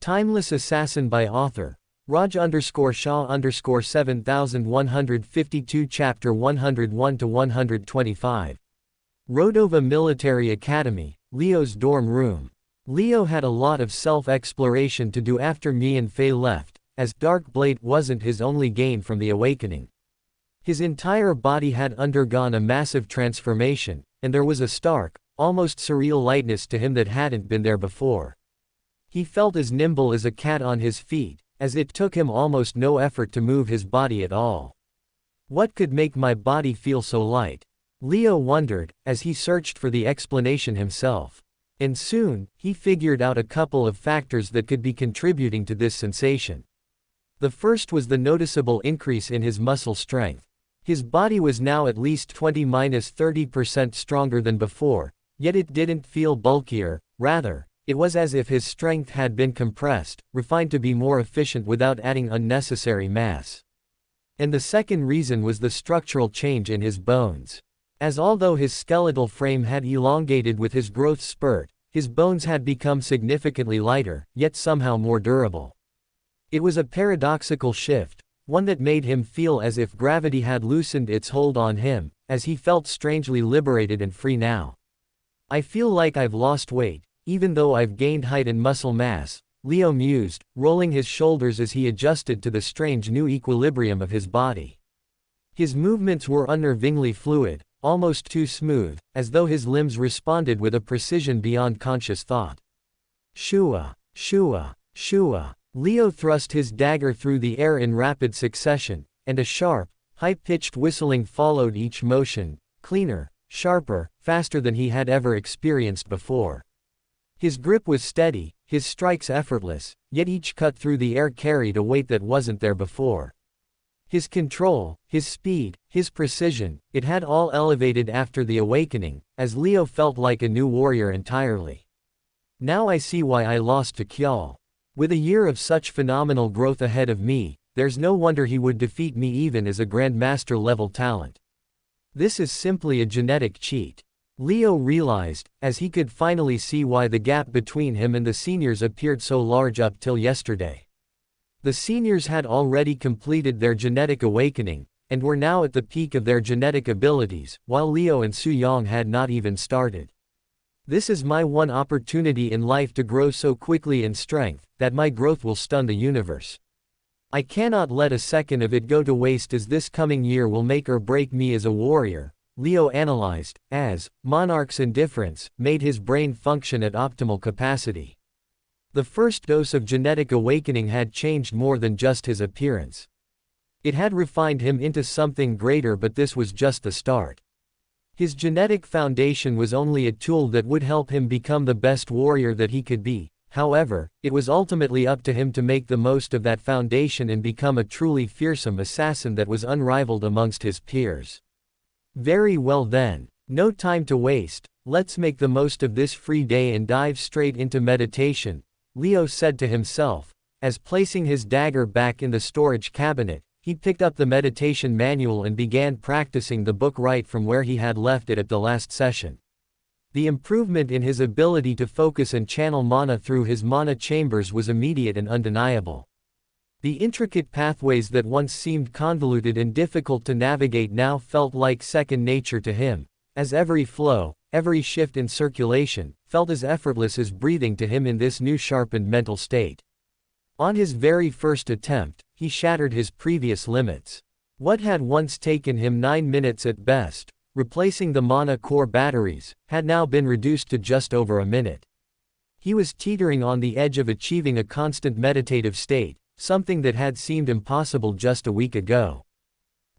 Timeless Assassin by author Raj_Shah_ 7152 Chapter 101 to 125. Rodova Military Academy, Leo's dorm room. Leo had a lot of self-exploration to do after me and Faye left, as Dark Blade wasn't his only gain from the awakening. His entire body had undergone a massive transformation, and there was a stark, almost surreal lightness to him that hadn't been there before. He felt as nimble as a cat on his feet, as it took him almost no effort to move his body at all. What could make my body feel so light? Leo wondered, as he searched for the explanation himself. And soon, he figured out a couple of factors that could be contributing to this sensation. The first was the noticeable increase in his muscle strength. His body was now at least 20–30% stronger than before, yet it didn't feel bulkier, rather, it was as if his strength had been compressed, refined to be more efficient without adding unnecessary mass. And the second reason was the structural change in his bones. As although his skeletal frame had elongated with his growth spurt, his bones had become significantly lighter, yet somehow more durable. It was a paradoxical shift, one that made him feel as if gravity had loosened its hold on him, as he felt strangely liberated and free now. I feel like I've lost weight, even though I've gained height and muscle mass, Leo mused, rolling his shoulders as he adjusted to the strange new equilibrium of his body. His movements were unnervingly fluid, almost too smooth, as though his limbs responded with a precision beyond conscious thought. Shua, shua, shua. Leo thrust his dagger through the air in rapid succession, and a sharp, high-pitched whistling followed each motion, cleaner, sharper, faster than he had ever experienced before. His grip was steady, his strikes effortless, yet each cut through the air carried a weight that wasn't there before. His control, his speed, his precision, it had all elevated after the awakening, as Leo felt like a new warrior entirely. Now I see why I lost to Kjall. With a year of such phenomenal growth ahead of me, there's no wonder he would defeat me even as a Grandmaster level talent. This is simply a genetic cheat. Leo realized, as he could finally see why the gap between him and the seniors appeared so large up till yesterday. The seniors had already completed their genetic awakening, and were now at the peak of their genetic abilities, while Leo and Su-Yang had not even started. This is my one opportunity in life to grow so quickly in strength, that my growth will stun the universe. I cannot let a second of it go to waste, as this coming year will make or break me as a warrior, Leo analyzed, as Monarch's indifference made his brain function at optimal capacity. The first dose of genetic awakening had changed more than just his appearance. It had refined him into something greater, but this was just the start. His genetic foundation was only a tool that would help him become the best warrior that he could be. However, it was ultimately up to him to make the most of that foundation and become a truly fearsome assassin that was unrivaled amongst his peers. Very well then, no time to waste, let's make the most of this free day and dive straight into meditation, Leo said to himself, as placing his dagger back in the storage cabinet, he picked up the meditation manual and began practicing the book right from where he had left it at the last session. The improvement in his ability to focus and channel mana through his mana chambers was immediate and undeniable. The intricate pathways that once seemed convoluted and difficult to navigate now felt like second nature to him, as every flow, every shift in circulation, felt as effortless as breathing to him in this new sharpened mental state. On his very first attempt, he shattered his previous limits. What had once taken him 9 minutes at best, replacing the mana core batteries, had now been reduced to just over a minute. He was teetering on the edge of achieving a constant meditative state, something that had seemed impossible just a week ago.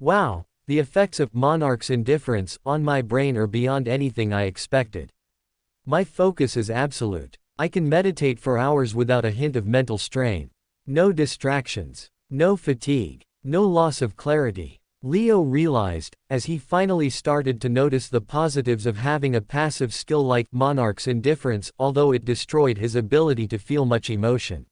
Wow, the effects of Monarch's indifference on my brain are beyond anything I expected. My focus is absolute. I can meditate for hours without a hint of mental strain. No distractions. No fatigue. No loss of clarity. Leo realized, as he finally started to notice the positives of having a passive skill like Monarch's indifference, although it destroyed his ability to feel much emotion.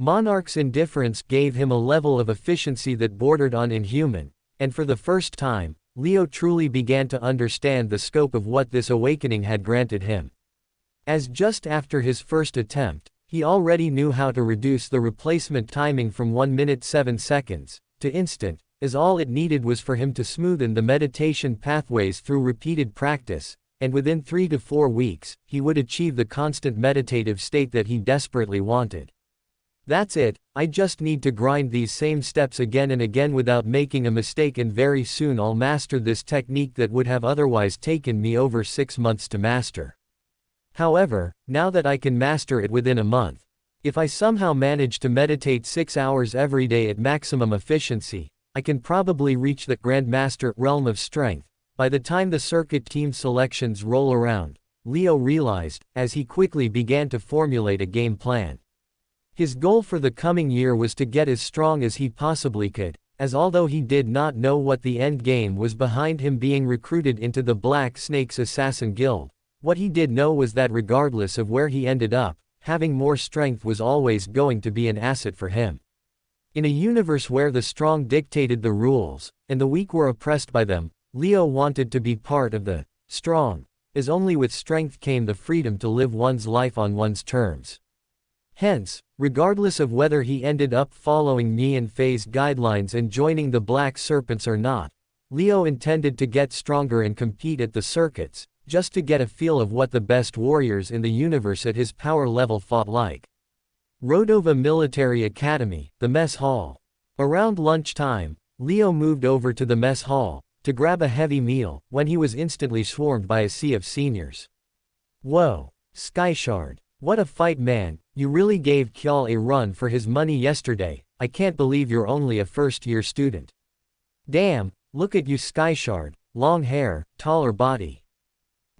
Monarch's indifference gave him a level of efficiency that bordered on inhuman, and for the first time, Leo truly began to understand the scope of what this awakening had granted him. As just after his first attempt, He already knew how to reduce the replacement timing from 1 minute 7 seconds to instant, as all it needed was for him to smoothen the meditation pathways through repeated practice, and within 3 to 4 weeks, he would achieve the constant meditative state that he desperately wanted. That's it, I just need to grind these same steps again and again without making a mistake, and very soon I'll master this technique that would have otherwise taken me over 6 months to master. However, now that I can master it within a month, if I somehow manage to meditate 6 hours every day at maximum efficiency, I can probably reach the Grandmaster realm of strength. By the time the circuit team selections roll around, Leo realized, as he quickly began to formulate a game plan. His goal for the coming year was to get as strong as he possibly could, as although he did not know what the end game was behind him being recruited into the Black Snake's Assassin Guild, what he did know was that regardless of where he ended up, having more strength was always going to be an asset for him. In a universe where the strong dictated the rules, and the weak were oppressed by them, Leo wanted to be part of the strong, as only with strength came the freedom to live one's life on one's terms. Hence, regardless of whether he ended up following Me and Faye's guidelines and joining the Black Serpents or not, Leo intended to get stronger and compete at the circuits, just to get a feel of what the best warriors in the universe at his power level fought like. Rodova Military Academy, the mess hall. Around lunchtime, Leo moved over to the mess hall to grab a heavy meal, when he was instantly swarmed by a sea of seniors. Whoa, Skyshard. What a fight, man, you really gave Kjall a run for his money yesterday. I can't believe you're only a first-year student. Damn, look at you, Skyshard, long hair, taller body.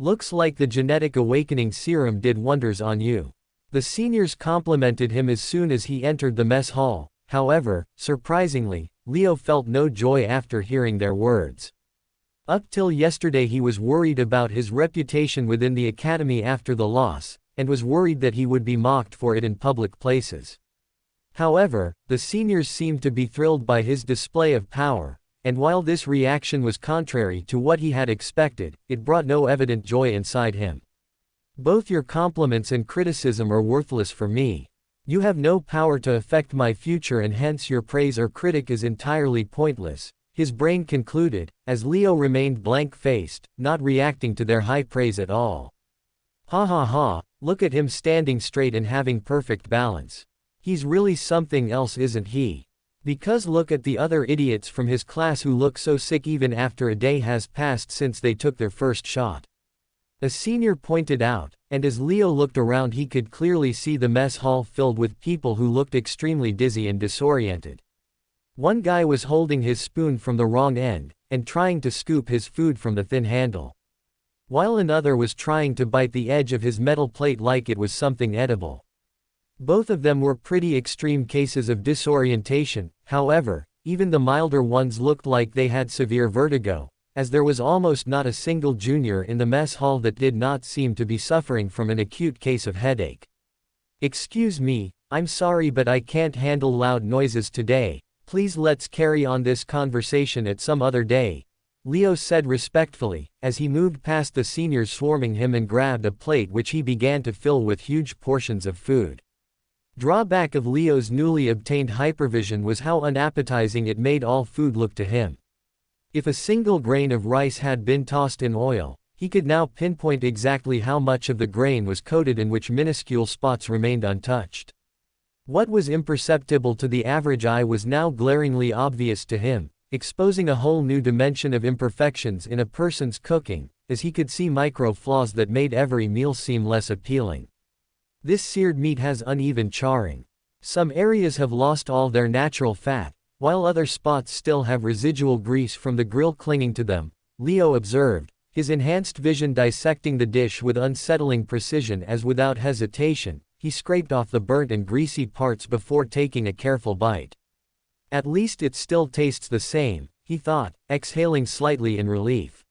Looks like the genetic awakening serum did wonders on you. The seniors complimented him as soon as he entered the mess hall. However, surprisingly, Leo felt no joy after hearing their words. Up till yesterday he was worried about his reputation within the academy after the loss, and was worried that he would be mocked for it in public places. However, the seniors seemed to be thrilled by his display of power, and while this reaction was contrary to what he had expected, it brought no evident joy inside him. Both your compliments and criticism are worthless for me. You have no power to affect my future, and hence your praise or critic is entirely pointless, his brain concluded, as Leo remained blank-faced, not reacting to their high praise at all. Ha ha ha, look at him standing straight and having perfect balance. He's really something else, isn't he? Because look at the other idiots from his class who look so sick even after a day has passed since they took their first shot. A senior pointed out, and as Leo looked around he could clearly see the mess hall filled with people who looked extremely dizzy and disoriented. One guy was holding his spoon from the wrong end, and trying to scoop his food from the thin handle, while another was trying to bite the edge of his metal plate like it was something edible. Both of them were pretty extreme cases of disorientation. However, even the milder ones looked like they had severe vertigo, as there was almost not a single junior in the mess hall that did not seem to be suffering from an acute case of headache. Excuse me, I'm sorry but I can't handle loud noises today, please let's carry on this conversation at some other day, Leo said respectfully, as he moved past the seniors swarming him and grabbed a plate which he began to fill with huge portions of food. Drawback of Leo's newly obtained hypervision was how unappetizing it made all food look to him. If a single grain of rice had been tossed in oil, he could now pinpoint exactly how much of the grain was coated and which minuscule spots remained untouched. What was imperceptible to the average eye was now glaringly obvious to him, exposing a whole new dimension of imperfections in a person's cooking, as he could see micro flaws that made every meal seem less appealing. This seared meat has uneven charring. Some areas have lost all their natural fat, while other spots still have residual grease from the grill clinging to them, Leo observed, his enhanced vision dissecting the dish with unsettling precision as without hesitation, he scraped off the burnt and greasy parts before taking a careful bite. At least it still tastes the same, he thought, exhaling slightly in relief.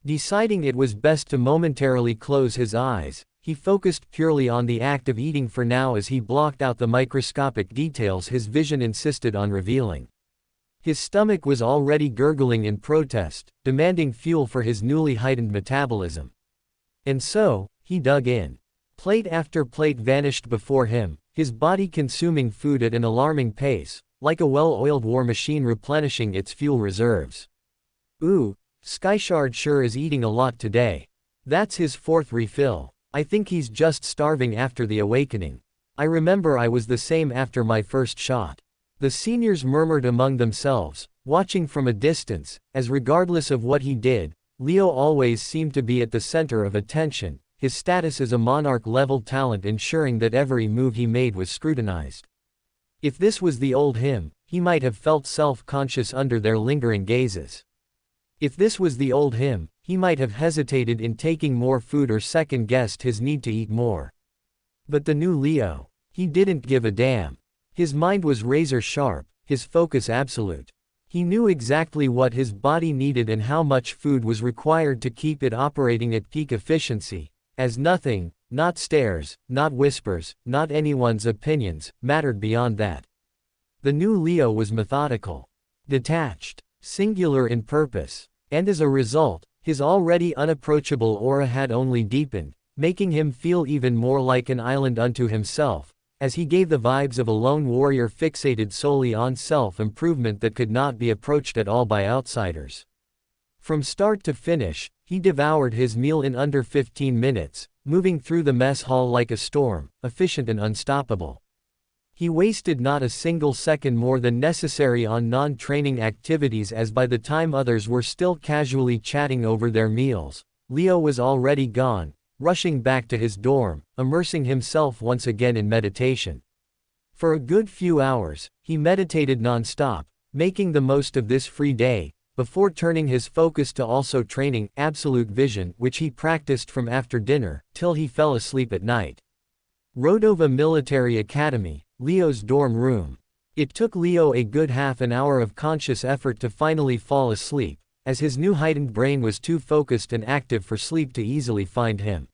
Deciding it was best to momentarily close his eyes, he focused purely on the act of eating for now as he blocked out the microscopic details his vision insisted on revealing. His stomach was already gurgling in protest, demanding fuel for his newly heightened metabolism. And so, he dug in. Plate after plate vanished before him, his body consuming food at an alarming pace, like a well-oiled war machine replenishing its fuel reserves. Ooh, Skyshard sure is eating a lot today. That's his fourth refill. I think he's just starving after the awakening. I remember I was the same after my first shot. The seniors murmured among themselves, watching from a distance, as regardless of what he did, Leo always seemed to be at the center of attention, his status as a monarch-level talent ensuring that every move he made was scrutinized. If this was the old him, he might have felt self-conscious under their lingering gazes. If this was the old him, he might have hesitated in taking more food or second-guessed his need to eat more. But the new Leo, he didn't give a damn. His mind was razor-sharp, his focus absolute. He knew exactly what his body needed and how much food was required to keep it operating at peak efficiency, as nothing, not stares, not whispers, not anyone's opinions, mattered beyond that. The new Leo was methodical, detached, singular in purpose, and as a result, his already unapproachable aura had only deepened, making him feel even more like an island unto himself, as he gave the vibes of a lone warrior fixated solely on self-improvement that could not be approached at all by outsiders. From start to finish, he devoured his meal in under 15 minutes, moving through the mess hall like a storm, efficient and unstoppable. He wasted not a single second more than necessary on non-training activities, as by the time others were still casually chatting over their meals, Leo was already gone, rushing back to his dorm, immersing himself once again in meditation. For a good few hours, he meditated non-stop, making the most of this free day, before turning his focus to also training absolute vision, which he practiced from after dinner, till he fell asleep at night. Rodova Military Academy, Leo's dorm room. It took Leo a good half an hour of conscious effort to finally fall asleep, as his new heightened brain was too focused and active for sleep to easily find him.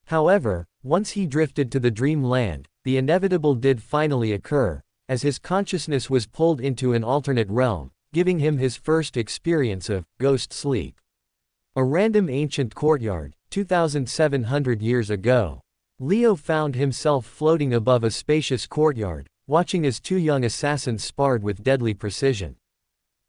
However, once he drifted to the dreamland, the inevitable did finally occur, as his consciousness was pulled into an alternate realm, giving him his first experience of ghost sleep. A random ancient courtyard, 2,700 years ago. Leo found himself floating above a spacious courtyard, watching as two young assassins sparred with deadly precision.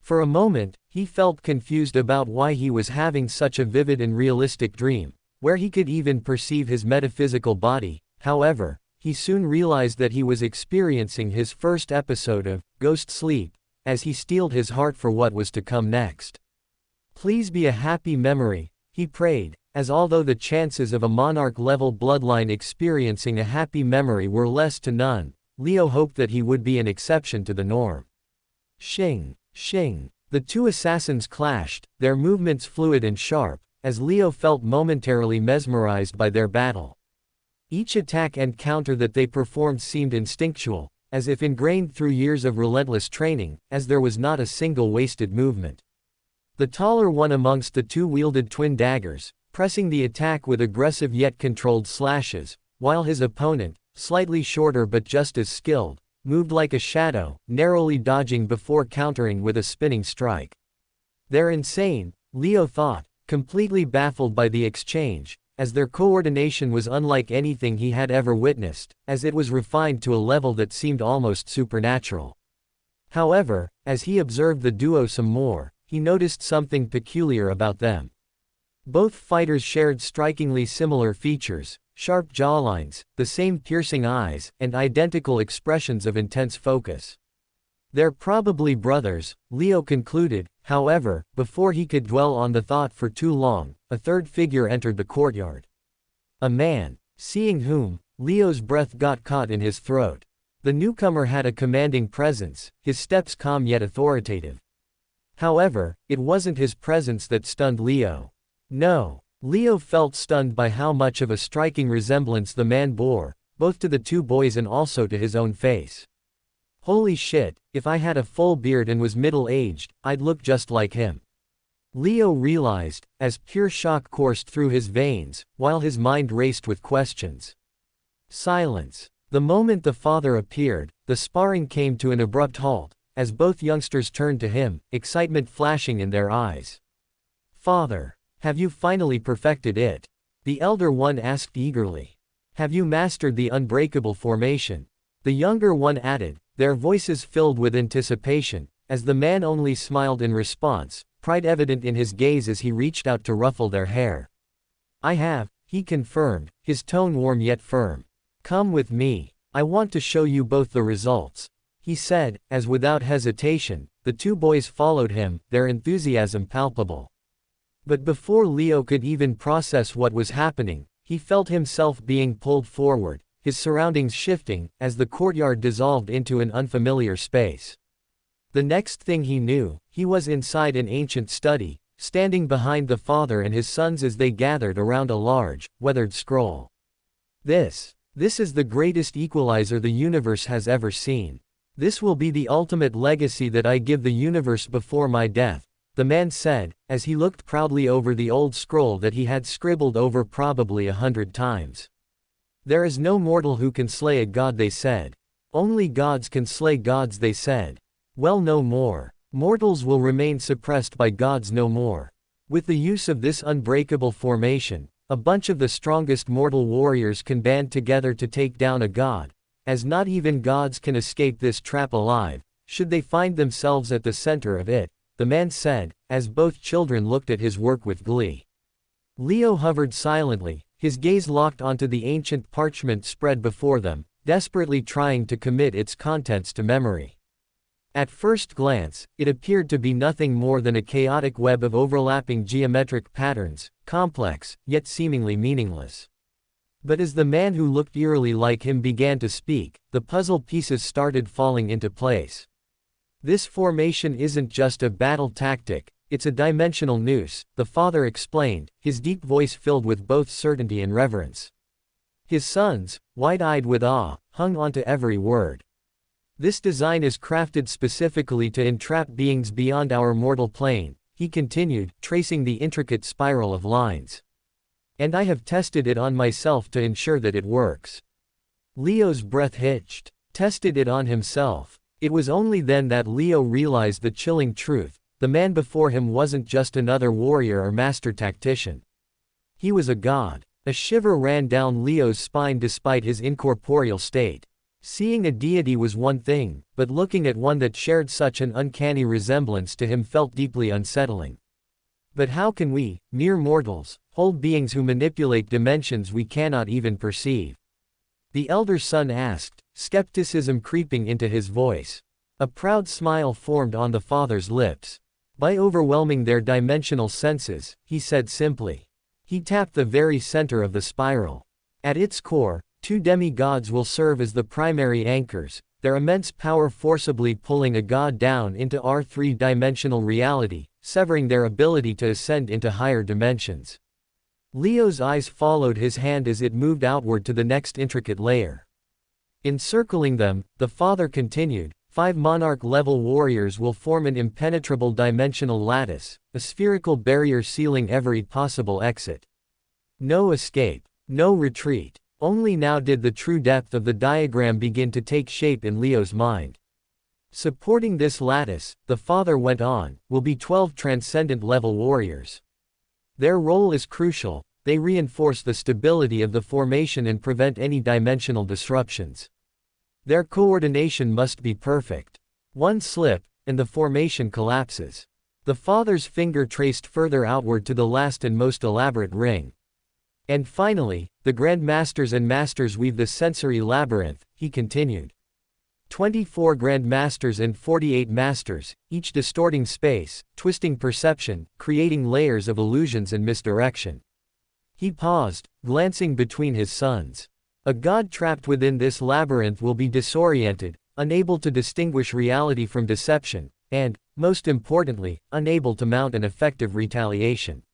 For a moment, he felt confused about why he was having such a vivid and realistic dream, where he could even perceive his metaphysical body. However, he soon realized that he was experiencing his first episode of ghost sleep, as he steeled his heart for what was to come next. Please be a happy memory, he prayed, as although the chances of a monarch-level bloodline experiencing a happy memory were less to none, Leo hoped that he would be an exception to the norm. Shing, shing. The two assassins clashed, their movements fluid and sharp, as Leo felt momentarily mesmerized by their battle. Each attack and counter that they performed seemed instinctual, as if ingrained through years of relentless training, as there was not a single wasted movement. The taller one amongst the two wielded twin daggers, pressing the attack with aggressive yet controlled slashes, while his opponent, slightly shorter but just as skilled, moved like a shadow, narrowly dodging before countering with a spinning strike. They're insane, Leo thought, completely baffled by the exchange, as their coordination was unlike anything he had ever witnessed, as it was refined to a level that seemed almost supernatural. However, as he observed the duo some more, he noticed something peculiar about them. Both fighters shared strikingly similar features, sharp jawlines, the same piercing eyes, and identical expressions of intense focus. They're probably brothers, Leo concluded. However, before he could dwell on the thought for too long, a third figure entered the courtyard. A man, seeing whom, Leo's breath got caught in his throat. The newcomer had a commanding presence, his steps calm yet authoritative. However, it wasn't his presence that stunned Leo. No, Leo felt stunned by how much of a striking resemblance the man bore, both to the two boys and also to his own face. Holy shit, if I had a full beard and was middle-aged, I'd look just like him. Leo realized, as pure shock coursed through his veins, while his mind raced with questions. Silence. The moment the father appeared, the sparring came to an abrupt halt, as both youngsters turned to him, excitement flashing in their eyes. Father. Have you finally perfected it? The elder one asked eagerly. Have you mastered the unbreakable formation? The younger one added, their voices filled with anticipation, as the man only smiled in response, pride evident in his gaze as he reached out to ruffle their hair. I have, he confirmed, his tone warm yet firm. Come with me. I want to show you both the results, he said, as without hesitation, the two boys followed him, their enthusiasm palpable. But before Leo could even process what was happening, he felt himself being pulled forward, his surroundings shifting, as the courtyard dissolved into an unfamiliar space. The next thing he knew, he was inside an ancient study, standing behind the father and his sons as they gathered around a large, weathered scroll. This is the greatest equalizer the universe has ever seen. This will be the ultimate legacy that I give the universe before my death, the man said, as he looked proudly over the old scroll that he had scribbled over probably 100 times. There is no mortal who can slay a god, they said. Only gods can slay gods, they said. Well, no more. Mortals will remain suppressed by gods no more. With the use of this unbreakable formation, a bunch of the strongest mortal warriors can band together to take down a god, as not even gods can escape this trap alive, should they find themselves at the center of it, the man said, as both children looked at his work with glee. Leo hovered silently, his gaze locked onto the ancient parchment spread before them, desperately trying to commit its contents to memory. At first glance, it appeared to be nothing more than a chaotic web of overlapping geometric patterns, complex, yet seemingly meaningless. But as the man who looked eerily like him began to speak, the puzzle pieces started falling into place. This formation isn't just a battle tactic, it's a dimensional noose, the father explained, his deep voice filled with both certainty and reverence. His sons, wide-eyed with awe, hung onto every word. This design is crafted specifically to entrap beings beyond our mortal plane, he continued, tracing the intricate spiral of lines. And I have tested it on myself to ensure that it works. Leo's breath hitched. Tested it on himself. It was only then that Leo realized the chilling truth. The man before him wasn't just another warrior or master tactician. He was a god. A shiver ran down Leo's spine despite his incorporeal state. Seeing a deity was one thing, but looking at one that shared such an uncanny resemblance to him felt deeply unsettling. But how can we, mere mortals, hold beings who manipulate dimensions we cannot even perceive? The elder son asked, skepticism creeping into his voice. A proud smile formed on the father's lips. By overwhelming their dimensional senses, he said simply. He tapped the very center of the spiral. At its core, two demigods will serve as the primary anchors, their immense power forcibly pulling a god down into our three-dimensional reality, severing their ability to ascend into higher dimensions. Leo's eyes followed his hand as it moved outward to the next intricate layer. Encircling them, the father continued, 5 monarch-level warriors will form an impenetrable dimensional lattice, a spherical barrier sealing every possible exit. No escape. No retreat. Only now did the true depth of the diagram begin to take shape in Leo's mind. Supporting this lattice, the father went on, will be 12 transcendent-level warriors. Their role is crucial. They reinforce the stability of the formation and prevent any dimensional disruptions. Their coordination must be perfect. One slip, and the formation collapses. The father's finger traced further outward to the last and most elaborate ring. And finally, the Grand Masters and Masters weave the sensory labyrinth, he continued. 24 Grand Masters and 48 Masters, each distorting space, twisting perception, creating layers of illusions and misdirection. He paused, glancing between his sons. A god trapped within this labyrinth will be disoriented, unable to distinguish reality from deception, and, most importantly, unable to mount an effective retaliation.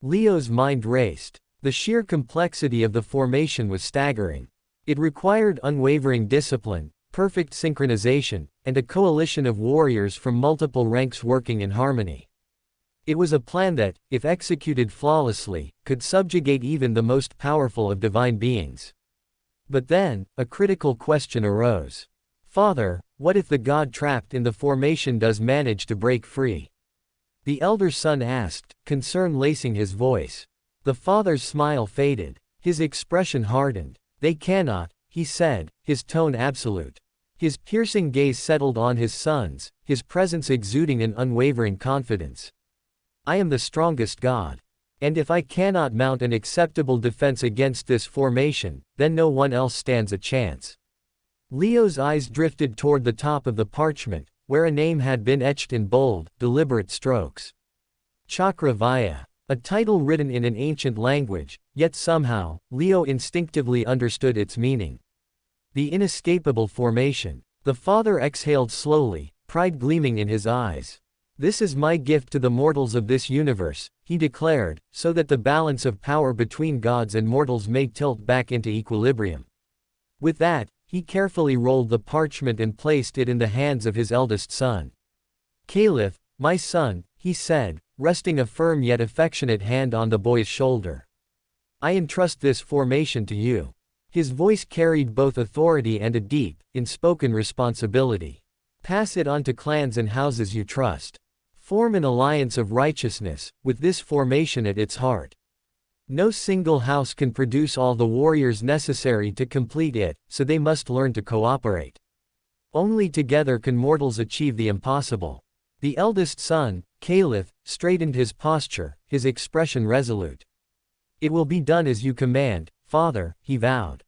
Leo's mind raced. The sheer complexity of the formation was staggering. It required unwavering discipline, perfect synchronization, and a coalition of warriors from multiple ranks working in harmony. It was a plan that, if executed flawlessly, could subjugate even the most powerful of divine beings. But then, a critical question arose. Father, what if the god trapped in the formation does manage to break free? The elder son asked, concern lacing his voice. The father's smile faded. His expression hardened. They cannot, he said, his tone absolute. His piercing gaze settled on his sons, his presence exuding an unwavering confidence. I am the strongest god. And if I cannot mount an acceptable defense against this formation, then no one else stands a chance. Leo's eyes drifted toward the top of the parchment, where a name had been etched in bold, deliberate strokes. Chakravaya. A title written in an ancient language, yet somehow, Leo instinctively understood its meaning. The inescapable formation. The father exhaled slowly, pride gleaming in his eyes. This is my gift to the mortals of this universe, he declared, so that the balance of power between gods and mortals may tilt back into equilibrium. With that, he carefully rolled the parchment and placed it in the hands of his eldest son. Caliph, my son, he said, resting a firm yet affectionate hand on the boy's shoulder. I entrust this formation to you. His voice carried both authority and a deep, unspoken responsibility. Pass it on to clans and houses you trust. Form an alliance of righteousness, with this formation at its heart. No single house can produce all the warriors necessary to complete it, so they must learn to cooperate. Only together can mortals achieve the impossible. The eldest son, Caliph, straightened his posture, his expression resolute. It will be done as you command, father, he vowed.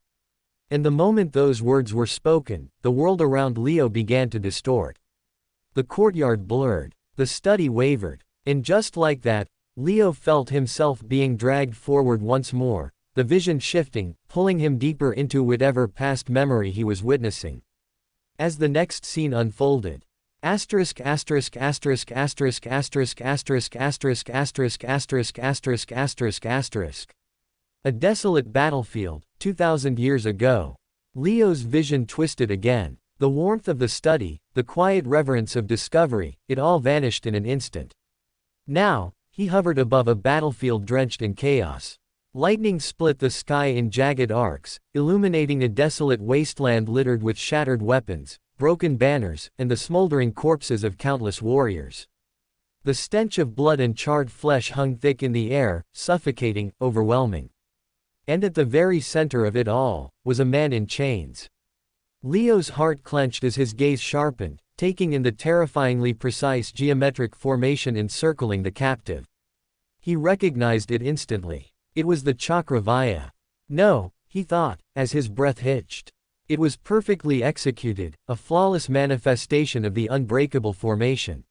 And the moment those words were spoken, the world around Leo began to distort. The courtyard blurred. The study wavered. And just like that, Leo felt himself being dragged forward once more, the vision shifting, pulling him deeper into whatever past memory he was witnessing. As the next scene unfolded. Asterisk asterisk asterisk asterisk asterisk asterisk asterisk asterisk asterisk asterisk asterisk asterisk. A desolate battlefield, 2,000 years ago. Leo's vision twisted again. The warmth of the study, the quiet reverence of discovery, it all vanished in an instant. Now, he hovered above a battlefield drenched in chaos. Lightning split the sky in jagged arcs, illuminating a desolate wasteland littered with shattered weapons, broken banners, and the smoldering corpses of countless warriors. The stench of blood and charred flesh hung thick in the air, suffocating, overwhelming. And at the very center of it all, was a man in chains. Leo's heart clenched as his gaze sharpened, taking in the terrifyingly precise geometric formation encircling the captive. He recognized it instantly. It was the Chakravaya. No, he thought, as his breath hitched. It was perfectly executed, a flawless manifestation of the unbreakable formation.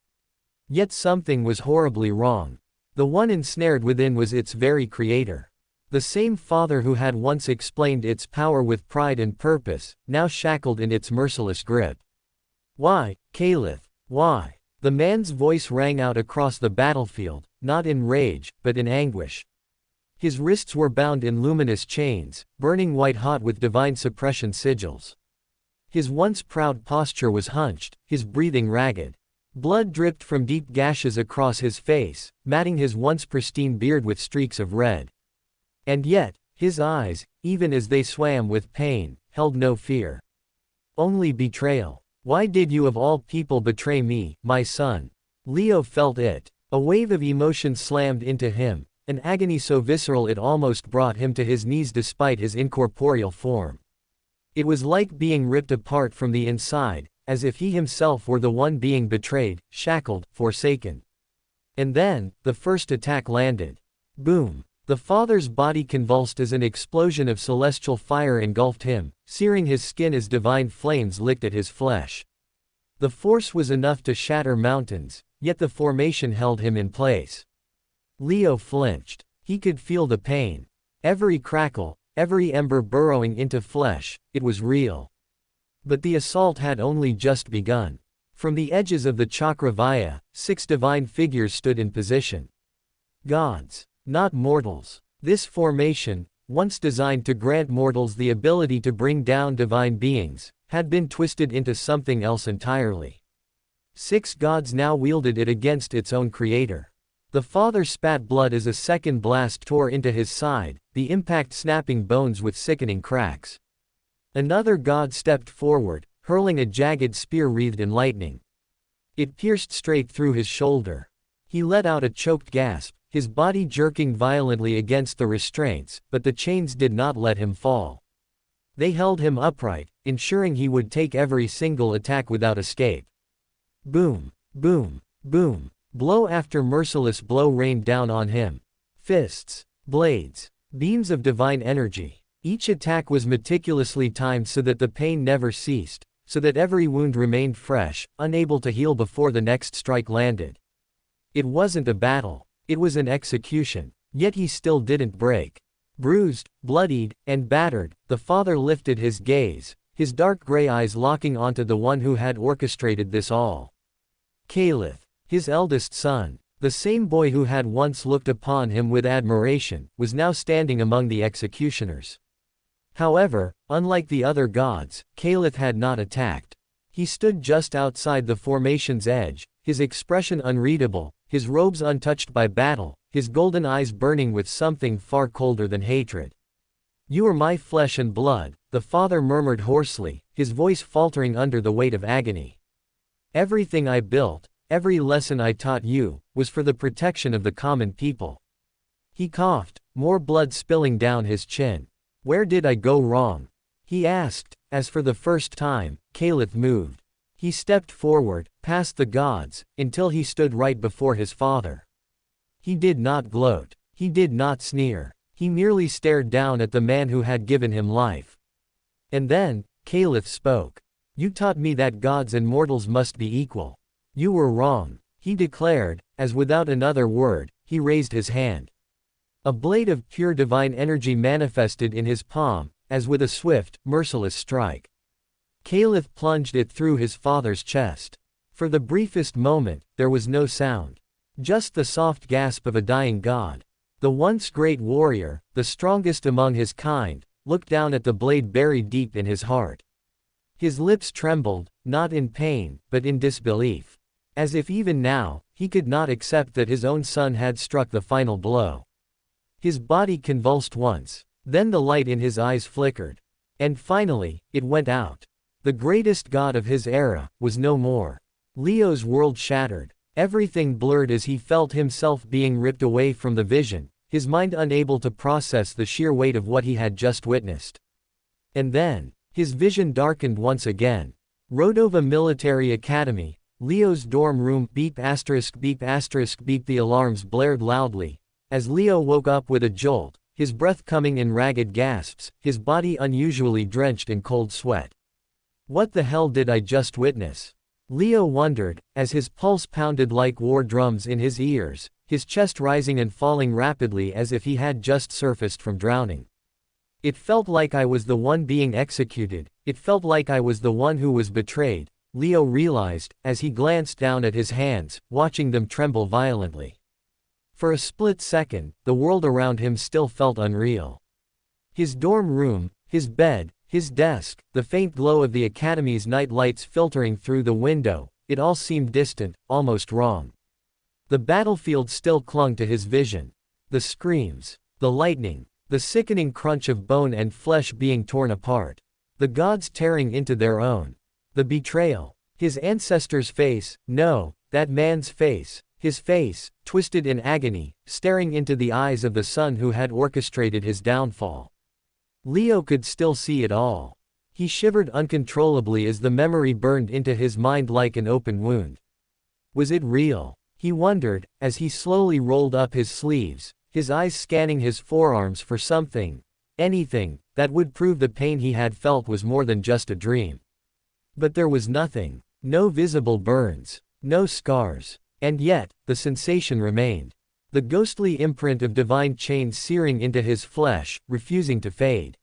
Yet something was horribly wrong. The one ensnared within was its very creator. The same father who had once explained its power with pride and purpose, now shackled in its merciless grip. Why, Caliph, why? The man's voice rang out across the battlefield, not in rage, but in anguish. His wrists were bound in luminous chains, burning white-hot with divine suppression sigils. His once proud posture was hunched, his breathing ragged. Blood dripped from deep gashes across his face, matting his once pristine beard with streaks of red. And yet, his eyes, even as they swam with pain, held no fear. Only betrayal. Why did you of all people betray me, my son? Leo felt it. A wave of emotion slammed into him, an agony so visceral it almost brought him to his knees despite his incorporeal form. It was like being ripped apart from the inside, as if he himself were the one being betrayed, shackled, forsaken. And then, the first attack landed. Boom. The father's body convulsed as an explosion of celestial fire engulfed him, searing his skin as divine flames licked at his flesh. The force was enough to shatter mountains, yet the formation held him in place. Leo flinched. He could feel the pain. Every crackle, every ember burrowing into flesh, it was real. But the assault had only just begun. From the edges of the Chakravaya, 6 divine figures stood in position. Gods. Not mortals. This formation, once designed to grant mortals the ability to bring down divine beings, had been twisted into something else entirely. 6 gods now wielded it against its own creator. The father spat blood as a second blast tore into his side, the impact snapping bones with sickening cracks. Another god stepped forward, hurling a jagged spear wreathed in lightning. It pierced straight through his shoulder. He let out a choked gasp, his body jerking violently against the restraints, but the chains did not let him fall. They held him upright, ensuring he would take every single attack without escape. Boom, boom, boom. Blow after merciless blow rained down on him. Fists, blades, beams of divine energy. Each attack was meticulously timed so that the pain never ceased, so that every wound remained fresh, unable to heal before the next strike landed. It wasn't a battle. It was an execution. Yet he still didn't break. Bruised, bloodied, and battered, the father lifted his gaze, his dark gray eyes locking onto the one who had orchestrated this all. Caliph, his eldest son, the same boy who had once looked upon him with admiration, was now standing among the executioners. However, unlike the other gods, Caliph had not attacked. He stood just outside the formation's edge, his expression unreadable, his robes untouched by battle, his golden eyes burning with something far colder than hatred. "You are my flesh and blood," the father murmured hoarsely, his voice faltering under the weight of agony. "Everything I built, every lesson I taught you, was for the protection of the common people." He coughed, more blood spilling down his chin. "Where did I go wrong?" he asked, as for the first time, Caliph moved. He stepped forward, past the gods, until he stood right before his father. He did not gloat. He did not sneer. He merely stared down at the man who had given him life. And then, Caliph spoke. "You taught me that gods and mortals must be equal. You were wrong," he declared, as without another word, he raised his hand. A blade of pure divine energy manifested in his palm, as with a swift, merciless strike. Caliph plunged it through his father's chest. For the briefest moment, there was no sound. Just the soft gasp of a dying god. The once great warrior, the strongest among his kind, looked down at the blade buried deep in his heart. His lips trembled, not in pain, but in disbelief. As if even now, he could not accept that his own son had struck the final blow. His body convulsed once, then the light in his eyes flickered. And finally, it went out. The greatest god of his era was no more. Leo's world shattered. Everything blurred as he felt himself being ripped away from the vision, his mind unable to process the sheer weight of what he had just witnessed. And then, his vision darkened once again. Rodova Military Academy, Leo's dorm room. Beep asterisk beep asterisk beep. The alarms blared loudly, as Leo woke up with a jolt, his breath coming in ragged gasps, his body unusually drenched in cold sweat. What the hell did I just witness? Leo wondered, as his pulse pounded like war drums in his ears, his chest rising and falling rapidly as if he had just surfaced from drowning. It felt like I was the one being executed, it felt like I was the one who was betrayed, Leo realized, as he glanced down at his hands, watching them tremble violently. For a split second, the world around him still felt unreal. His dorm room, his bed, his desk, the faint glow of the academy's night lights filtering through the window, it all seemed distant, almost wrong. The battlefield still clung to his vision. The screams, the lightning, the sickening crunch of bone and flesh being torn apart. The gods tearing into their own. The betrayal. His ancestor's face, no, that man's face, his face, twisted in agony, staring into the eyes of the son who had orchestrated his downfall. Leo could still see it all. He shivered uncontrollably as the memory burned into his mind like an open wound. Was it real? He wondered, as he slowly rolled up his sleeves, his eyes scanning his forearms for something, anything, that would prove the pain he had felt was more than just a dream. But there was nothing. No visible burns. No scars. And yet, the sensation remained. The ghostly imprint of divine chains searing into his flesh, refusing to fade.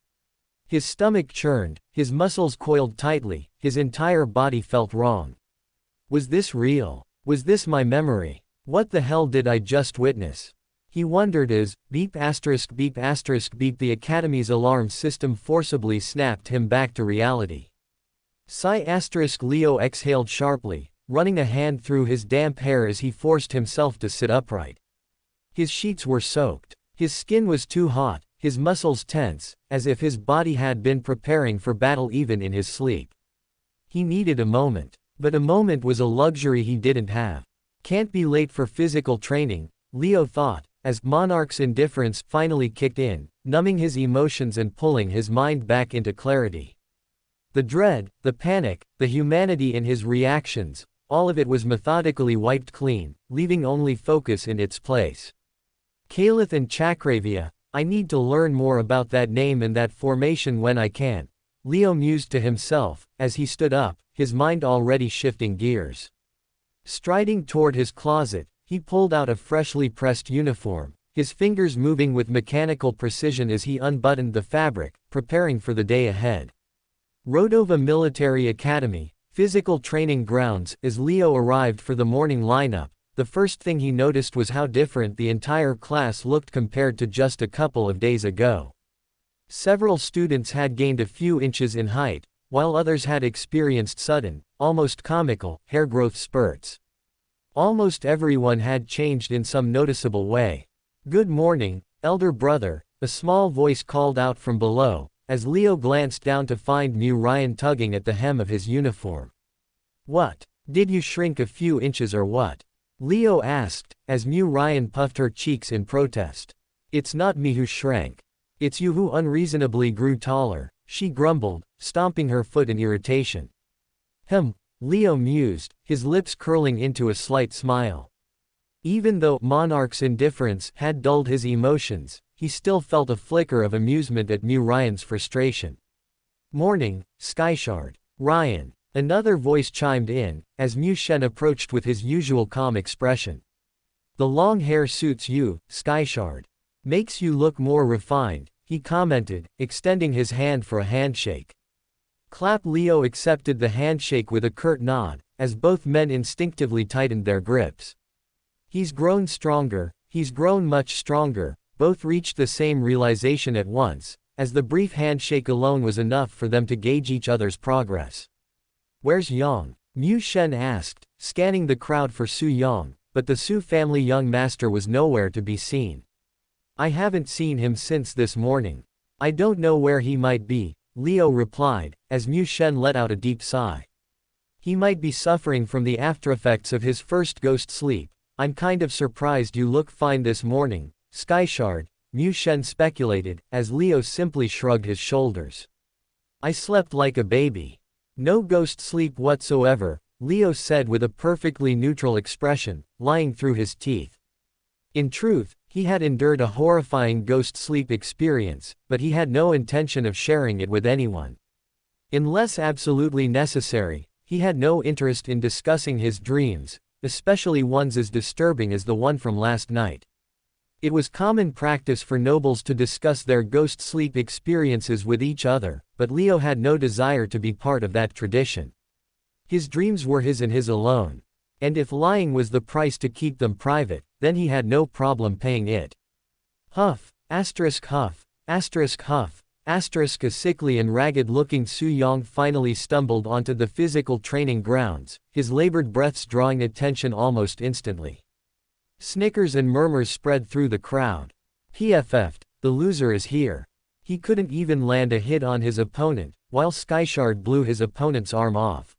His stomach churned, his muscles coiled tightly, his entire body felt wrong. Was this real? Was this my memory? What the hell did I just witness? He wondered as, beep asterisk beep asterisk beep, the academy's alarm system forcibly snapped him back to reality. Sigh asterisk. Leo exhaled sharply, running a hand through his damp hair as he forced himself to sit upright. His sheets were soaked. His skin was too hot, his muscles tense, as if his body had been preparing for battle even in his sleep. He needed a moment. But a moment was a luxury he didn't have. Can't be late for physical training, Leo thought, as Monarch's indifference finally kicked in, numbing his emotions and pulling his mind back into clarity. The dread, the panic, the humanity in his reactions, all of it was methodically wiped clean, leaving only focus in its place. Caliph and Chakravia, I need to learn more about that name and that formation when I can, Leo mused to himself, as he stood up, his mind already shifting gears. Striding toward his closet, he pulled out a freshly pressed uniform, his fingers moving with mechanical precision as he unbuttoned the fabric, preparing for the day ahead. Rodova Military Academy, physical training grounds. As Leo arrived for the morning lineup, the first thing he noticed was how different the entire class looked compared to just a couple of days ago. Several students had gained a few inches in height, while others had experienced sudden, almost comical, hair growth spurts. Almost everyone had changed in some noticeable way. "Good morning, elder brother," a small voice called out from below, as Leo glanced down to find Mu Ryan tugging at the hem of his uniform. "What? Did you shrink a few inches or what?" Leo asked, as Mu Ryan puffed her cheeks in protest. "It's not me who shrank. It's you who unreasonably grew taller," she grumbled, stomping her foot in irritation. Leo mused, his lips curling into a slight smile. Even though Monarch's indifference had dulled his emotions, he still felt a flicker of amusement at Mu Ryan's frustration. "Morning, Skyshard." "Ryan." Another voice chimed in, as Mu Shen approached with his usual calm expression. "The long hair suits you, Skyshard. Makes you look more refined," he commented, extending his hand for a handshake. Clap. Leo accepted the handshake with a curt nod, as both men instinctively tightened their grips. "He's grown stronger, he's grown much stronger," both reached the same realization at once, as the brief handshake alone was enough for them to gauge each other's progress. "Where's Yang?" Mu Shen asked, scanning the crowd for Su Yang, but the Su family young master was nowhere to be seen. "I haven't seen him since this morning. I don't know where he might be," Leo replied, as Mu Shen let out a deep sigh. "He might be suffering from the aftereffects of his first ghost sleep. I'm kind of surprised you look fine this morning, Skyshard," Mu Shen speculated, as Leo simply shrugged his shoulders. "I slept like a baby. No ghost sleep whatsoever," Leo said with a perfectly neutral expression, lying through his teeth. In truth, he had endured a horrifying ghost sleep experience, but he had no intention of sharing it with anyone. Unless absolutely necessary, he had no interest in discussing his dreams, especially ones as disturbing as the one from last night. It was common practice for nobles to discuss their ghost sleep experiences with each other, but Leo had no desire to be part of that tradition. His dreams were his and his alone. And if lying was the price to keep them private, then he had no problem paying it. Huff, huff, huff, a sickly and ragged-looking Su Yang finally stumbled onto the physical training grounds, his labored breaths drawing attention almost instantly. Snickers and murmurs spread through the crowd. "PFF'd, the loser is here." He couldn't even land a hit on his opponent, while Skyshard blew his opponent's arm off.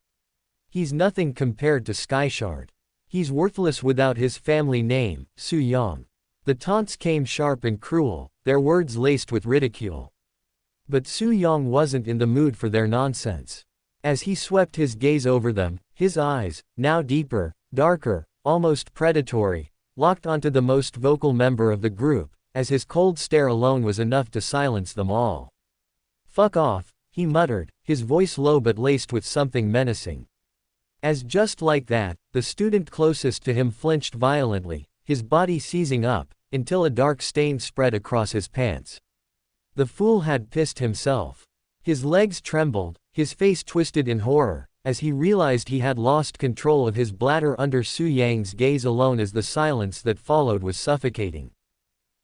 "He's nothing compared to Skyshard. He's worthless without his family name, Su Yang." The taunts came sharp and cruel, their words laced with ridicule. But Su Yang wasn't in the mood for their nonsense. As he swept his gaze over them, his eyes, now deeper, darker, almost predatory, locked onto the most vocal member of the group, as his cold stare alone was enough to silence them all. "Fuck off," he muttered, his voice low but laced with something menacing. As just like that, the student closest to him flinched violently, his body seizing up, until a dark stain spread across his pants. The fool had pissed himself. His legs trembled, his face twisted in horror, as he realized he had lost control of his bladder under Su Yang's gaze alone as the silence that followed was suffocating.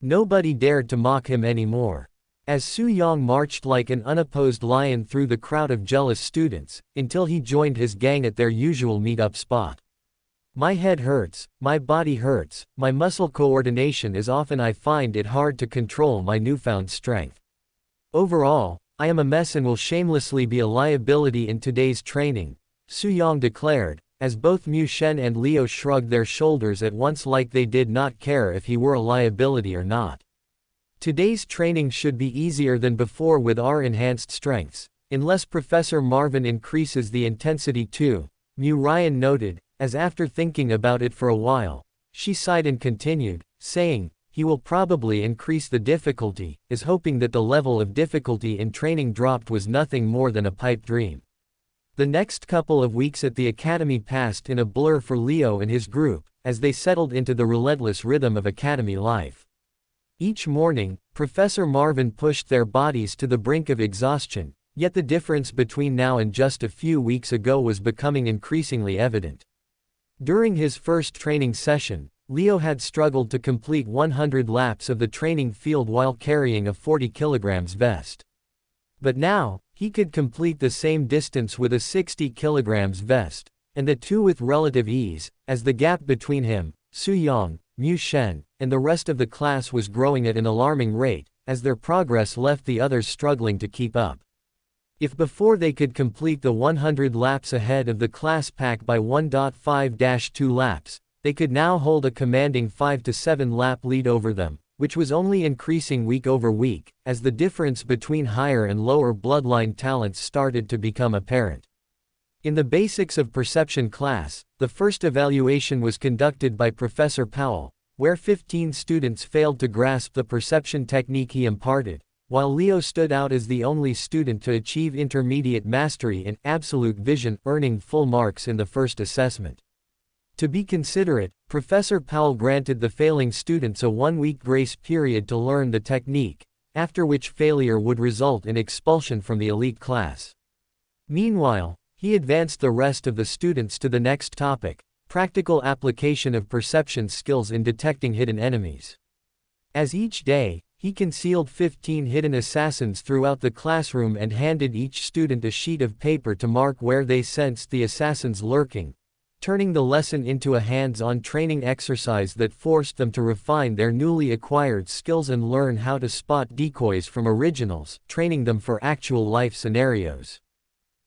Nobody dared to mock him anymore. As Su Yang marched like an unopposed lion through the crowd of jealous students, until he joined his gang at their usual meet-up spot. "My head hurts, my body hurts, my muscle coordination is off and I find it hard to control my newfound strength. Overall, I am a mess and will shamelessly be a liability in today's training," Su Yang declared, as both Mu Shen and Leo shrugged their shoulders at once like they did not care if he were a liability or not. Today's training should be easier than before with our enhanced strengths, unless Professor Marvin increases the intensity too, Mu Ryan noted, as after thinking about it for a while, she sighed and continued, saying, he will probably increase the difficulty, is hoping that the level of difficulty in training dropped was nothing more than a pipe dream. The next couple of weeks at the academy passed in a blur for Leo and his group, as they settled into the relentless rhythm of academy life. Each morning, Professor Marvin pushed their bodies to the brink of exhaustion, yet the difference between now and just a few weeks ago was becoming increasingly evident. During his first training session, Leo had struggled to complete 100 laps of the training field while carrying a 40 kilograms vest. But now, he could complete the same distance with a 60 kilograms vest, and the two with relative ease, as the gap between him, Su Yang, Mu Shen, and the rest of the class was growing at an alarming rate, as their progress left the others struggling to keep up. If before they could complete the 100 laps ahead of the class pack by 1.5-2 laps, they could now hold a commanding 5 to 7 lap lead over them, which was only increasing week over week, as the difference between higher and lower bloodline talents started to become apparent. In the Basics of Perception class, the first evaluation was conducted by Professor Powell, where 15 students failed to grasp the perception technique he imparted, while Leo stood out as the only student to achieve intermediate mastery in absolute vision, earning full marks in the first assessment. To be considerate, Professor Powell granted the failing students a 1-week grace period to learn the technique, after which failure would result in expulsion from the elite class. Meanwhile, he advanced the rest of the students to the next topic, practical application of perception skills in detecting hidden enemies. As each day, he concealed 15 hidden assassins throughout the classroom and handed each student a sheet of paper to mark where they sensed the assassins lurking, turning the lesson into a hands-on training exercise that forced them to refine their newly acquired skills and learn how to spot decoys from originals, training them for actual life scenarios.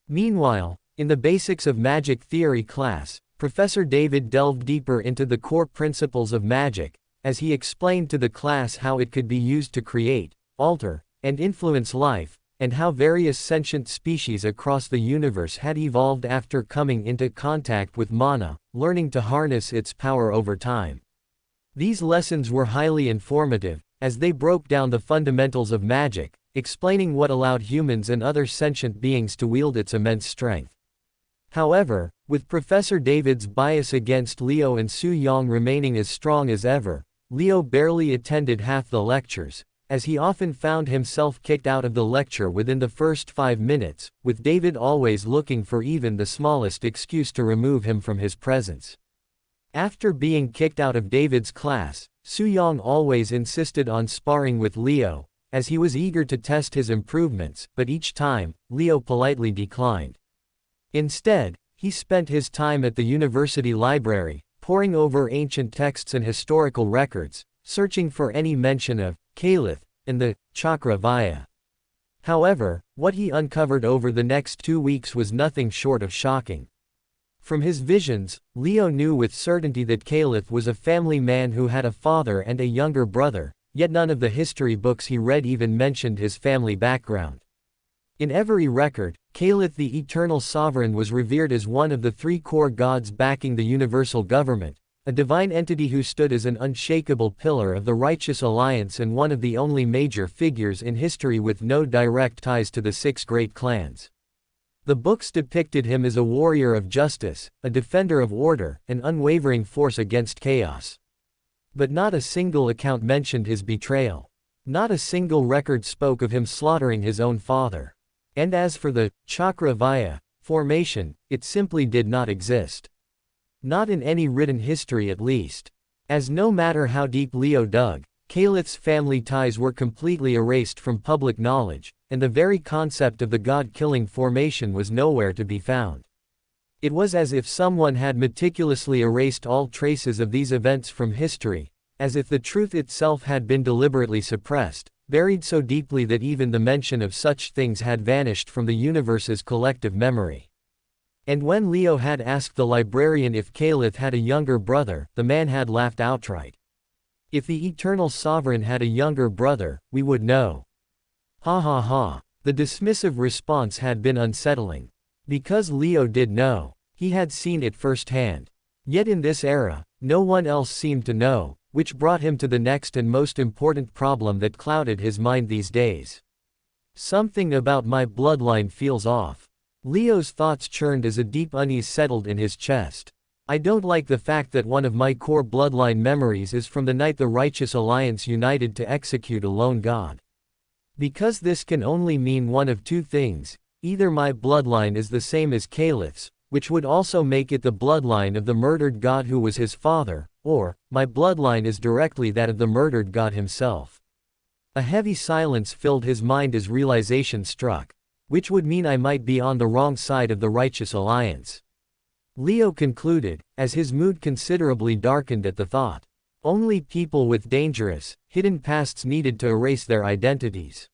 Meanwhile, in the Basics of Magic Theory class, Professor David delved deeper into the core principles of magic, as he explained to the class how it could be used to create, alter, and influence life, and how various sentient species across the universe had evolved after coming into contact with mana, learning to harness its power over time. These lessons were highly informative, as they broke down the fundamentals of magic, explaining what allowed humans and other sentient beings to wield its immense strength. However, with Professor David's bias against Leo and Su Yang remaining as strong as ever, Leo barely attended half the lectures, as he often found himself kicked out of the lecture within the first 5 minutes, with David always looking for even the smallest excuse to remove him from his presence. After being kicked out of David's class, Su Yang always insisted on sparring with Leo, as he was eager to test his improvements, but each time, Leo politely declined. Instead, he spent his time at the university library, poring over ancient texts and historical records, searching for any mention of Kalith and the Chakra Vaya. However, what he uncovered over the next 2 weeks was nothing short of shocking. From his visions, Leo knew with certainty that Kalith was a family man who had a father and a younger brother, yet none of the history books he read even mentioned his family background. In every record, Kalith the Eternal Sovereign was revered as one of the 3 core gods backing the universal government, a divine entity who stood as an unshakable pillar of the righteous alliance and one of the only major figures in history with no direct ties to the 6 great clans. The books depicted him as a warrior of justice, a defender of order, an unwavering force against chaos. But not a single account mentioned his betrayal. Not a single record spoke of him slaughtering his own father. And as for the Chakra Vaya formation, it simply did not exist. Not in any written history at least. As no matter how deep Leo dug, Kalith's family ties were completely erased from public knowledge, and the very concept of the god-killing formation was nowhere to be found. It was as if someone had meticulously erased all traces of these events from history, as if the truth itself had been deliberately suppressed, buried so deeply that even the mention of such things had vanished from the universe's collective memory. And when Leo had asked the librarian if Caliph had a younger brother, the man had laughed outright. If the Eternal Sovereign had a younger brother, we would know. Ha ha ha. The dismissive response had been unsettling. Because Leo did know. He had seen it firsthand. Yet in this era, no one else seemed to know, which brought him to the next and most important problem that clouded his mind these days. Something about my bloodline feels off. Leo's thoughts churned as a deep unease settled in his chest. I don't like the fact that one of my core bloodline memories is from the night the Righteous Alliance united to execute a lone god. Because this can only mean one of two things: either my bloodline is the same as Caliph's, which would also make it the bloodline of the murdered god who was his father, or my bloodline is directly that of the murdered god himself. A heavy silence filled his mind as realization struck. Which would mean I might be on the wrong side of the Righteous Alliance. Leo concluded, as his mood considerably darkened at the thought. Only people with dangerous, hidden pasts needed to erase their identities.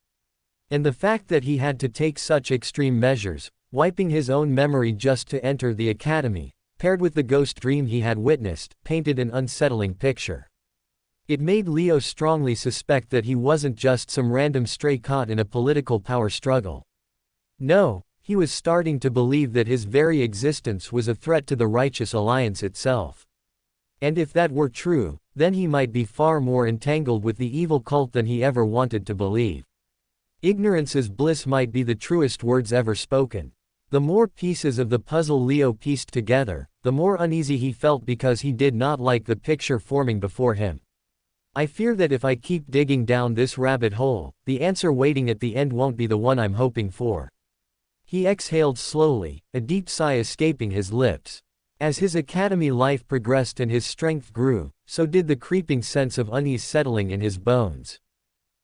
And the fact that he had to take such extreme measures, wiping his own memory just to enter the academy, paired with the ghost dream he had witnessed, painted an unsettling picture. It made Leo strongly suspect that he wasn't just some random stray caught in a political power struggle. No, he was starting to believe that his very existence was a threat to the Righteous Alliance itself. And if that were true, then he might be far more entangled with the evil cult than he ever wanted to believe. Ignorance is bliss might be the truest words ever spoken. The more pieces of the puzzle Leo pieced together, the more uneasy he felt because he did not like the picture forming before him. I fear that if I keep digging down this rabbit hole, the answer waiting at the end won't be the one I'm hoping for. He exhaled slowly, a deep sigh escaping his lips. As his academy life progressed and his strength grew, so did the creeping sense of unease settling in his bones.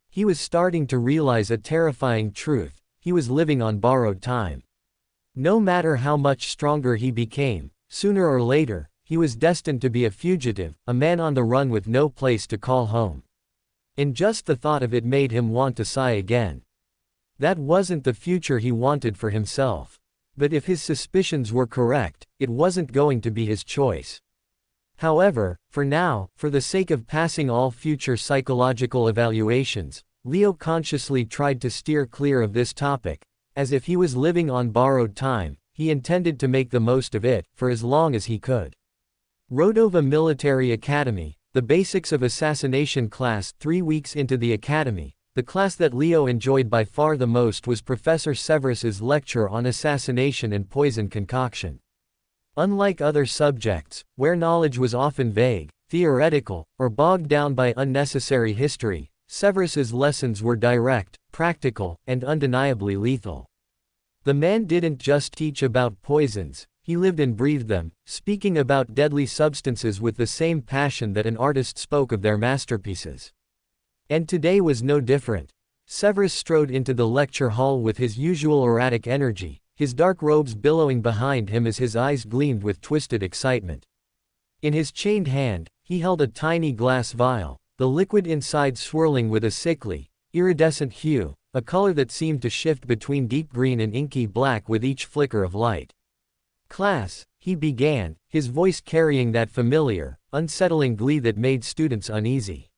He was starting to realize a terrifying truth: he was living on borrowed time. No matter how much stronger he became, sooner or later, he was destined to be a fugitive, a man on the run with no place to call home. And just the thought of it made him want to sigh again. That wasn't the future he wanted for himself. But if his suspicions were correct, it wasn't going to be his choice. However, for now, for the sake of passing all future psychological evaluations, Leo consciously tried to steer clear of this topic. As if he was living on borrowed time, he intended to make the most of it, for as long as he could. Rodova Military Academy, the Basics of Assassination class. 3 weeks into the academy, the class that Leo enjoyed by far the most was Professor Severus's lecture on assassination and poison concoction. Unlike other subjects, where knowledge was often vague, theoretical, or bogged down by unnecessary history, Severus's lessons were direct, practical, and undeniably lethal. The man didn't just teach about poisons, he lived and breathed them, speaking about deadly substances with the same passion that an artist spoke of their masterpieces. And today was no different. Severus strode into the lecture hall with his usual erratic energy, his dark robes billowing behind him as his eyes gleamed with twisted excitement. In his chained hand, he held a tiny glass vial, the liquid inside swirling with a sickly, iridescent hue, a color that seemed to shift between deep green and inky black with each flicker of light. "Class," he began, his voice carrying that familiar, unsettling glee that made students uneasy.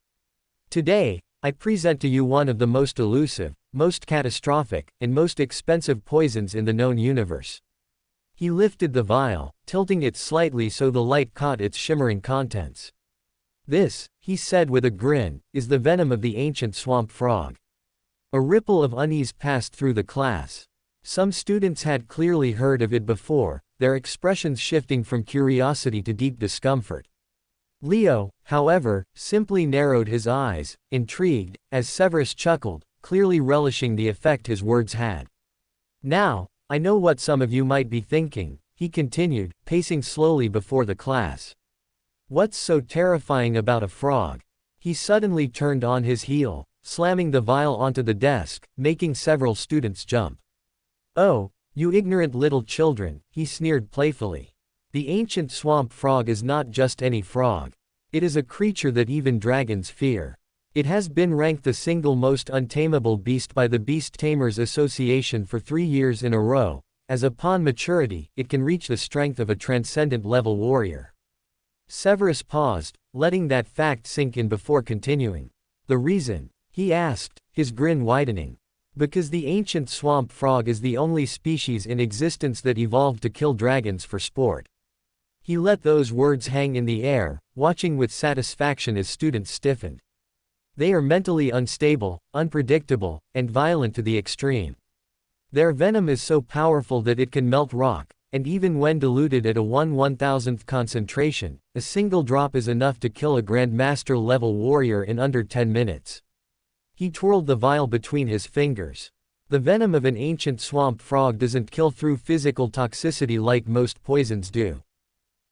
"Today, I present to you one of the most elusive, most catastrophic, and most expensive poisons in the known universe." He lifted the vial, tilting it slightly so the light caught its shimmering contents. "This," he said with a grin, "is the venom of the ancient swamp frog." A ripple of unease passed through the class. Some students had clearly heard of it before, their expressions shifting from curiosity to deep discomfort. Leo, however, simply narrowed his eyes, intrigued, as Severus chuckled, clearly relishing the effect his words had. "Now, I know what some of you might be thinking," he continued, pacing slowly before the class. "What's so terrifying about a frog?" He suddenly turned on his heel, slamming the vial onto the desk, making several students jump. "Oh, you ignorant little children," he sneered playfully. "The ancient swamp frog is not just any frog. It is a creature that even dragons fear. It has been ranked the single most untamable beast by the Beast Tamers Association for 3 years in a row, as upon maturity, it can reach the strength of a transcendent-level warrior. Severus paused, letting that fact sink in before continuing. The reason? He asked, his grin widening. Because the ancient swamp frog is the only species in existence that evolved to kill dragons for sport. He let those words hang in the air, watching with satisfaction as students stiffened. They are mentally unstable, unpredictable, and violent to the extreme. Their venom is so powerful that it can melt rock, and even when diluted at a 1/1000th concentration, a single drop is enough to kill a Grandmaster-level warrior in under 10 minutes. He twirled the vial between his fingers. The venom of an ancient swamp frog doesn't kill through physical toxicity like most poisons do.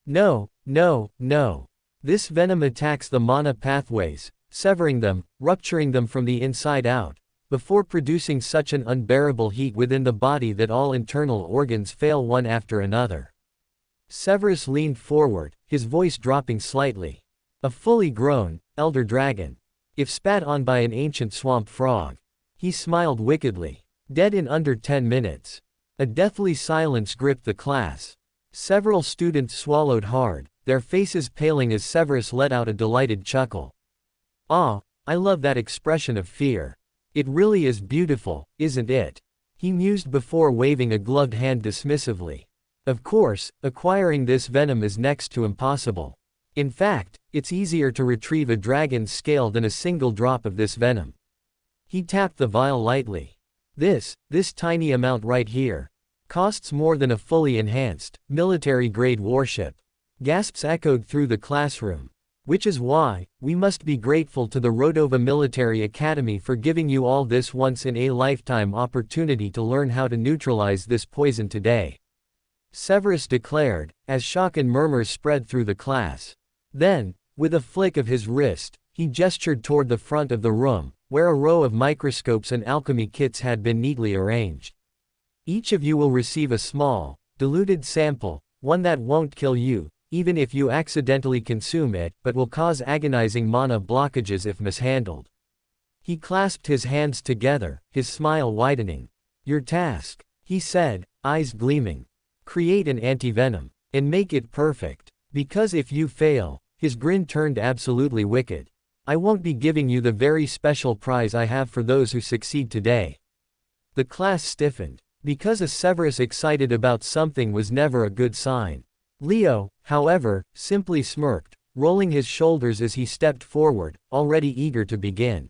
No, no, no. This venom attacks the mana pathways, severing them, rupturing them from the inside out, before producing such an unbearable heat within the body that all internal organs fail one after another. Severus leaned forward, his voice dropping slightly. A fully grown, elder dragon. If spat on by an ancient swamp frog. He smiled wickedly. Dead in under 10 minutes. A deathly silence gripped the class. Several students swallowed hard, their faces paling as Severus let out a delighted chuckle. Ah, I love that expression of fear. It really is beautiful, isn't it? He mused before waving a gloved hand dismissively. Of course, acquiring this venom is next to impossible. In fact, it's easier to retrieve a dragon's scale than a single drop of this venom. He tapped the vial lightly. This tiny amount right here, costs more than a fully enhanced, military-grade warship. Gasps echoed through the classroom. Which is why, we must be grateful to the Rodova Military Academy for giving you all this once-in-a-lifetime opportunity to learn how to neutralize this poison today. Severus declared, as shock and murmurs spread through the class. Then, with a flick of his wrist, he gestured toward the front of the room, where a row of microscopes and alchemy kits had been neatly arranged. Each of you will receive a small, diluted sample, one that won't kill you, even if you accidentally consume it, but will cause agonizing mana blockages if mishandled. He clasped his hands together, his smile widening. Your task, he said, eyes gleaming. Create an anti-venom, and make it perfect. Because if you fail, his grin turned absolutely wicked. I won't be giving you the very special prize I have for those who succeed today. The class stiffened. Because a Severus excited about something was never a good sign. Leo, however, simply smirked, rolling his shoulders as he stepped forward, already eager to begin.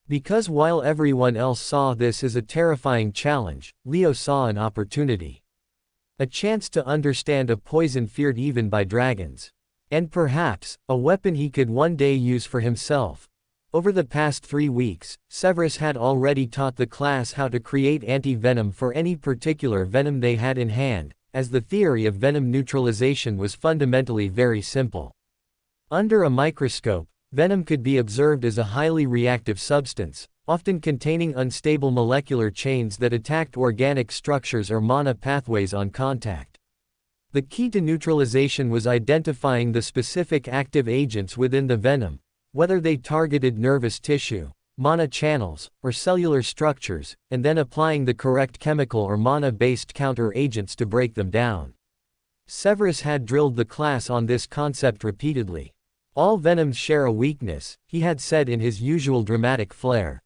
Because while everyone else saw this as a terrifying challenge, Leo saw an opportunity. A chance to understand a poison feared even by dragons. And perhaps, a weapon he could one day use for himself. Over the past 3 weeks, Severus had already taught the class how to create anti-venom for any particular venom they had in hand, as the theory of venom neutralization was fundamentally very simple. Under a microscope, venom could be observed as a highly reactive substance, often containing unstable molecular chains that attacked organic structures or mana pathways on contact. The key to neutralization was identifying the specific active agents within the venom, whether they targeted nervous tissue, mana channels, or cellular structures, and then applying the correct chemical or mana-based counter-agents to break them down. Severus had drilled the class on this concept repeatedly. All venoms share a weakness, he had said in his usual dramatic flair.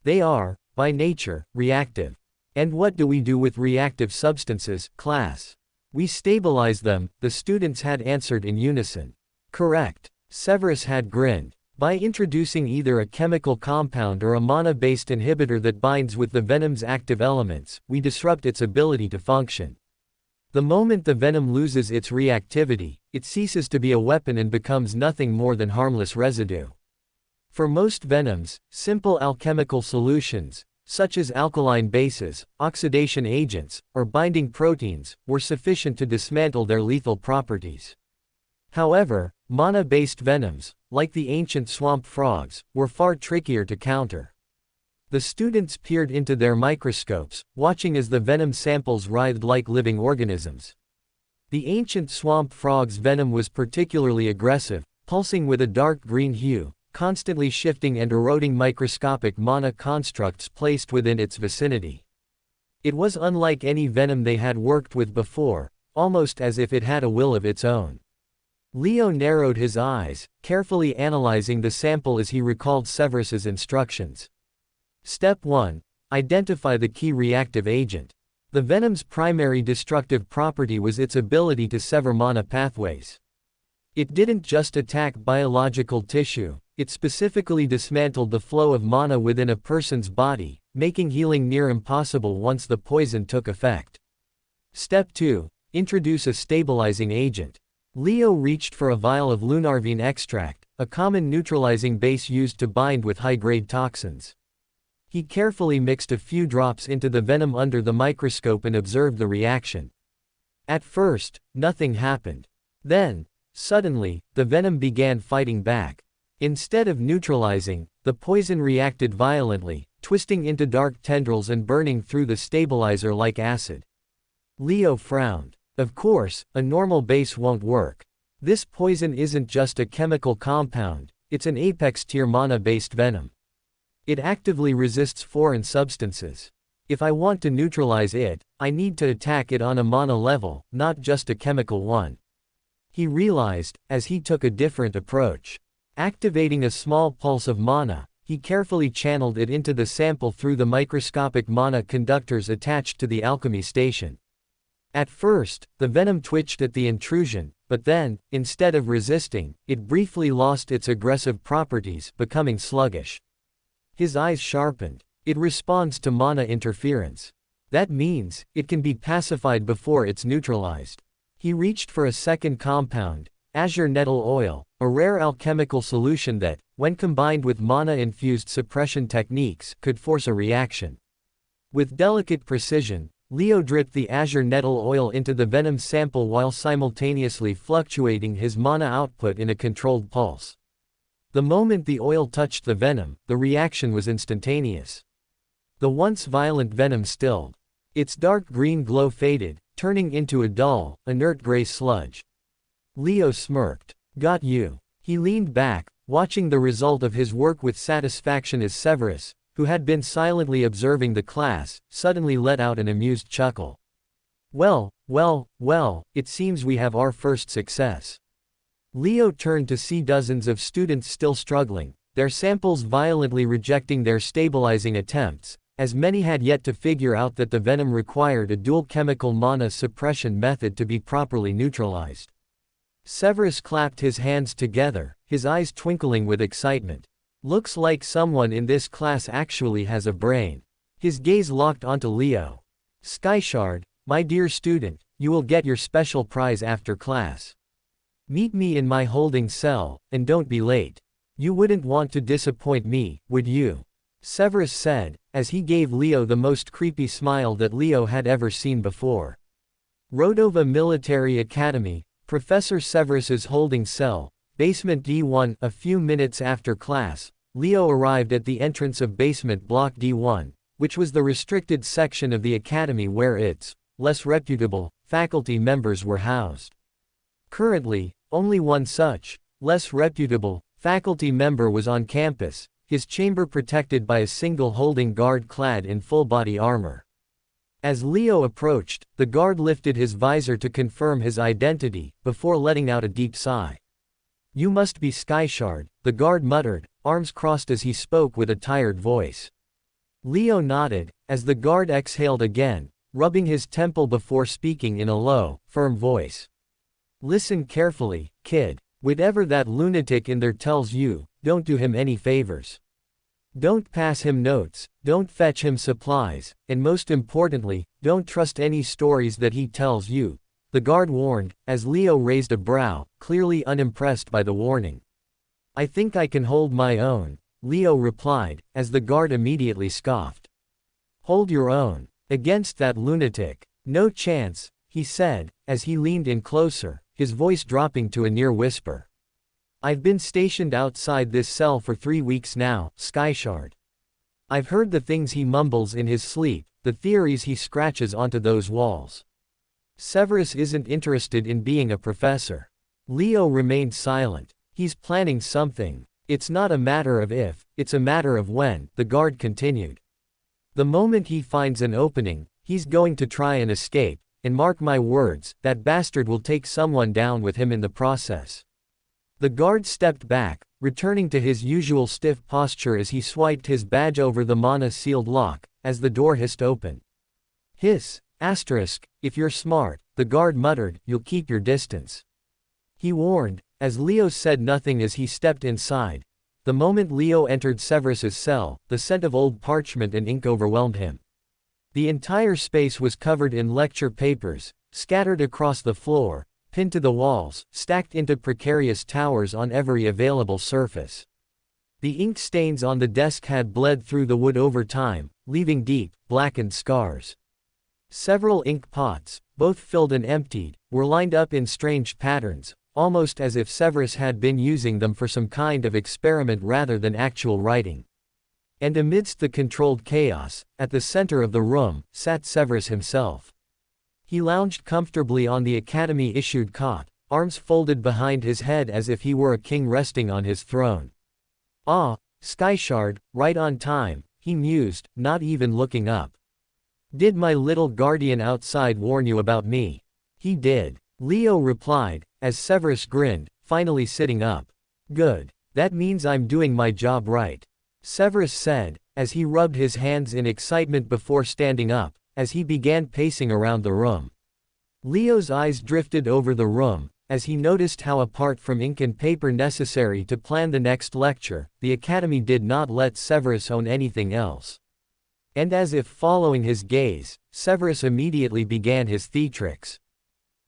They are, by nature, reactive. And what do we do with reactive substances, class? We stabilize them, the students had answered in unison. Correct. Severus had grinned. By introducing either a chemical compound or a mana-based inhibitor that binds with the venom's active elements, we disrupt its ability to function. The moment the venom loses its reactivity, it ceases to be a weapon and becomes nothing more than harmless residue. For most venoms, simple alchemical solutions, such as alkaline bases, oxidation agents, or binding proteins, were sufficient to dismantle their lethal properties. However, mana-based venoms, like the ancient swamp frogs, were far trickier to counter. The students peered into their microscopes, watching as the venom samples writhed like living organisms. The ancient swamp frog's venom was particularly aggressive, pulsing with a dark green hue, constantly shifting and eroding microscopic mana constructs placed within its vicinity. It was unlike any venom they had worked with before, almost as if it had a will of its own. Leo narrowed his eyes, carefully analyzing the sample as he recalled Severus's instructions. Step 1. Identify the key reactive agent. The venom's primary destructive property was its ability to sever mana pathways. It didn't just attack biological tissue, it specifically dismantled the flow of mana within a person's body, making healing near impossible once the poison took effect. Step 2. Introduce a stabilizing agent. Leo reached for a vial of lunarvine extract, a common neutralizing base used to bind with high-grade toxins. He carefully mixed a few drops into the venom under the microscope and observed the reaction. At first, nothing happened. Then, suddenly, the venom began fighting back. Instead of neutralizing, the poison reacted violently, twisting into dark tendrils and burning through the stabilizer like acid. Leo frowned. Of course, a normal base won't work. This poison isn't just a chemical compound, it's an apex-tier mana-based venom. It actively resists foreign substances. If I want to neutralize it, I need to attack it on a mana level, not just a chemical one. He realized, as he took a different approach. Activating a small pulse of mana, he carefully channeled it into the sample through the microscopic mana conductors attached to the alchemy station. At first, the venom twitched at the intrusion, but then, instead of resisting, it briefly lost its aggressive properties, becoming sluggish. His eyes sharpened. It responds to mana interference. That means, it can be pacified before it's neutralized. He reached for a second compound, azure nettle oil, a rare alchemical solution that, when combined with mana-infused suppression techniques, could force a reaction. With delicate precision, Leo dripped the azure nettle oil into the venom sample while simultaneously fluctuating his mana output in a controlled pulse. The moment the oil touched the venom, the reaction was instantaneous. The once violent venom stilled. Its dark green glow faded, turning into a dull, inert gray sludge. Leo smirked. Got you. He leaned back, watching the result of his work with satisfaction as Severus, who had been silently observing the class, suddenly let out an amused chuckle. Well, it seems we have our first success. Leo turned to see dozens of students still struggling, their samples violently rejecting their stabilizing attempts, as many had yet to figure out that the venom required a dual chemical mana suppression method to be properly neutralized. Severus clapped his hands together, his eyes twinkling with excitement. Looks like someone in this class actually has a brain. His gaze locked onto Leo. Skyshard, my dear student, you will get your special prize after class. Meet me in my holding cell, and don't be late. You wouldn't want to disappoint me, would you? Severus said, as he gave Leo the most creepy smile that Leo had ever seen before. Rodova Military Academy, Professor Severus's holding cell, Basement D1. A few minutes after class, Leo arrived at the entrance of Basement Block D1, which was the restricted section of the academy where its less reputable faculty members were housed. Currently, only one such less reputable faculty member was on campus, his chamber protected by a single holding guard clad in full-body armor. As Leo approached, the guard lifted his visor to confirm his identity, before letting out a deep sigh. You must be Skyshard, the guard muttered, arms crossed as he spoke with a tired voice. Leo nodded, as the guard exhaled again, rubbing his temple before speaking in a low, firm voice. Listen carefully, kid. Whatever that lunatic in there tells you, don't do him any favors. Don't pass him notes, don't fetch him supplies, and most importantly, don't trust any stories that he tells you, the guard warned, as Leo raised a brow, clearly unimpressed by the warning. I think I can hold my own, Leo replied, as the guard immediately scoffed. Hold your own. Against that lunatic? No chance, he said, as he leaned in closer, his voice dropping to a near whisper. I've been stationed outside this cell for 3 weeks now, Skyshard. I've heard the things he mumbles in his sleep, the theories he scratches onto those walls. Severus isn't interested in being a professor. Leo remained silent. He's planning something. It's not a matter of if, it's a matter of when, the guard continued. The moment he finds an opening, He's going to try and escape, and mark my words, that bastard will take someone down with him in the process. The guard stepped back, returning to his usual stiff posture as he swiped his badge over the mana-sealed lock, as the door hissed open. Hiss, asterisk, if you're smart, the guard muttered, you'll keep your distance. He warned, as Leo said nothing as he stepped inside. The moment Leo entered Severus's cell, the scent of old parchment and ink overwhelmed him. The entire space was covered in lecture papers, scattered across the floor, pinned to the walls, stacked into precarious towers on every available surface. The ink stains on the desk had bled through the wood over time, leaving deep, blackened scars. Several ink pots, both filled and emptied, were lined up in strange patterns, almost as if Severus had been using them for some kind of experiment rather than actual writing. And amidst the controlled chaos, at the center of the room, sat Severus himself. He lounged comfortably on the Academy-issued cot, arms folded behind his head as if he were a king resting on his throne. Ah, Skyshard, right on time, he mused, not even looking up. Did my little guardian outside warn you about me? He did, Leo replied, as Severus grinned, finally sitting up. Good. That means I'm doing my job right. Severus said, as he rubbed his hands in excitement before standing up, as he began pacing around the room. Leo's eyes drifted over the room, as he noticed how apart from ink and paper necessary to plan the next lecture, the Academy did not let Severus own anything else. And as if following his gaze, Severus immediately began his theatrics.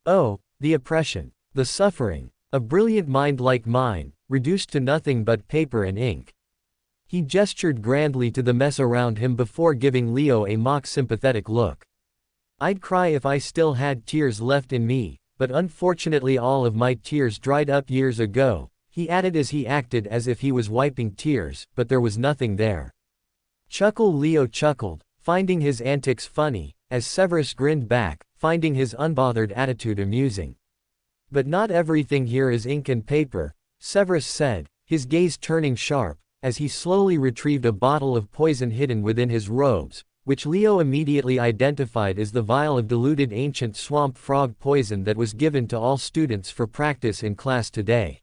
Oh, the oppression, the suffering, a brilliant mind like mine, reduced to nothing but paper and ink. He gestured grandly to the mess around him before giving Leo a mock-sympathetic look. I'd cry if I still had tears left in me, but unfortunately all of my tears dried up years ago, he added as he acted as if he was wiping tears, but there was nothing there. Leo chuckled, finding his antics funny, as Severus grinned back, finding his unbothered attitude amusing. But not everything here is ink and paper, Severus said, his gaze turning sharp, as he slowly retrieved a bottle of poison hidden within his robes, which Leo immediately identified as the vial of diluted ancient swamp frog poison that was given to all students for practice in class today.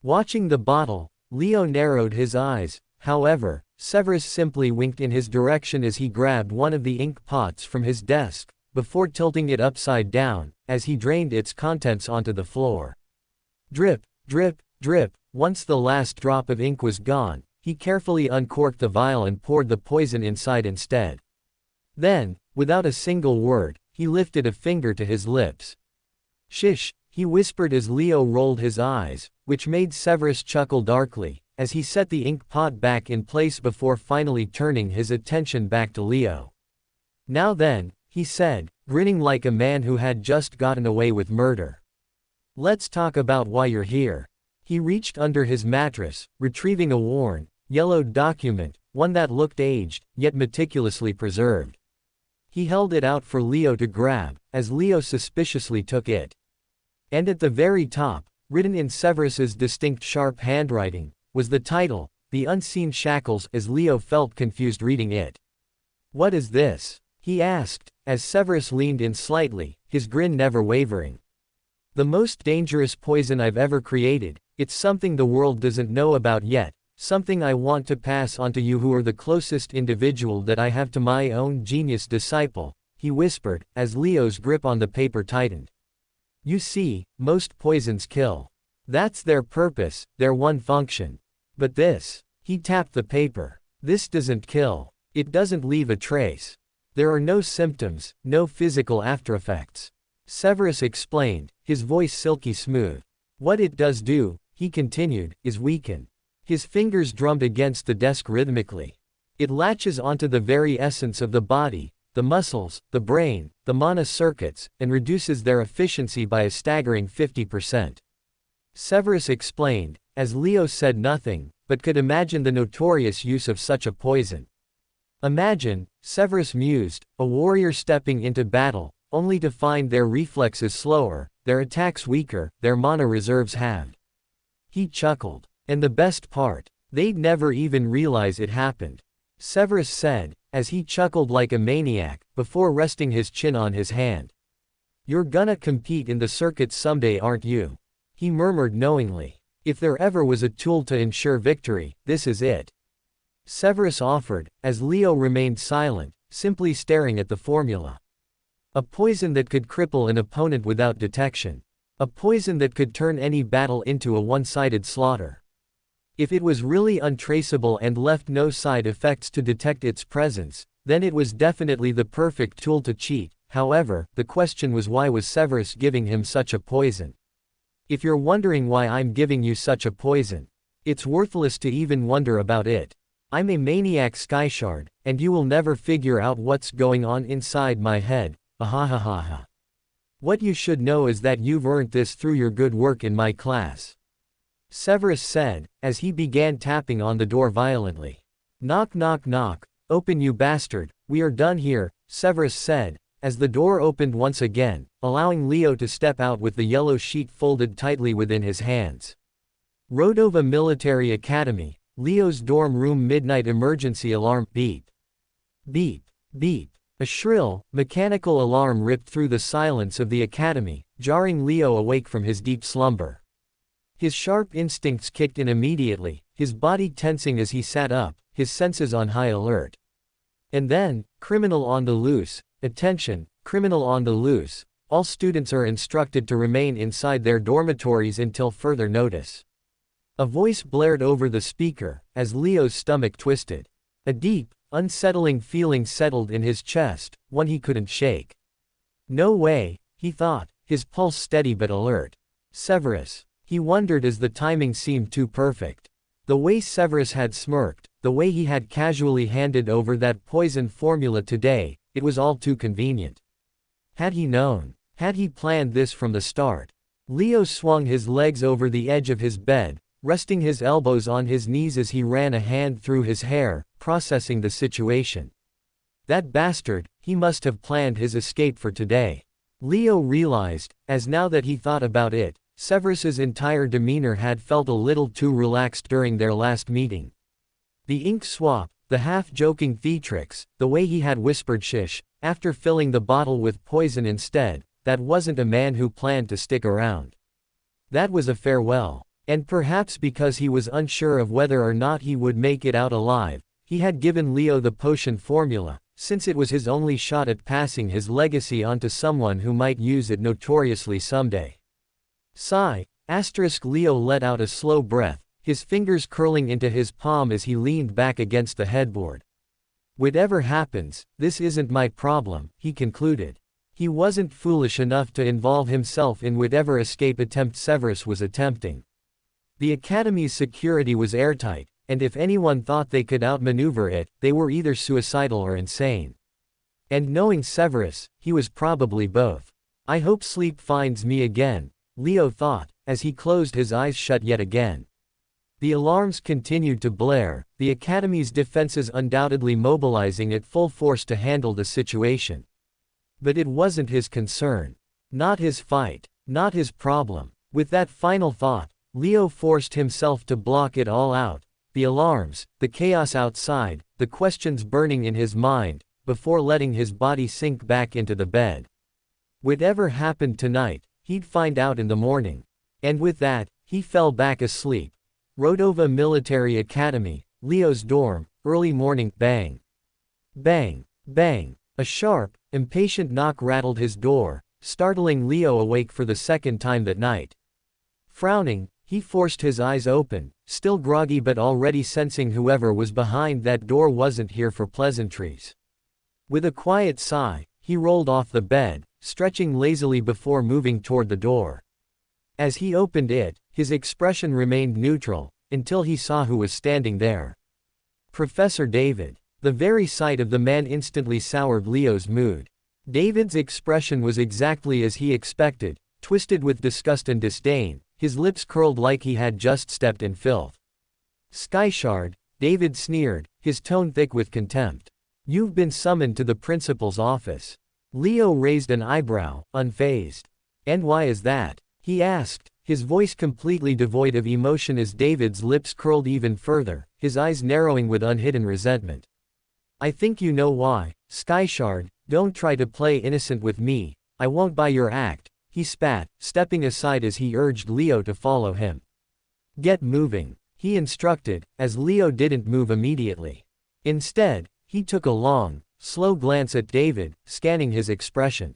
Watching the bottle, Leo narrowed his eyes, however, Severus simply winked in his direction as he grabbed one of the ink pots from his desk, before tilting it upside down, as he drained its contents onto the floor. Drip, drip, drip. Once the last drop of ink was gone, he carefully uncorked the vial and poured the poison inside instead. Then, without a single word, he lifted a finger to his lips. Shish, he whispered as Leo rolled his eyes, which made Severus chuckle darkly, as he set the ink pot back in place before finally turning his attention back to Leo. Now then, he said, grinning like a man who had just gotten away with murder. Let's talk about why you're here. He reached under his mattress, retrieving a worn, yellowed document, one that looked aged, yet meticulously preserved. He held it out for Leo to grab, as Leo suspiciously took it. And at the very top, written in Severus's distinct sharp handwriting, was the title, The Unseen Shackles, as Leo felt confused reading it. What is this? He asked, as Severus leaned in slightly, his grin never wavering. The most dangerous poison I've ever created. It's something the world doesn't know about yet, something I want to pass on to you who are the closest individual that I have to my own genius disciple, he whispered, as Leo's grip on the paper tightened. You see, most poisons kill. That's their purpose, their one function. But this, he tapped the paper. This doesn't kill. It doesn't leave a trace. There are no symptoms, no physical aftereffects. Severus explained, his voice silky smooth. What it does do, he continued, is weaken. His fingers drummed against the desk rhythmically. It latches onto the very essence of the body, the muscles, the brain, the mana circuits, and reduces their efficiency by a staggering 50%. Severus explained, as Leo said nothing, but could imagine the notorious use of such a poison. Imagine, Severus mused, a warrior stepping into battle, only to find their reflexes slower, their attacks weaker, their mana reserves halved. He chuckled. And the best part, they'd never even realize it happened. Severus said, as he chuckled like a maniac, before resting his chin on his hand. "You're gonna compete in the circuits someday, aren't you?" he murmured knowingly. "If there ever was a tool to ensure victory, this is it." Severus offered, as Leo remained silent, simply staring at the formula. A poison that could cripple an opponent without detection. A poison that could turn any battle into a one-sided slaughter. If it was really untraceable and left no side effects to detect its presence, then it was definitely the perfect tool to cheat. However, the question was, why was Severus giving him such a poison? If you're wondering why I'm giving you such a poison, it's worthless to even wonder about it. I'm a maniac Skyshard, and you will never figure out what's going on inside my head. Ahahaha. What you should know is that you've earned this through your good work in my class. Severus said, as he began tapping on the door violently. "Knock knock knock, open you bastard, we are done here," Severus said, as the door opened once again, allowing Leo to step out with the yellow sheet folded tightly within his hands. Rodova Military Academy, Leo's dorm room. Midnight emergency alarm. Beep. Beep. Beep. A shrill, mechanical alarm ripped through the silence of the academy, jarring Leo awake from his deep slumber. His sharp instincts kicked in immediately, his body tensing as he sat up, his senses on high alert. And then, criminal on the loose. Attention, criminal on the loose. All students are instructed to remain inside their dormitories until further notice. A voice blared over the speaker, as Leo's stomach twisted. A deep, unsettling feeling settled in his chest, one he couldn't shake. No way, he thought, his pulse steady but alert. Severus. He wondered as the timing seemed too perfect. The way Severus had smirked, the way he had casually handed over that poison formula today, it was all too convenient. Had he known? Had he planned this from the start? Leo swung his legs over the edge of his bed, resting his elbows on his knees as he ran a hand through his hair, processing the situation. That bastard, he must have planned his escape for today. Leo realized, as now that he thought about it, Severus's entire demeanor had felt a little too relaxed during their last meeting. The ink swap, the half-joking theatrics, the way he had whispered shish, after filling the bottle with poison instead, that wasn't a man who planned to stick around. That was a farewell. And perhaps because he was unsure of whether or not he would make it out alive, he had given Leo the potion formula, since it was his only shot at passing his legacy on to someone who might use it notoriously someday. Sigh. Leo let out a slow breath, his fingers curling into his palm as he leaned back against the headboard. Whatever happens, this isn't my problem, he concluded. He wasn't foolish enough to involve himself in whatever escape attempt Severus was attempting. The academy's security was airtight, and if anyone thought they could outmaneuver it, they were either suicidal or insane. And knowing Severus, he was probably both. I hope sleep finds me again, Leo thought, as he closed his eyes shut yet again. The alarms continued to blare, the academy's defenses undoubtedly mobilizing at full force to handle the situation. But it wasn't his concern. Not his fight. Not his problem. With that final thought, Leo forced himself to block it all out, the alarms, the chaos outside, the questions burning in his mind, before letting his body sink back into the bed. Whatever happened tonight, he'd find out in the morning. And with that, he fell back asleep. Rodova Military Academy, Leo's dorm, early morning. Bang. Bang. Bang. A sharp, impatient knock rattled his door, startling Leo awake for the second time that night. Frowning, he forced his eyes open, still groggy but already sensing whoever was behind that door wasn't here for pleasantries. With a quiet sigh, he rolled off the bed, stretching lazily before moving toward the door. As he opened it, his expression remained neutral, until he saw who was standing there. Professor David. The very sight of the man instantly soured Leo's mood. David's expression was exactly as he expected, twisted with disgust and disdain, his lips curled like he had just stepped in filth. Skyshard, David sneered, his tone thick with contempt. You've been summoned to the principal's office. Leo raised an eyebrow, unfazed. And why is that? He asked, his voice completely devoid of emotion as David's lips curled even further, his eyes narrowing with unhidden resentment. I think you know why. Skyshard, don't try to play innocent with me, I won't buy your act, he spat, stepping aside as he urged Leo to follow him. Get moving, he instructed, as Leo didn't move immediately. Instead, he took a long, slow glance at David, scanning his expression.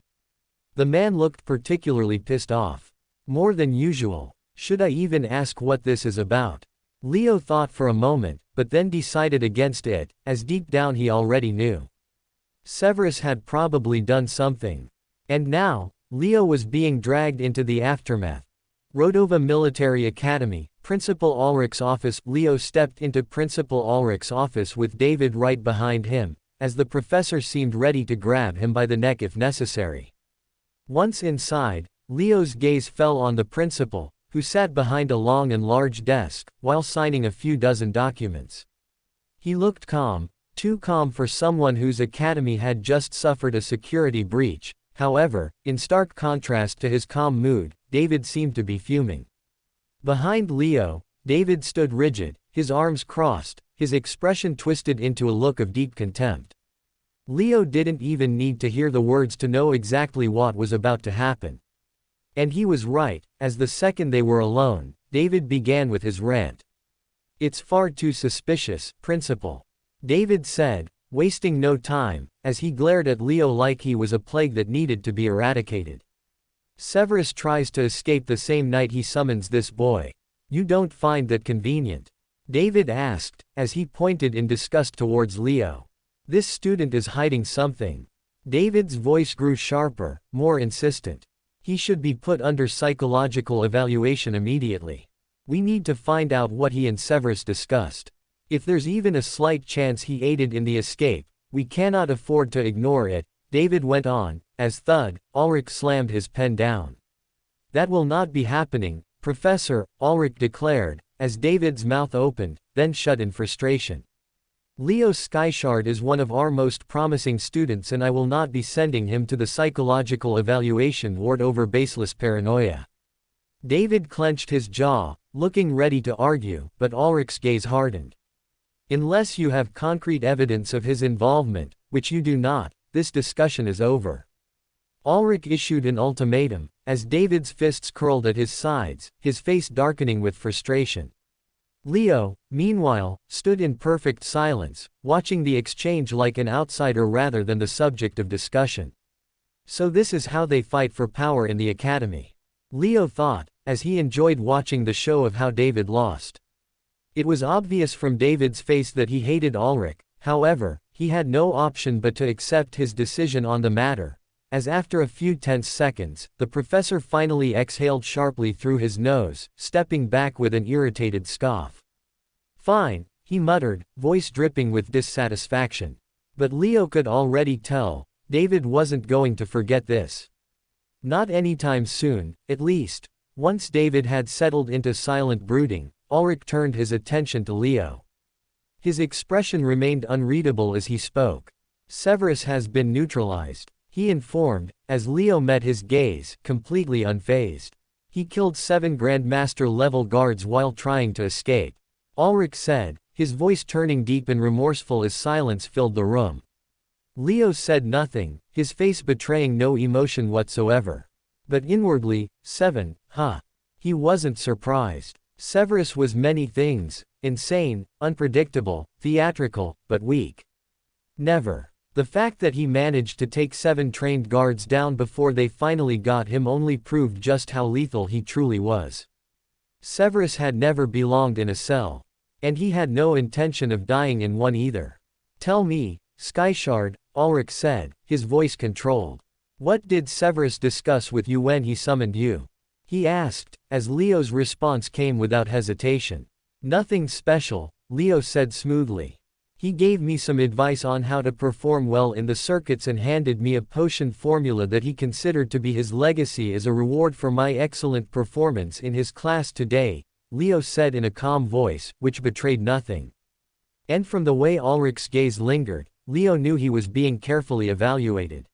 The man looked particularly pissed off. More than usual. Should I even ask what this is about? Leo thought for a moment, but then decided against it, as deep down he already knew. Severus had probably done something. And now, Leo was being dragged into the aftermath. Rodova Military Academy, Principal Ulrich's office. Leo stepped into Principal Ulrich's office with David right behind him, as the professor seemed ready to grab him by the neck if necessary. Once inside, Leo's gaze fell on the principal, who sat behind a long and large desk, while signing a few dozen documents. He looked calm, too calm for someone whose academy had just suffered a security breach. However, in stark contrast to his calm mood, David seemed to be fuming. Behind Leo, David stood rigid, his arms crossed, his expression twisted into a look of deep contempt. Leo didn't even need to hear the words to know exactly what was about to happen. And he was right, as the second they were alone, David began with his rant. It's far too suspicious, Principal. David said, wasting no time, as he glared at Leo like he was a plague that needed to be eradicated. Severus tries to escape the same night he summons this boy. You don't find that convenient? David asked, as he pointed in disgust towards Leo. This student is hiding something. David's voice grew sharper, more insistent. He should be put under psychological evaluation immediately. We need to find out what he and Severus discussed. If there's even a slight chance he aided in the escape, we cannot afford to ignore it, David went on, as thud, Ulrich slammed his pen down. That will not be happening, Professor, Ulrich declared, as David's mouth opened, then shut in frustration. Leo Skyshard is one of our most promising students and I will not be sending him to the psychological evaluation ward over baseless paranoia. David clenched his jaw, looking ready to argue, but Ulrich's gaze hardened. Unless you have concrete evidence of his involvement, which you do not, this discussion is over. Ulrich issued an ultimatum, as David's fists curled at his sides, his face darkening with frustration. Leo, meanwhile, stood in perfect silence, watching the exchange like an outsider rather than the subject of discussion. So this is how they fight for power in the academy. Leo thought, as he enjoyed watching the show of how David lost. It was obvious from David's face that he hated Ulrich, however, he had no option but to accept his decision on the matter, as after a few tense seconds, the professor finally exhaled sharply through his nose, stepping back with an irritated scoff. Fine, he muttered, voice dripping with dissatisfaction. But Leo could already tell, David wasn't going to forget this. Not anytime soon, at least. Once David had settled into silent brooding, Ulrich turned his attention to Leo. His expression remained unreadable as he spoke. Severus has been neutralized, he informed, as Leo met his gaze, completely unfazed. He killed 7 Grandmaster-level guards while trying to escape. Ulrich said, his voice turning deep and remorseful as silence filled the room. Leo said nothing, his face betraying no emotion whatsoever. But inwardly, 7, huh? He wasn't surprised. Severus was many things, insane, unpredictable, theatrical, but weak. Never. The fact that he managed to take 7 trained guards down before they finally got him only proved just how lethal he truly was. Severus had never belonged in a cell. And he had no intention of dying in one either. Tell me, Skyshard, Ulrich said, his voice controlled. What did Severus discuss with you when he summoned you? He asked, as Leo's response came without hesitation. Nothing special, Leo said smoothly. He gave me some advice on how to perform well in the circuits and handed me a potion formula that he considered to be his legacy as a reward for my excellent performance in his class today, Leo said in a calm voice, which betrayed nothing. And from the way Ulrich's gaze lingered, Leo knew he was being carefully evaluated.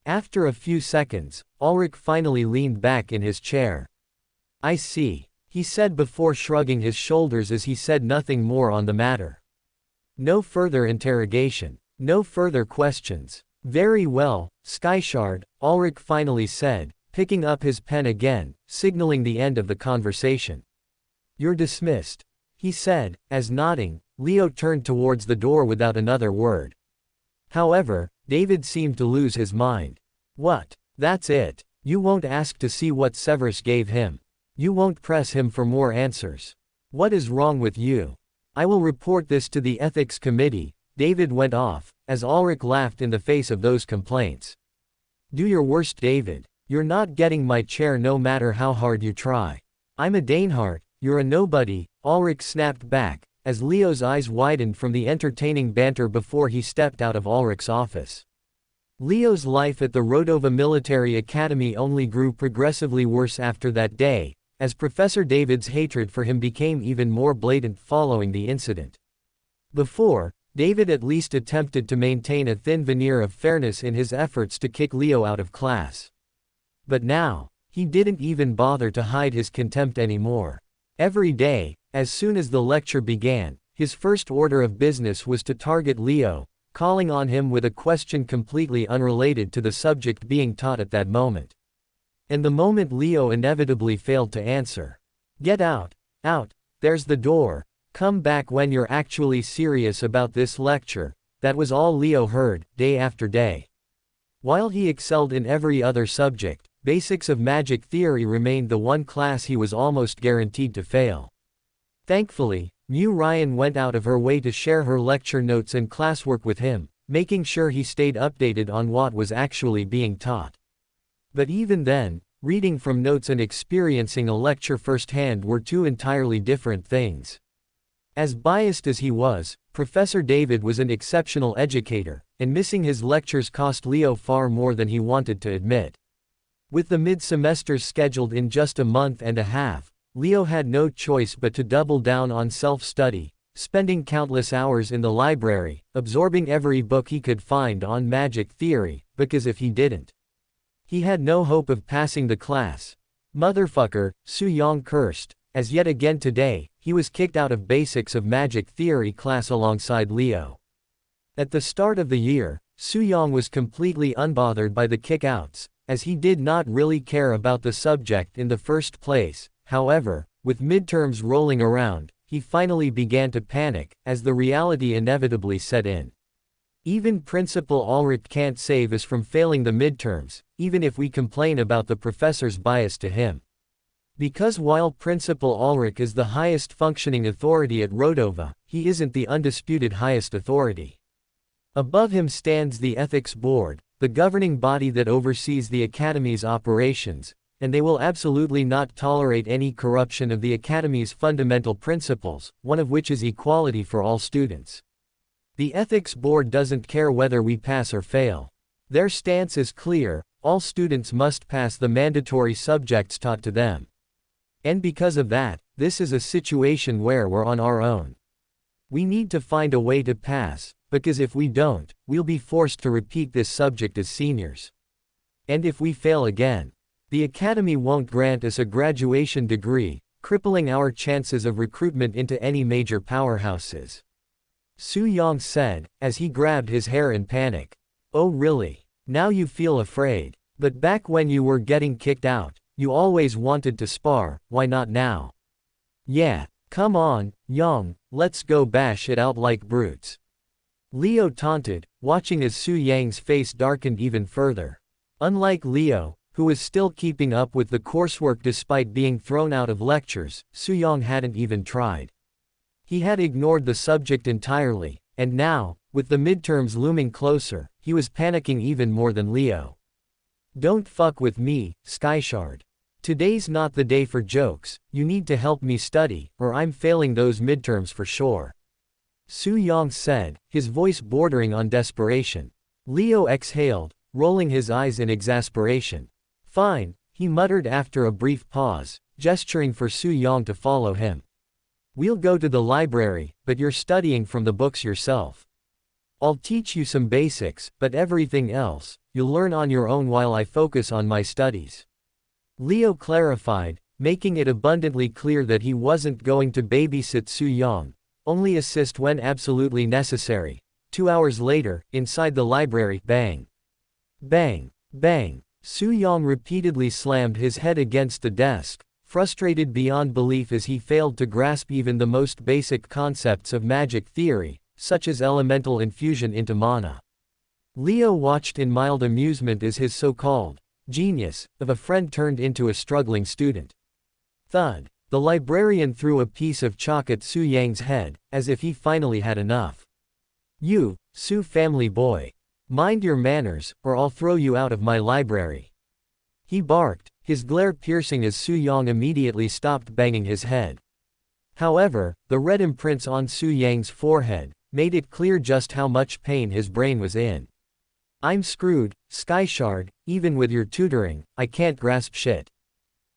After a few seconds, Ulrich finally leaned back in his chair. I see, he said before shrugging his shoulders as he said nothing more on the matter. No further interrogation. No further questions. Very well, Skyshard, Ulrich finally said, picking up his pen again, signaling the end of the conversation. You're dismissed, he said, as nodding, Leo turned towards the door without another word. However, David seemed to lose his mind. What? That's it. You won't ask to see what Severus gave him. You won't press him for more answers. What is wrong with you? I will report this to the ethics committee, David went off, as Ulrich laughed in the face of those complaints. Do your worst, David. You're not getting my chair no matter how hard you try. I'm a Danehart, you're a nobody, Ulrich snapped back, as Leo's eyes widened from the entertaining banter before he stepped out of Ulrich's office. Leo's life at the Rodova Military Academy only grew progressively worse after that day, as Professor David's hatred for him became even more blatant following the incident. Before, David at least attempted to maintain a thin veneer of fairness in his efforts to kick Leo out of class. But now, he didn't even bother to hide his contempt anymore. Every day, as soon as the lecture began, his first order of business was to target Leo, calling on him with a question completely unrelated to the subject being taught at that moment. And the moment Leo inevitably failed to answer, "Get out, out, there's the door, come back when you're actually serious about this lecture," that was all Leo heard, day after day. While he excelled in every other subject, basics of magic theory remained the one class he was almost guaranteed to fail. Thankfully, Mu Ryan went out of her way to share her lecture notes and classwork with him, making sure he stayed updated on what was actually being taught. But even then, reading from notes and experiencing a lecture firsthand were two entirely different things. As biased as he was, Professor David was an exceptional educator, and missing his lectures cost Leo far more than he wanted to admit. With the mid-semesters scheduled in just a month and a half, Leo had no choice but to double down on self-study, spending countless hours in the library, absorbing every book he could find on magic theory, because if he didn't, he had no hope of passing the class. Motherfucker, Su Yong cursed, as yet again today, he was kicked out of Basics of Magic Theory class alongside Leo. At the start of the year, Su Yong was completely unbothered by the kickouts, as he did not really care about the subject in the first place. However, with midterms rolling around, he finally began to panic, as the reality inevitably set in. Even Principal Ulrich can't save us from failing the midterms, even if we complain about the professor's bias to him. Because while Principal Ulrich is the highest functioning authority at Rodova, he isn't the undisputed highest authority. Above him stands the Ethics Board, the governing body that oversees the Academy's operations, and they will absolutely not tolerate any corruption of the Academy's fundamental principles, one of which is equality for all students. The Ethics Board doesn't care whether we pass or fail. Their stance is clear: all students must pass the mandatory subjects taught to them. And because of that, this is a situation where we're on our own. We need to find a way to pass, because if we don't, we'll be forced to repeat this subject as seniors. And if we fail again, the Academy won't grant us a graduation degree, crippling our chances of recruitment into any major powerhouses. Su Yong said, as he grabbed his hair in panic. Oh really? Now you feel afraid. But back when you were getting kicked out, you always wanted to spar, why not now? Yeah, come on, Yong, let's go bash it out like brutes. Leo taunted, watching as Su Yang's face darkened even further. Unlike Leo, who was still keeping up with the coursework despite being thrown out of lectures, Su Yong hadn't even tried. He had ignored the subject entirely, and now, with the midterms looming closer, he was panicking even more than Leo. Don't fuck with me, Skyshard. Today's not the day for jokes, you need to help me study, or I'm failing those midterms for sure. Su Yong said, his voice bordering on desperation. Leo exhaled, rolling his eyes in exasperation. Fine, he muttered after a brief pause, gesturing for Su Yong to follow him. We'll go to the library, but you're studying from the books yourself. I'll teach you some basics, but everything else, you'll learn on your own while I focus on my studies. Leo clarified, making it abundantly clear that he wasn't going to babysit Su Yong, only assist when absolutely necessary, 2 hours later, inside the library, bang. Bang. Bang. Su Yang repeatedly slammed his head against the desk, frustrated beyond belief as he failed to grasp even the most basic concepts of magic theory, such as elemental infusion into mana. Leo watched in mild amusement as his so-called genius of a friend turned into a struggling student. Thud. The librarian threw a piece of chalk at Su Yang's head, as if he finally had enough. "You, Su family boy. Mind your manners, or I'll throw you out of my library," he barked, his glare piercing as Su Yang immediately stopped banging his head. However, the red imprints on Su Yang's forehead made it clear just how much pain his brain was in. "I'm screwed, Skyshard, even with your tutoring, I can't grasp shit,"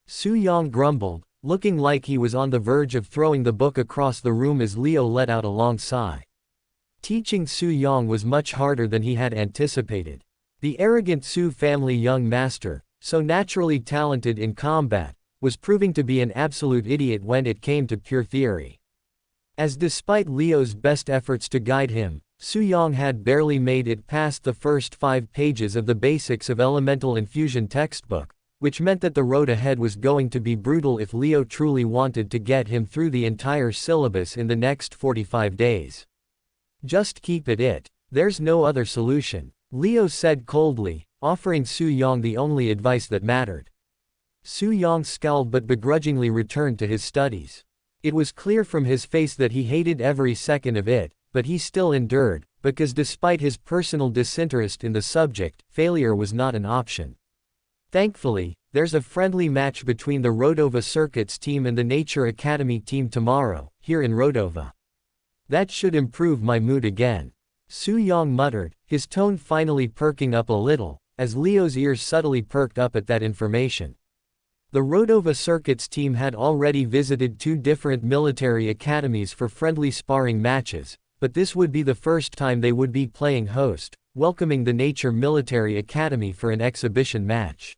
Su Yang grumbled, looking like he was on the verge of throwing the book across the room as Leo let out a long sigh. Teaching Su Yang was much harder than he had anticipated. The arrogant Su family young master, so naturally talented in combat, was proving to be an absolute idiot when it came to pure theory. As despite Leo's best efforts to guide him, Su Yang had barely made it past the first 5 pages of the Basics of Elemental Infusion textbook, which meant that the road ahead was going to be brutal if Leo truly wanted to get him through the entire syllabus in the next 45 days. "Just keep it. There's no other solution," Leo said coldly, offering Su Yang the only advice that mattered. Su Yang scowled but begrudgingly returned to his studies. It was clear from his face that he hated every second of it, but he still endured, because despite his personal disinterest in the subject, failure was not an option. Thankfully, there's a friendly match between the Rodova Circuits team and the Nature Academy team tomorrow, here in Rodova. That should improve my mood again, Su Yang muttered, his tone finally perking up a little, as Leo's ears subtly perked up at that information. The Rodova Circuits team had already visited 2 different military academies for friendly sparring matches, but this would be the first time they would be playing host, welcoming the Nature Military Academy for an exhibition match.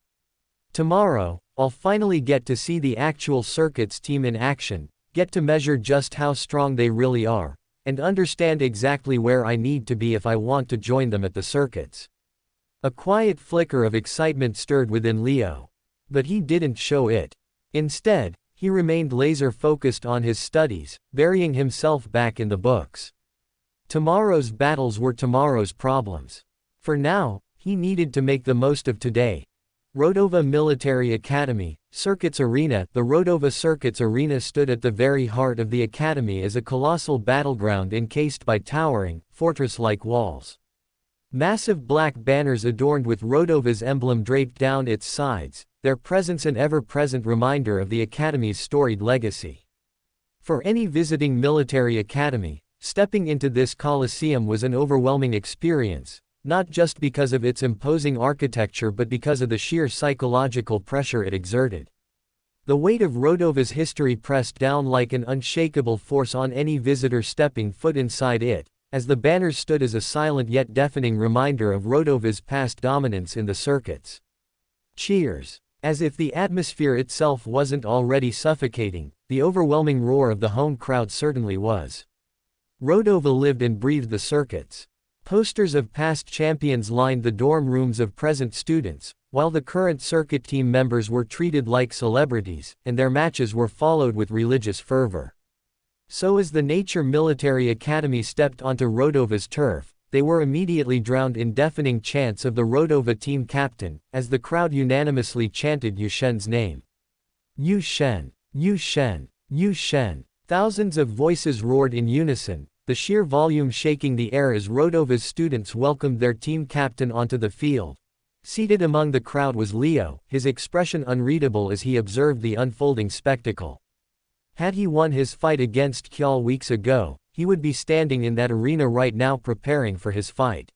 Tomorrow, I'll finally get to see the actual Circuits team in action, get to measure just how strong they really are, and understand exactly where I need to be if I want to join them at the Circuits. A quiet flicker of excitement stirred within Leo. But he didn't show it. Instead, he remained laser-focused on his studies, burying himself back in the books. Tomorrow's battles were tomorrow's problems. For now, he needed to make the most of today. Rodova Military Academy, Circuits Arena. The Rodova Circuits Arena stood at the very heart of the academy as a colossal battleground encased by towering, fortress-like walls. Massive black banners adorned with Rodova's emblem draped down its sides, their presence an ever-present reminder of the academy's storied legacy. For any visiting military academy, stepping into this coliseum was an overwhelming experience, not just because of its imposing architecture but because of the sheer psychological pressure it exerted. The weight of Rodova's history pressed down like an unshakable force on any visitor stepping foot inside it, as the banners stood as a silent yet deafening reminder of Rodova's past dominance in the circuits. Cheers. As if the atmosphere itself wasn't already suffocating, the overwhelming roar of the home crowd certainly was. Rodova lived and breathed the circuits. Posters of past champions lined the dorm rooms of present students, while the current circuit team members were treated like celebrities, and their matches were followed with religious fervor. So as the Nature Military Academy stepped onto Rodova's turf, they were immediately drowned in deafening chants of the Rodova team captain, as the crowd unanimously chanted Yu Shen's name. Yu Shen, Yu Shen, Yu Shen. Thousands of voices roared in unison, the sheer volume shaking the air as Rodova's students welcomed their team captain onto the field. Seated among the crowd was Leo, his expression unreadable as he observed the unfolding spectacle. Had he won his fight against Kjal weeks ago, he would be standing in that arena right now preparing for his fight.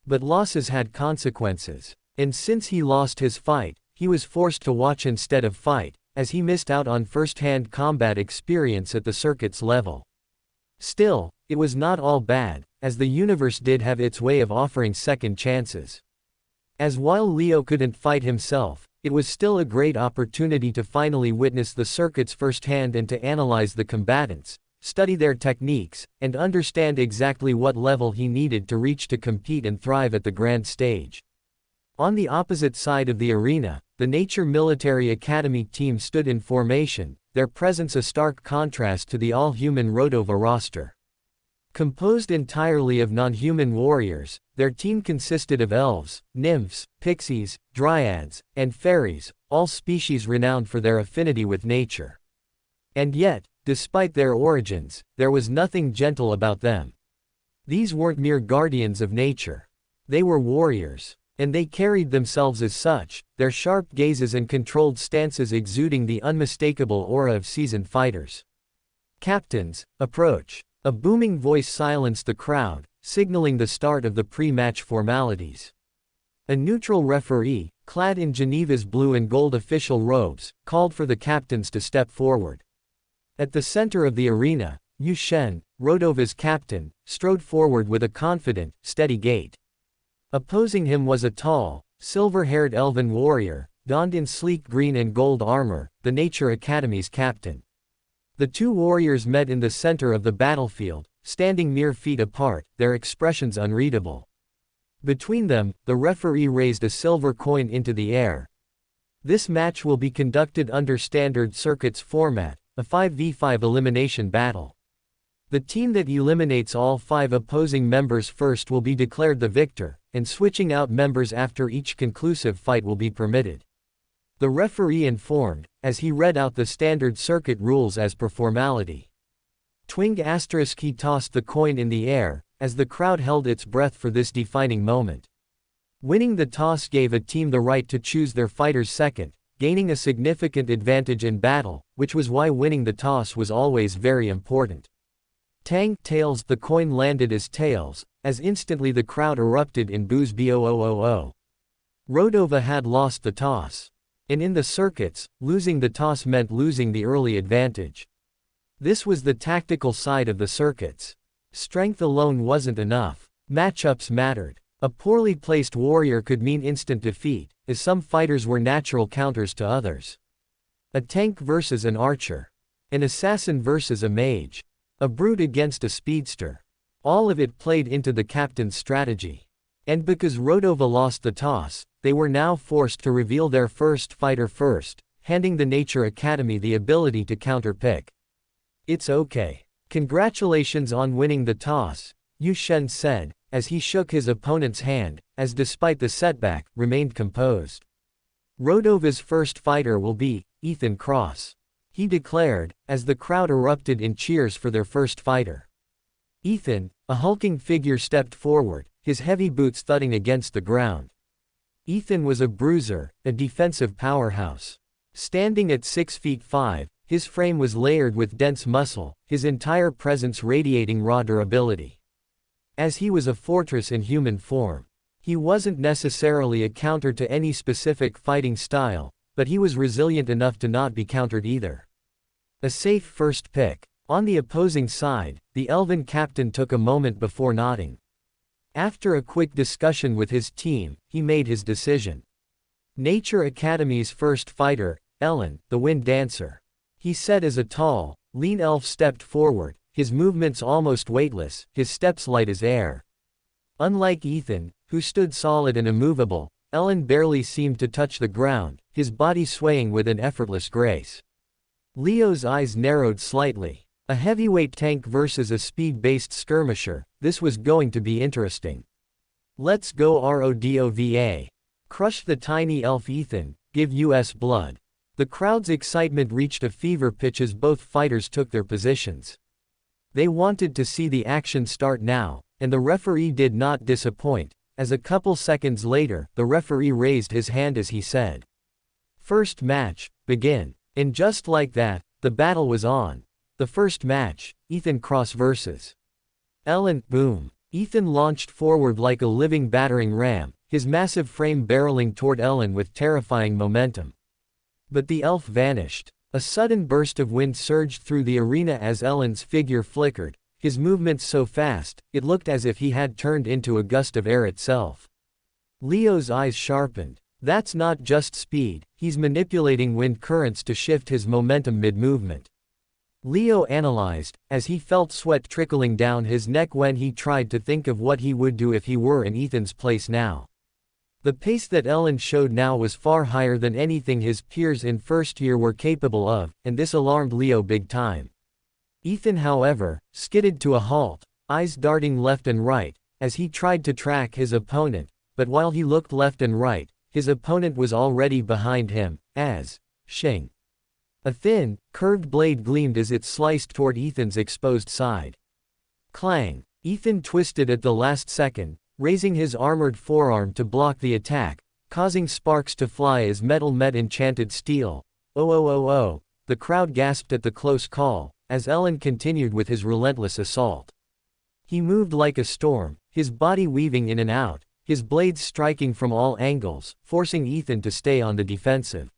But losses had consequences, and since he lost his fight, he was forced to watch instead of fight, as he missed out on first-hand combat experience at the circuit's level. Still, it was not all bad, as the universe did have its way of offering second chances. As while Leo couldn't fight himself, it was still a great opportunity to finally witness the circuits firsthand and to analyze the combatants, study their techniques, and understand exactly what level he needed to reach to compete and thrive at the grand stage. On the opposite side of the arena, the Nature Military Academy team stood in formation, their presence a stark contrast to the all-human Rodova roster. Composed entirely of non-human warriors, their team consisted of elves, nymphs, pixies, dryads, and fairies, all species renowned for their affinity with nature. And yet, despite their origins, there was nothing gentle about them. These weren't mere guardians of nature. They were warriors. And they carried themselves as such, their sharp gazes and controlled stances exuding the unmistakable aura of seasoned fighters. "Captains, approach." A booming voice silenced the crowd, signaling the start of the pre-match formalities. A neutral referee, clad in Geneva's blue and gold official robes, called for the captains to step forward. At the center of the arena, Yu Shen, Rodova's captain, strode forward with a confident, steady gait. Opposing him was a tall, silver-haired elven warrior, donned in sleek green and gold armor, the Nature Academy's captain. The two warriors met in the center of the battlefield, standing mere feet apart, their expressions unreadable. Between them, the referee raised a silver coin into the air. This match will be conducted under standard circuits format, a 5v5 elimination battle. The team that eliminates all 5 opposing members first will be declared the victor, and switching out members after each conclusive fight will be permitted. The referee informed, as he read out the standard circuit rules as per formality. Twing asterisk he tossed the coin in the air, as the crowd held its breath for this defining moment. Winning the toss gave a team the right to choose their fighters second, gaining a significant advantage in battle, which was why winning the toss was always very important. Tang, tails, the coin landed as tails, as instantly the crowd erupted in boos booo. Rodova had lost the toss. And in the circuits, losing the toss meant losing the early advantage. This was the tactical side of the circuits. Strength alone wasn't enough. Matchups mattered. A poorly placed warrior could mean instant defeat, as some fighters were natural counters to others. A tank versus an archer. An assassin versus a mage. A brute against a speedster. All of it played into the captain's strategy. And because Rodova lost the toss, they were now forced to reveal their first fighter first, handing the Nature Academy the ability to counter-pick. "It's okay. Congratulations on winning the toss," Yu Shen said, as he shook his opponent's hand, as despite the setback, remained composed. "Rodova's first fighter will be Ethan Cross," he declared, as the crowd erupted in cheers for their first fighter. Ethan, a hulking figure, stepped forward, his heavy boots thudding against the ground. Ethan was a bruiser, a defensive powerhouse. Standing at 6 feet 5, his frame was layered with dense muscle, his entire presence radiating raw durability. As he was a fortress in human form. He wasn't necessarily a counter to any specific fighting style, but he was resilient enough to not be countered either. A safe first pick. On the opposing side, the elven captain took a moment before nodding. After a quick discussion with his team, he made his decision. Nature Academy's first fighter, Ellen, the Wind Dancer. He said as a tall, lean elf stepped forward, his movements almost weightless, his steps light as air. Unlike Ethan, who stood solid and immovable, Ellen barely seemed to touch the ground, his body swaying with an effortless grace. Leo's eyes narrowed slightly. A heavyweight tank versus a speed-based skirmisher, this was going to be interesting. "Let's go Rodova. Crush the tiny elf Ethan, give us blood." The crowd's excitement reached a fever pitch as both fighters took their positions. They wanted to see the action start now, and the referee did not disappoint, as a couple seconds later, the referee raised his hand as he said, "First match, begin." And just like that, the battle was on. The first match, Ethan Cross vs. Ellen, boom. Ethan launched forward like a living battering ram, his massive frame barreling toward Ellen with terrifying momentum. But the elf vanished. A sudden burst of wind surged through the arena as Ellen's figure flickered, his movements so fast, it looked as if he had turned into a gust of air itself. Leo's eyes sharpened. That's not just speed, he's manipulating wind currents to shift his momentum mid-movement. Leo analyzed, as he felt sweat trickling down his neck when he tried to think of what he would do if he were in Ethan's place now. The pace that Ellen showed now was far higher than anything his peers in first year were capable of, and this alarmed Leo big time. Ethan, however, skidded to a halt, eyes darting left and right, as he tried to track his opponent, but while he looked left and right, his opponent was already behind him, as, shing. A thin, curved blade gleamed as it sliced toward Ethan's exposed side. Clang! Ethan twisted at the last second, raising his armored forearm to block the attack, causing sparks to fly as metal met enchanted steel. Oh oh oh oh! The crowd gasped at the close call, as Ellen continued with his relentless assault. He moved like a storm, his body weaving in and out, his blades striking from all angles, forcing Ethan to stay on the defensive.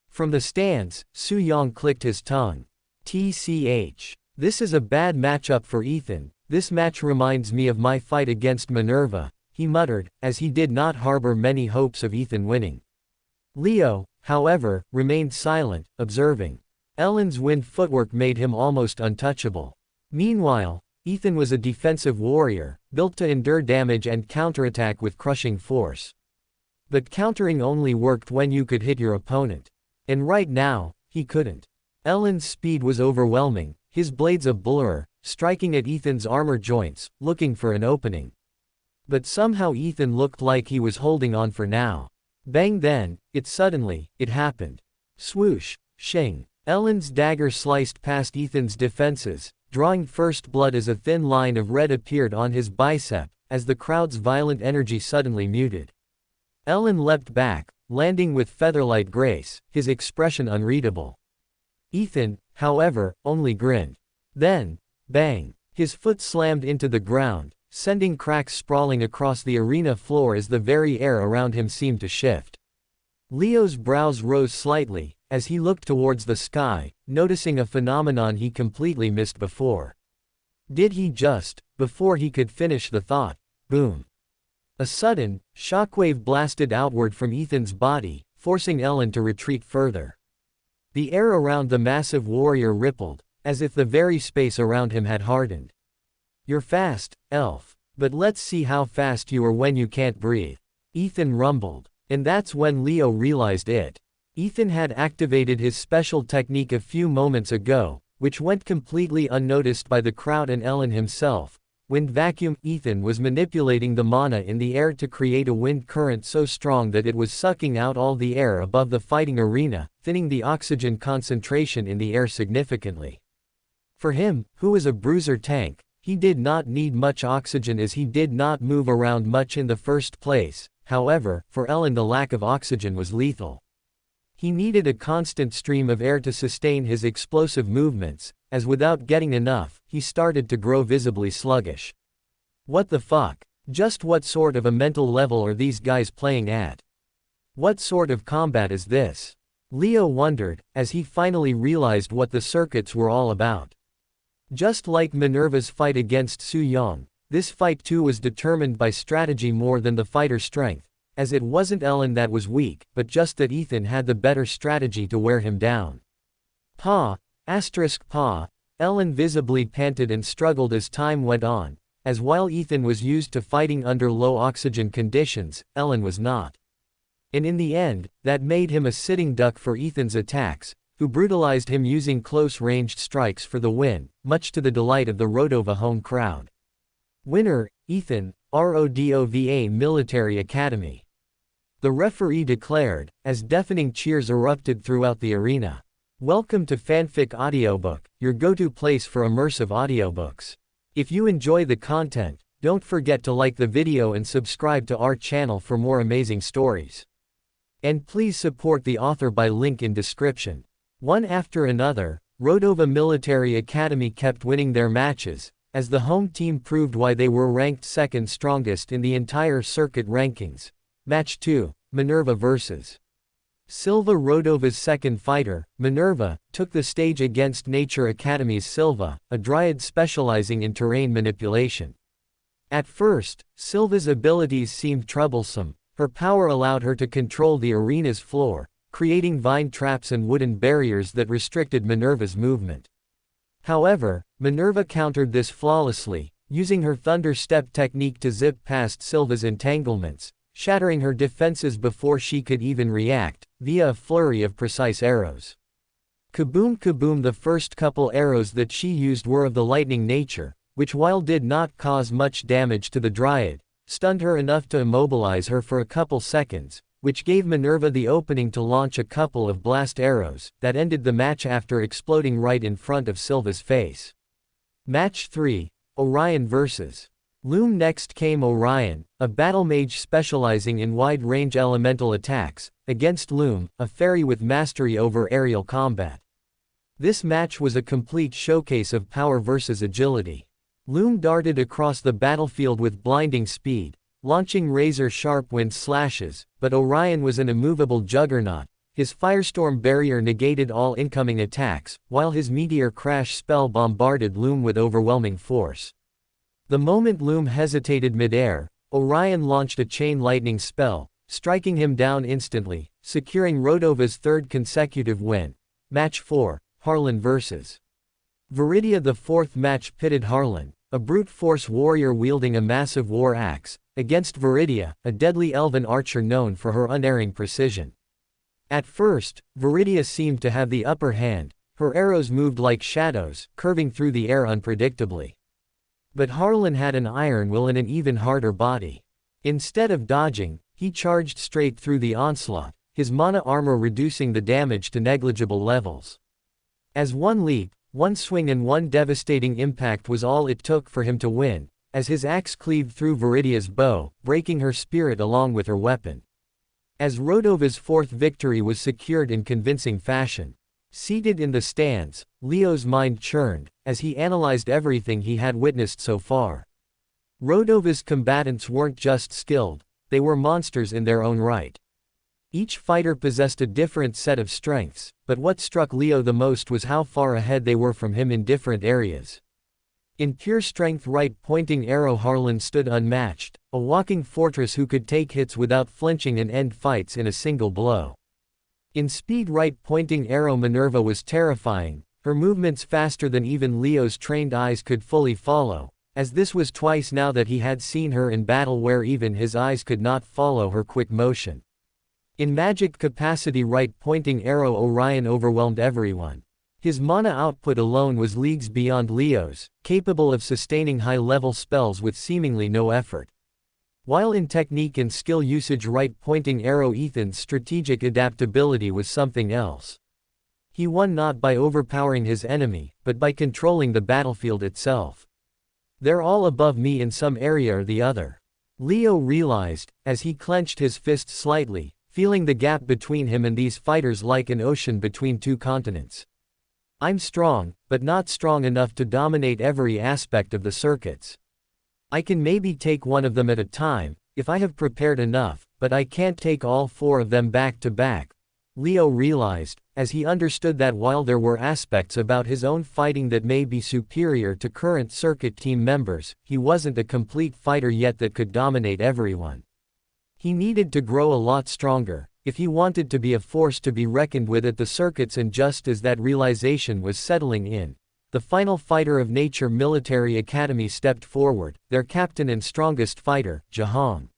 From the stands, Su-Yong clicked his tongue. TCH. This is a bad matchup for Ethan. This match reminds me of my fight against Minerva, he muttered, as he did not harbor many hopes of Ethan winning. Leo, however, remained silent, observing. Ellen's wind footwork made him almost untouchable. Meanwhile, Ethan was a defensive warrior, built to endure damage and counterattack with crushing force. But countering only worked when you could hit your opponent. And right now, he couldn't. Ellen's speed was overwhelming, his blades a blur, striking at Ethan's armor joints, looking for an opening. But somehow Ethan looked like he was holding on for now. Bang, then, it happened. Swoosh, shing. Ellen's dagger sliced past Ethan's defenses, drawing first blood as a thin line of red appeared on his bicep, as the crowd's violent energy suddenly muted. Ellen leapt back, landing with feather-light grace, his expression unreadable. Ethan, however, only grinned. Then, bang! His foot slammed into the ground, sending cracks sprawling across the arena floor as the very air around him seemed to shift. Leo's brows rose slightly, as he looked towards the sky, noticing a phenomenon he completely missed before. Did he just, before he could finish the thought, boom! A sudden, shockwave blasted outward from Ethan's body, forcing Ellen to retreat further. The air around the massive warrior rippled, as if the very space around him had hardened. You're fast, elf. But let's see how fast you are when you can't breathe. Ethan rumbled. And that's when Leo realized it. Ethan had activated his special technique a few moments ago, which went completely unnoticed by the crowd and Ellen himself. Wind vacuum. Ethan was manipulating the mana in the air to create a wind current so strong that it was sucking out all the air above the fighting arena, thinning the oxygen concentration in the air significantly. For him, who was a bruiser tank, he did not need much oxygen as he did not move around much in the first place. However, for Ellen the lack of oxygen was lethal. He needed a constant stream of air to sustain his explosive movements, as without getting enough, he started to grow visibly sluggish. What the fuck? Just what sort of a mental level are these guys playing at? What sort of combat is this? Leo wondered, as he finally realized what the circuits were all about. Just like Minerva's fight against Su-Yong, this fight too was determined by strategy more than the fighter's strength, as it wasn't Ellen that was weak, but just that Ethan had the better strategy to wear him down. Paw. Ellen visibly panted and struggled as time went on, as while Ethan was used to fighting under low oxygen conditions, Ellen was not. And in the end, that made him a sitting duck for Ethan's attacks, who brutalized him using close-ranged strikes for the win, much to the delight of the Rodova home crowd. Winner, Ethan, RODOVA Military Academy. The referee declared, as deafening cheers erupted throughout the arena. Welcome to Fanfic Audiobook, your go-to place for immersive audiobooks. If you enjoy the content, don't forget to like the video and subscribe to our channel for more amazing stories. And please support the author by link in description. One after another, Rodova Military Academy kept winning their matches, as the home team proved why they were ranked second strongest in the entire circuit rankings. Match 2, Minerva vs. Silva. Rodova's second fighter, Minerva, took the stage against Nature Academy's Silva, a dryad specializing in terrain manipulation. At first, Silva's abilities seemed troublesome. Her power allowed her to control the arena's floor, creating vine traps and wooden barriers that restricted Minerva's movement. However, Minerva countered this flawlessly, using her thunder step technique to zip past Sylva's entanglements, shattering her defenses before she could even react, via a flurry of precise arrows. Kaboom kaboom. The first couple arrows that she used were of the lightning nature, which while did not cause much damage to the Dryad, stunned her enough to immobilize her for a couple seconds, which gave Minerva the opening to launch a couple of blast arrows, that ended the match after exploding right in front of Sylva's face. Match 3, Orion vs. Loom. Next came Orion, a battle mage specializing in wide-range elemental attacks, against Loom, a fairy with mastery over aerial combat. This match was a complete showcase of power versus agility. Loom darted across the battlefield with blinding speed, launching razor-sharp wind slashes, but Orion was an immovable juggernaut. His firestorm barrier negated all incoming attacks, while his meteor crash spell bombarded Loom with overwhelming force. The moment Loom hesitated mid-air, Orion launched a chain lightning spell, striking him down instantly, securing Rodova's third consecutive win. Match 4, Harlan vs. Viridia. The fourth match pitted Harlan, a brute force warrior wielding a massive war axe, against Viridia, a deadly elven archer known for her unerring precision. At first, Viridia seemed to have the upper hand, her arrows moved like shadows, curving through the air unpredictably. But Harlan had an iron will and an even harder body. Instead of dodging, he charged straight through the onslaught, his mana armor reducing the damage to negligible levels. As one leap, one swing and one devastating impact was all it took for him to win, as his axe cleaved through Viridia's bow, breaking her spirit along with her weapon. As Rodova's fourth victory was secured in convincing fashion. Seated in the stands, Leo's mind churned, as he analyzed everything he had witnessed so far. Rodova's combatants weren't just skilled, they were monsters in their own right. Each fighter possessed a different set of strengths, but what struck Leo the most was how far ahead they were from him in different areas. In pure strength, right-pointing arrow, Harlan stood unmatched, a walking fortress who could take hits without flinching and end fights in a single blow. In speed, right-pointing arrow, Minerva was terrifying, her movements faster than even Leo's trained eyes could fully follow, as this was twice now that he had seen her in battle where even his eyes could not follow her quick motion. In magic capacity, right-pointing arrow Orion overwhelmed everyone. His mana output alone was leagues beyond Leo's, capable of sustaining high-level spells with seemingly no effort. While in technique and skill usage, right-pointing arrow Ethan's strategic adaptability was something else. He won not by overpowering his enemy, but by controlling the battlefield itself. They're all above me in some area or the other. Leo realized, as he clenched his fist slightly, feeling the gap between him and these fighters like an ocean between two continents. I'm strong, but not strong enough to dominate every aspect of the circuits. I can maybe take one of them at a time, if I have prepared enough, but I can't take all four of them back to back. Leo realized, as he understood that while there were aspects about his own fighting that may be superior to current circuit team members, he wasn't a complete fighter yet that could dominate everyone. He needed to grow a lot stronger, if he wanted to be a force to be reckoned with at the circuits. And just as that realization was settling in, the final fighter of Nature Military Academy stepped forward, their captain and strongest fighter, Jahong.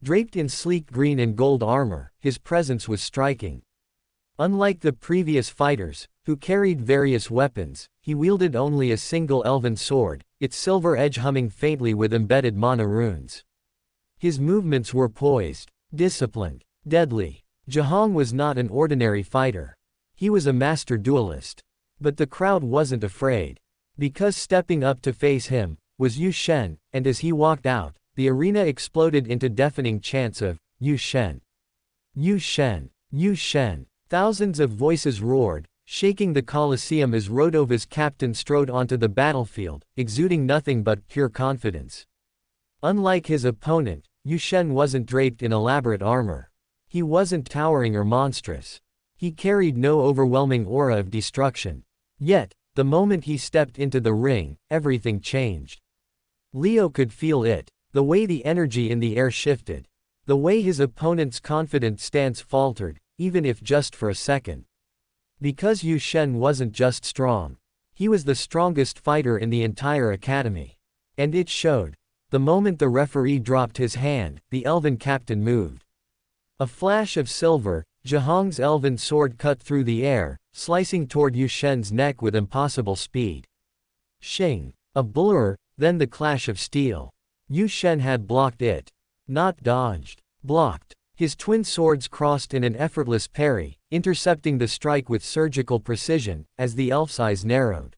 Draped in sleek green and gold armor, his presence was striking. Unlike the previous fighters, who carried various weapons, he wielded only a single elven sword, its silver edge humming faintly with embedded mana runes. His movements were poised, disciplined, deadly. Jahong was not an ordinary fighter. He was a master duelist. But the crowd wasn't afraid. Because stepping up to face him was Yu Shen, and as he walked out, the arena exploded into deafening chants of, "Yu Shen! Yu Shen! Yu Shen!" Thousands of voices roared, shaking the Colosseum as Rodova's captain strode onto the battlefield, exuding nothing but pure confidence. Unlike his opponent, Yu Shen wasn't draped in elaborate armor. He wasn't towering or monstrous. He carried no overwhelming aura of destruction. Yet, the moment he stepped into the ring, everything changed. Leo could feel it, the way the energy in the air shifted. The way his opponent's confident stance faltered, even if just for a second. Because Yu Shen wasn't just strong. He was the strongest fighter in the entire academy. And it showed. The moment the referee dropped his hand, the elven captain moved. A flash of silver, Zhihong's elven sword cut through the air, slicing toward Yu Shen's neck with impossible speed. Shing! A blur, then the clash of steel. Yu Shen had blocked it. Not dodged. Blocked. His twin swords crossed in an effortless parry, intercepting the strike with surgical precision, as the elf's eyes narrowed.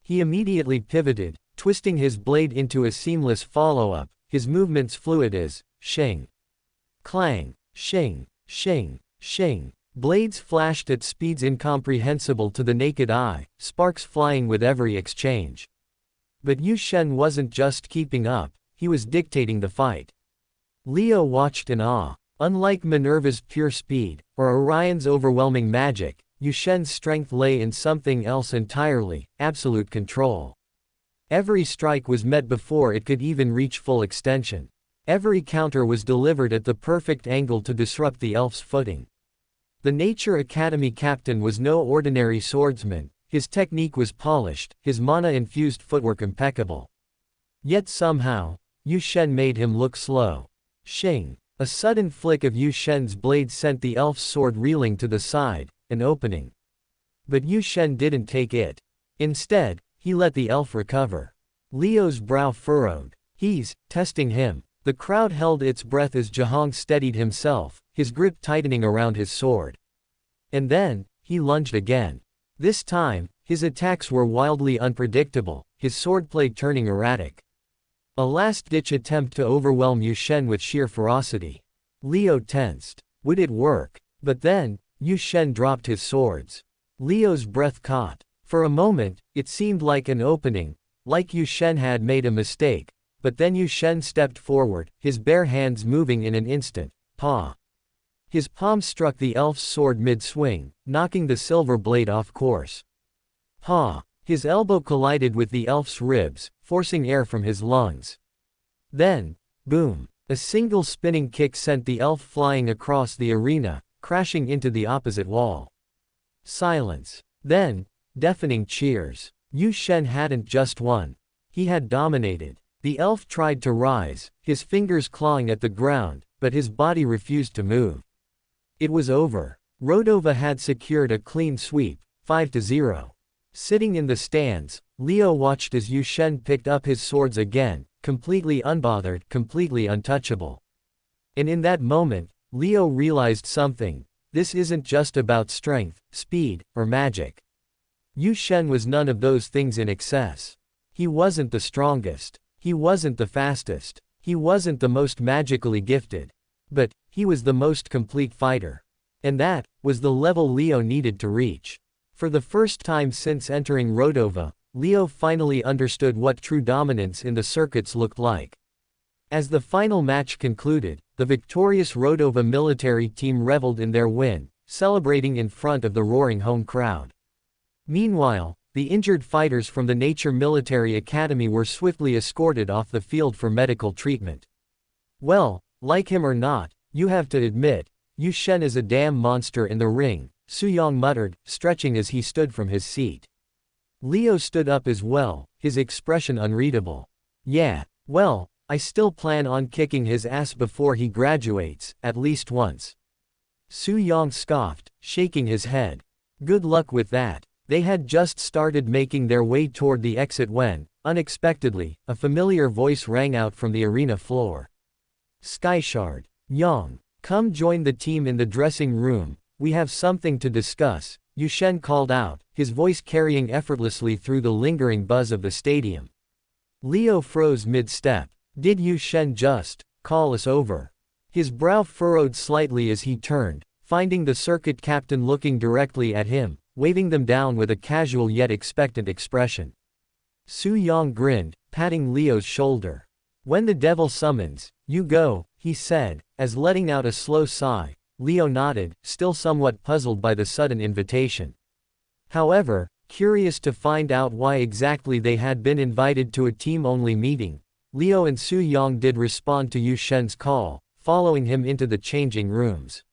He immediately pivoted, twisting his blade into a seamless follow-up, his movements fluid as, shing. Clang. Shing. Shing. Shing. Blades flashed at speeds incomprehensible to the naked eye, sparks flying with every exchange. But Yu Shen wasn't just keeping up, he was dictating the fight. Leo watched in awe. Unlike Minerva's pure speed, or Orion's overwhelming magic, Yu Shen's strength lay in something else entirely, absolute control. Every strike was met before it could even reach full extension. Every counter was delivered at the perfect angle to disrupt the elf's footing. The Nature Academy captain was no ordinary swordsman, his technique was polished, his mana-infused footwork impeccable. Yet somehow, Yu Shen made him look slow. Shing! A sudden flick of Yu Shen's blade sent the elf's sword reeling to the side, an opening. But Yu Shen didn't take it. Instead, he let the elf recover. Leo's brow furrowed. He's testing him. The crowd held its breath as Zhihong steadied himself, his grip tightening around his sword. And then, he lunged again. This time, his attacks were wildly unpredictable, his swordplay turning erratic. A last-ditch attempt to overwhelm Yu Shen with sheer ferocity. Leo tensed. Would it work? But then, Yu Shen dropped his swords. Leo's breath caught. For a moment, it seemed like an opening, like Yu Shen had made a mistake, but then Yu Shen stepped forward, his bare hands moving in an instant. Paw! His palm struck the elf's sword mid-swing, knocking the silver blade off course. Paw! His elbow collided with the elf's ribs, forcing air from his lungs. Then, boom! A single spinning kick sent the elf flying across the arena, crashing into the opposite wall. Silence. Then, deafening cheers. Yu Shen hadn't just won. He had dominated. The elf tried to rise, his fingers clawing at the ground, but his body refused to move. It was over. Rodova had secured a clean sweep, 5-0. Sitting in the stands, Leo watched as Yu Shen picked up his swords again, completely unbothered, completely untouchable. And in that moment, Leo realized something. This isn't just about strength, speed, or magic. Yu Shen was none of those things in excess. He wasn't the strongest. He wasn't the fastest. He wasn't the most magically gifted. But, he was the most complete fighter. And that was the level Leo needed to reach. For the first time since entering Rodova, Leo finally understood what true dominance in the circuits looked like. As the final match concluded, the victorious Rodova military team reveled in their win, celebrating in front of the roaring home crowd. Meanwhile, the injured fighters from the Nature Military Academy were swiftly escorted off the field for medical treatment. Well, like him or not, you have to admit, Yu Shen is a damn monster in the ring, Su Yang muttered, stretching as he stood from his seat. Leo stood up as well, his expression unreadable. Yeah, well, I still plan on kicking his ass before he graduates, at least once. Su Yang scoffed, shaking his head. Good luck with that. They had just started making their way toward the exit when, unexpectedly, a familiar voice rang out from the arena floor. Skyshard. Yang. Come join the team in the dressing room, we have something to discuss, Yu Shen called out, his voice carrying effortlessly through the lingering buzz of the stadium. Leo froze mid-step. Did Yu Shen just call us over? His brow furrowed slightly as he turned, finding the circuit captain looking directly at him, waving them down with a casual yet expectant expression. Su Yang grinned, patting Leo's shoulder. When the devil summons, you go, he said, as letting out a slow sigh. Leo nodded, still somewhat puzzled by the sudden invitation. However, curious to find out why exactly they had been invited to a team-only meeting, Leo and Su Yang did respond to Yu Shen's call, following him into the changing rooms.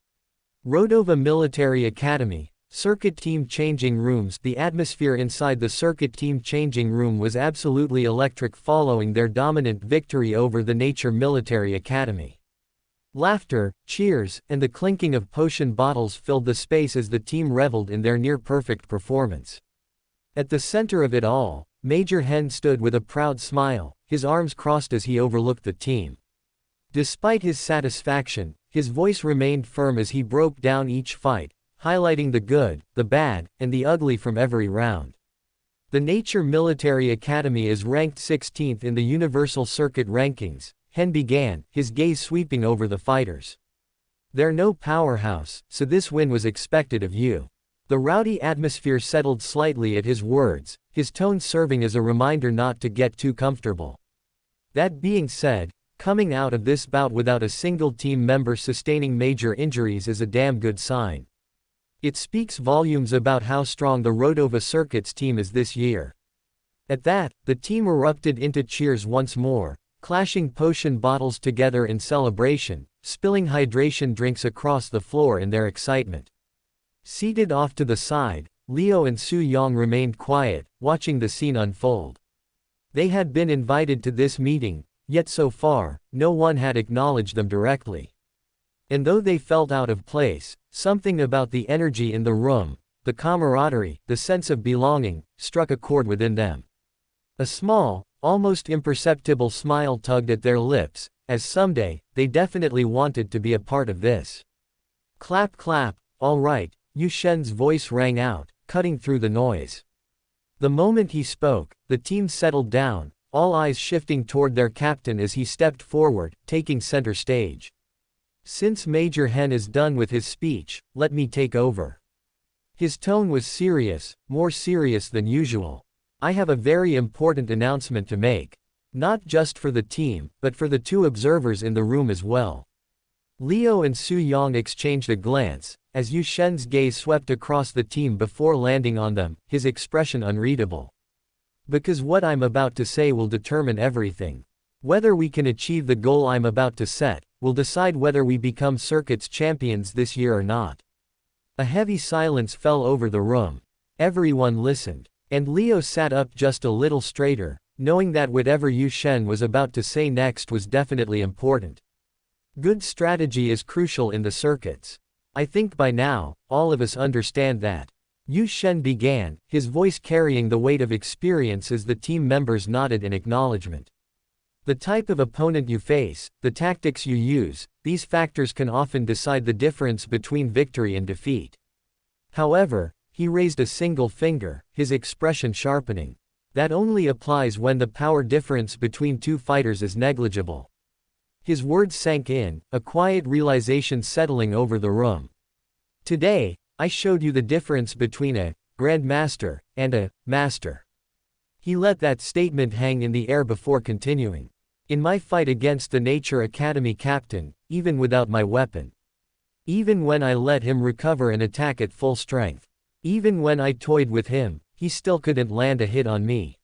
Rodova Military Academy, Circuit team changing rooms. The atmosphere inside the circuit team changing room was absolutely electric following their dominant victory over the Nature Military Academy. Laughter, cheers, and the clinking of potion bottles filled the space as the team reveled in their near-perfect performance. At the center of it all, Major Hen stood with a proud smile, his arms crossed as he overlooked the team. Despite his satisfaction, his voice remained firm as he broke down each fight, highlighting the good, the bad, and the ugly from every round. The Nature Military Academy is ranked 16th in the Universal Circuit rankings, Hen began, his gaze sweeping over the fighters. They're no powerhouse, so this win was expected of you. The rowdy atmosphere settled slightly at his words, his tone serving as a reminder not to get too comfortable. That being said, coming out of this bout without a single team member sustaining major injuries is a damn good sign. It speaks volumes about how strong the Rodova Circuits team is this year. At that, the team erupted into cheers once more, clashing potion bottles together in celebration, spilling hydration drinks across the floor in their excitement. Seated off to the side, Leo and Su Yong remained quiet, watching the scene unfold. They had been invited to this meeting, yet so far, no one had acknowledged them directly. And though they felt out of place, something about the energy in the room, the camaraderie, the sense of belonging, struck a chord within them. A small, almost imperceptible smile tugged at their lips, as someday, they definitely wanted to be a part of this. Clap clap, all right, Yu Shen's voice rang out, cutting through the noise. The moment he spoke, the team settled down, all eyes shifting toward their captain as he stepped forward, taking center stage. Since Major Hen is done with his speech, let me take over. His tone was serious, more serious than usual. I have a very important announcement to make. Not just for the team, but for the two observers in the room as well. Leo and Su Yong exchanged a glance, as Yu Shen's gaze swept across the team before landing on them, his expression unreadable. Because what I'm about to say will determine everything. Whether we can achieve the goal I'm about to set, will decide whether we become Circuits champions this year or not. A heavy silence fell over the room. Everyone listened, and Leo sat up just a little straighter, knowing that whatever Yu Shen was about to say next was definitely important. Good strategy is crucial in the circuits. I think by now, all of us understand that. Yu Shen began, his voice carrying the weight of experience as the team members nodded in acknowledgement. The type of opponent you face, the tactics you use, these factors can often decide the difference between victory and defeat. However, he raised a single finger, his expression sharpening. That only applies when the power difference between two fighters is negligible. His words sank in, a quiet realization settling over the room. Today, I showed you the difference between a Grandmaster and a Master. He let that statement hang in the air before continuing. In my fight against the Nature Academy captain, even without my weapon. Even when I let him recover and attack at full strength. Even when I toyed with him, he still couldn't land a hit on me.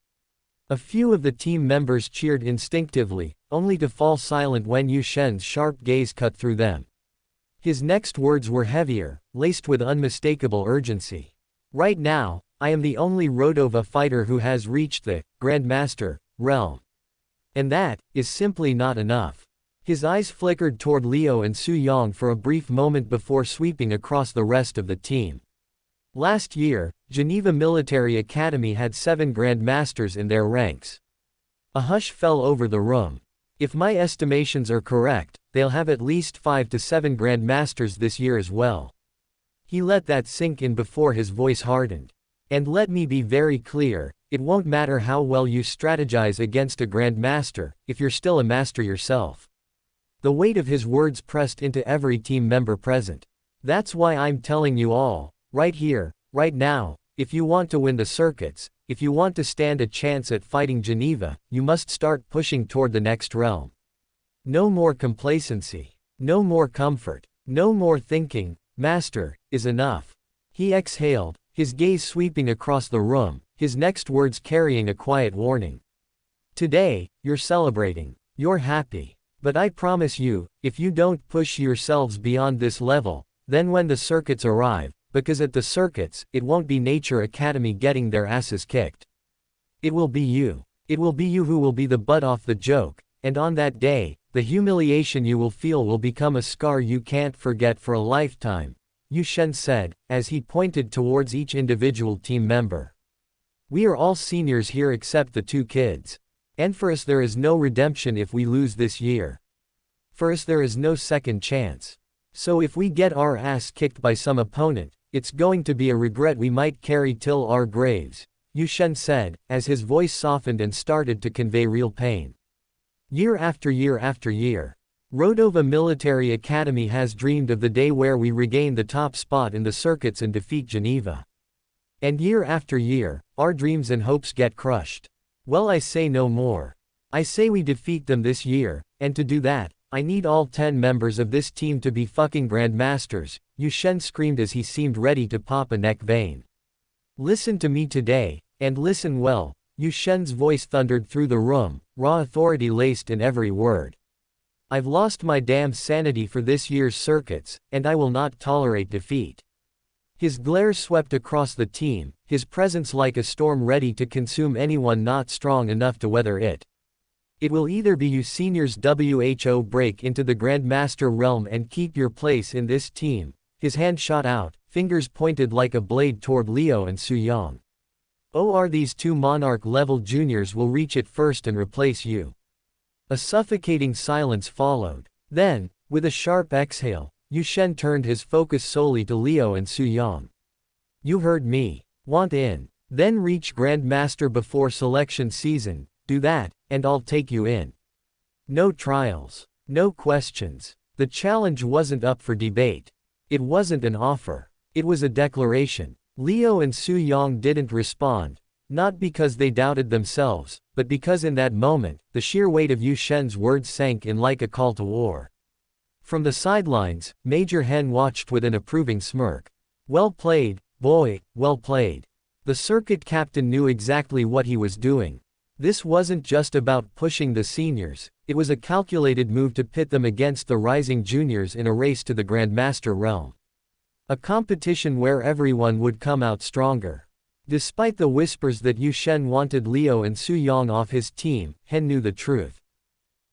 A few of the team members cheered instinctively, only to fall silent when Yu Shen's sharp gaze cut through them. His next words were heavier, laced with unmistakable urgency. Right now, I am the only Rodova fighter who has reached the Grandmaster realm. And that is simply not enough. His eyes flickered toward Leo and Su Yong for a brief moment before sweeping across the rest of the team. Last year, Geneva Military Academy had 7 Grandmasters in their ranks. A hush fell over the room. If my estimations are correct, they'll have at least 5 to 7 Grandmasters this year as well. He let that sink in before his voice hardened. And let me be very clear, it won't matter how well you strategize against a Grandmaster, if you're still a master yourself. The weight of his words pressed into every team member present. That's why I'm telling you all, right here, right now, if you want to win the circuits, if you want to stand a chance at fighting Geneva, you must start pushing toward the next realm. No more complacency. No more comfort. No more thinking, Master, is enough. He exhaled, his gaze sweeping across the room, his next words carrying a quiet warning. Today, you're celebrating. You're happy. But I promise you, if you don't push yourselves beyond this level, then when the circuits arrive, because at the circuits, it won't be Nature Academy getting their asses kicked. It will be you. It will be you who will be the butt of the joke, and on that day, the humiliation you will feel will become a scar you can't forget for a lifetime, Yu Shen said, as he pointed towards each individual team member. We are all seniors here except the 2 kids. And for us there is no redemption if we lose this year. For us there is no second chance. So if we get our ass kicked by some opponent, it's going to be a regret we might carry till our graves, Yu Shen said, as his voice softened and started to convey real pain. Year after year after year, Rodova Military Academy has dreamed of the day where we regain the top spot in the circuits and defeat Geneva. And year after year, our dreams and hopes get crushed. Well, I say no more. I say we defeat them this year, and to do that, I need all 10 members of this team to be fucking grandmasters, Yu Shen screamed as he seemed ready to pop a neck vein. Listen to me today, and listen well, Yu Shen's voice thundered through the room, raw authority laced in every word. I've lost my damn sanity for this year's circuits, and I will not tolerate defeat. His glare swept across the team, his presence like a storm ready to consume anyone not strong enough to weather it. It will either be you seniors who break into the Grandmaster realm and keep your place in this team. His hand shot out, fingers pointed like a blade toward Leo and Su Yang. Or these 2 monarch-level juniors will reach it first and replace you. A suffocating silence followed. Then, with a sharp exhale, Yu Shen turned his focus solely to Leo and Su Yang. You heard me. Want in. Then reach Grandmaster before selection season, do that, and I'll take you in. No trials. No questions. The challenge wasn't up for debate. It wasn't an offer. It was a declaration. Leo and Su Yang didn't respond, not because they doubted themselves, but because in that moment, the sheer weight of Yu Shen's words sank in like a call to war. From the sidelines, Major Hen watched with an approving smirk. Well played, boy, well played. The circuit captain knew exactly what he was doing. This wasn't just about pushing the seniors, it was a calculated move to pit them against the rising juniors in a race to the Grandmaster realm. A competition where everyone would come out stronger. Despite the whispers that Yu Shen wanted Leo and Su Yang off his team, Hen knew the truth.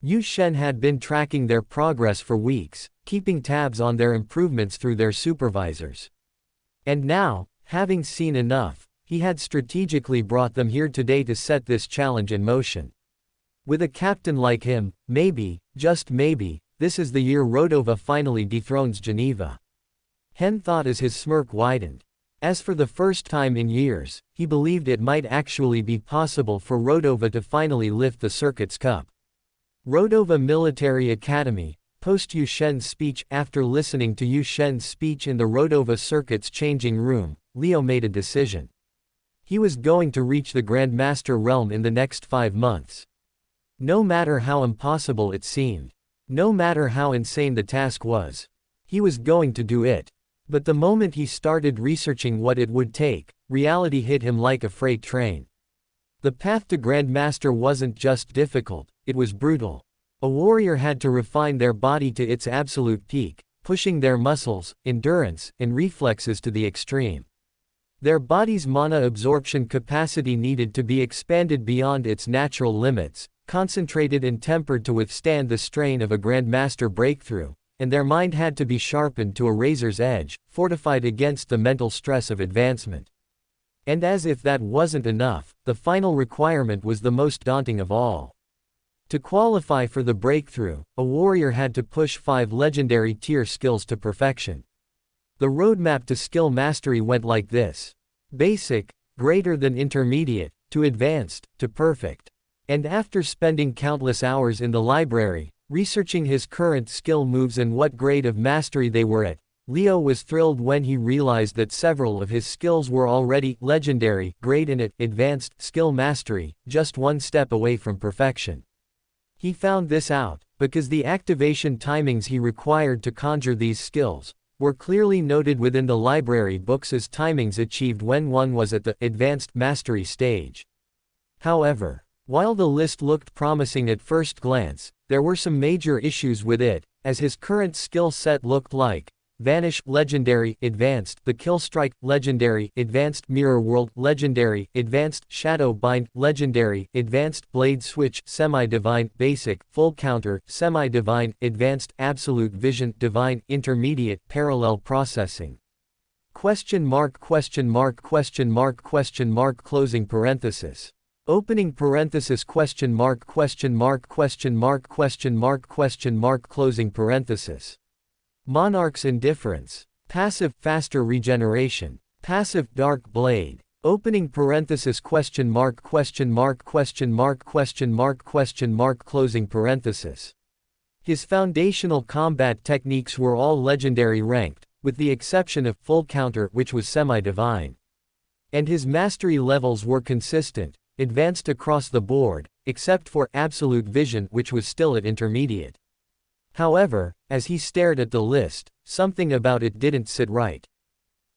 Yu Shen had been tracking their progress for weeks, keeping tabs on their improvements through their supervisors. And now, having seen enough, he had strategically brought them here today to set this challenge in motion. With a captain like him, maybe, just maybe, this is the year Rodova finally dethrones Geneva. Hen thought as his smirk widened. As for the first time in years, he believed it might actually be possible for Rodova to finally lift the Circuit's Cup. Rodova Military Academy, post Yu Shen's speech. After listening to Yu Shen's speech in the Rodova Circuit's changing room, Leo made a decision. He was going to reach the Grandmaster realm in the next 5 months. No matter how impossible it seemed. No matter how insane the task was. He was going to do it. But the moment he started researching what it would take, reality hit him like a freight train. The path to Grandmaster wasn't just difficult, it was brutal. A warrior had to refine their body to its absolute peak, pushing their muscles, endurance, and reflexes to the extreme. Their body's mana absorption capacity needed to be expanded beyond its natural limits, concentrated and tempered to withstand the strain of a Grandmaster breakthrough, and their mind had to be sharpened to a razor's edge, fortified against the mental stress of advancement. And as if that wasn't enough, the final requirement was the most daunting of all. To qualify for the breakthrough, a warrior had to push 5 legendary tier skills to perfection. The roadmap to skill mastery went like this. Basic, greater than intermediate, to advanced, to perfect. And after spending countless hours in the library, researching his current skill moves and what grade of mastery they were at, Leo was thrilled when he realized that several of his skills were already legendary, grade and at advanced skill mastery, just 1 step away from perfection. He found this out because the activation timings he required to conjure these skills were clearly noted within the library books as timings achieved when one was at the advanced mastery stage. However, while the list looked promising at first glance, there were some major issues with it, as his current skill set looked like Vanish Legendary Advanced, the Kill Strike Legendary Advanced, Mirror World Legendary Advanced, Shadow Bind Legendary Advanced, Blade Switch Semi-Divine Basic, Full Counter Semi-Divine Advanced, Absolute Vision Divine, Intermediate, Parallel Processing. Question mark question mark question mark question mark closing parenthesis. Opening parenthesis question mark question mark question mark question mark question mark closing parenthesis. Monarch's Indifference. Passive, Faster Regeneration. Passive, Dark Blade. Opening parenthesis question mark question mark question mark question mark question mark closing parenthesis. His foundational combat techniques were all legendary ranked, with the exception of Full Counter, which was semi-divine. And his mastery levels were consistent, advanced across the board, except for Absolute Vision, which was still at intermediate. However, as he stared at the list, something about it didn't sit right.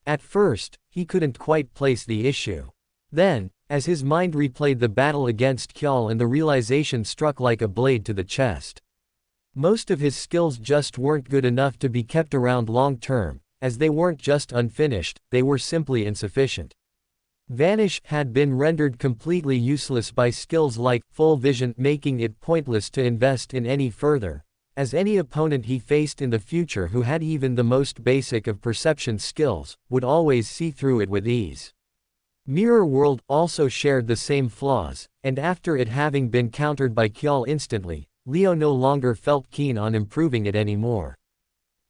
At first, he couldn't quite place the issue. Then, as his mind replayed the battle against Kjall, and the realization struck like a blade to the chest. Most of his skills just weren't good enough to be kept around long term, as they weren't just unfinished, they were simply insufficient. Vanish had been rendered completely useless by skills like Full Vision, making it pointless to invest in any further, as any opponent he faced in the future who had even the most basic of perception skills, would always see through it with ease. Mirror World also shared the same flaws, and after it having been countered by Kjall instantly, Leo no longer felt keen on improving it anymore.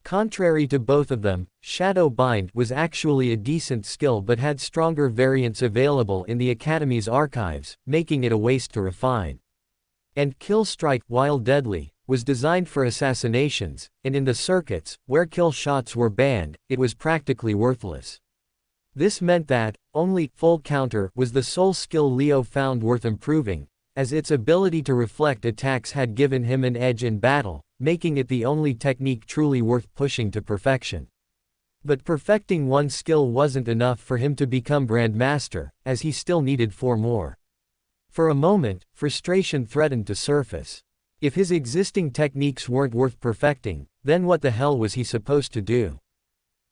Contrary to both of them, Shadow Bind was actually a decent skill but had stronger variants available in the Academy's archives, making it a waste to refine. And Kill Strike, while deadly, was designed for assassinations, and in the circuits, where kill shots were banned, it was practically worthless. This meant that, only Full Counter was the sole skill Leo found worth improving, as its ability to reflect attacks had given him an edge in battle, making it the only technique truly worth pushing to perfection. But perfecting one skill wasn't enough for him to become Grandmaster, as he still needed 4 more. For a moment, frustration threatened to surface. If his existing techniques weren't worth perfecting, then what the hell was he supposed to do?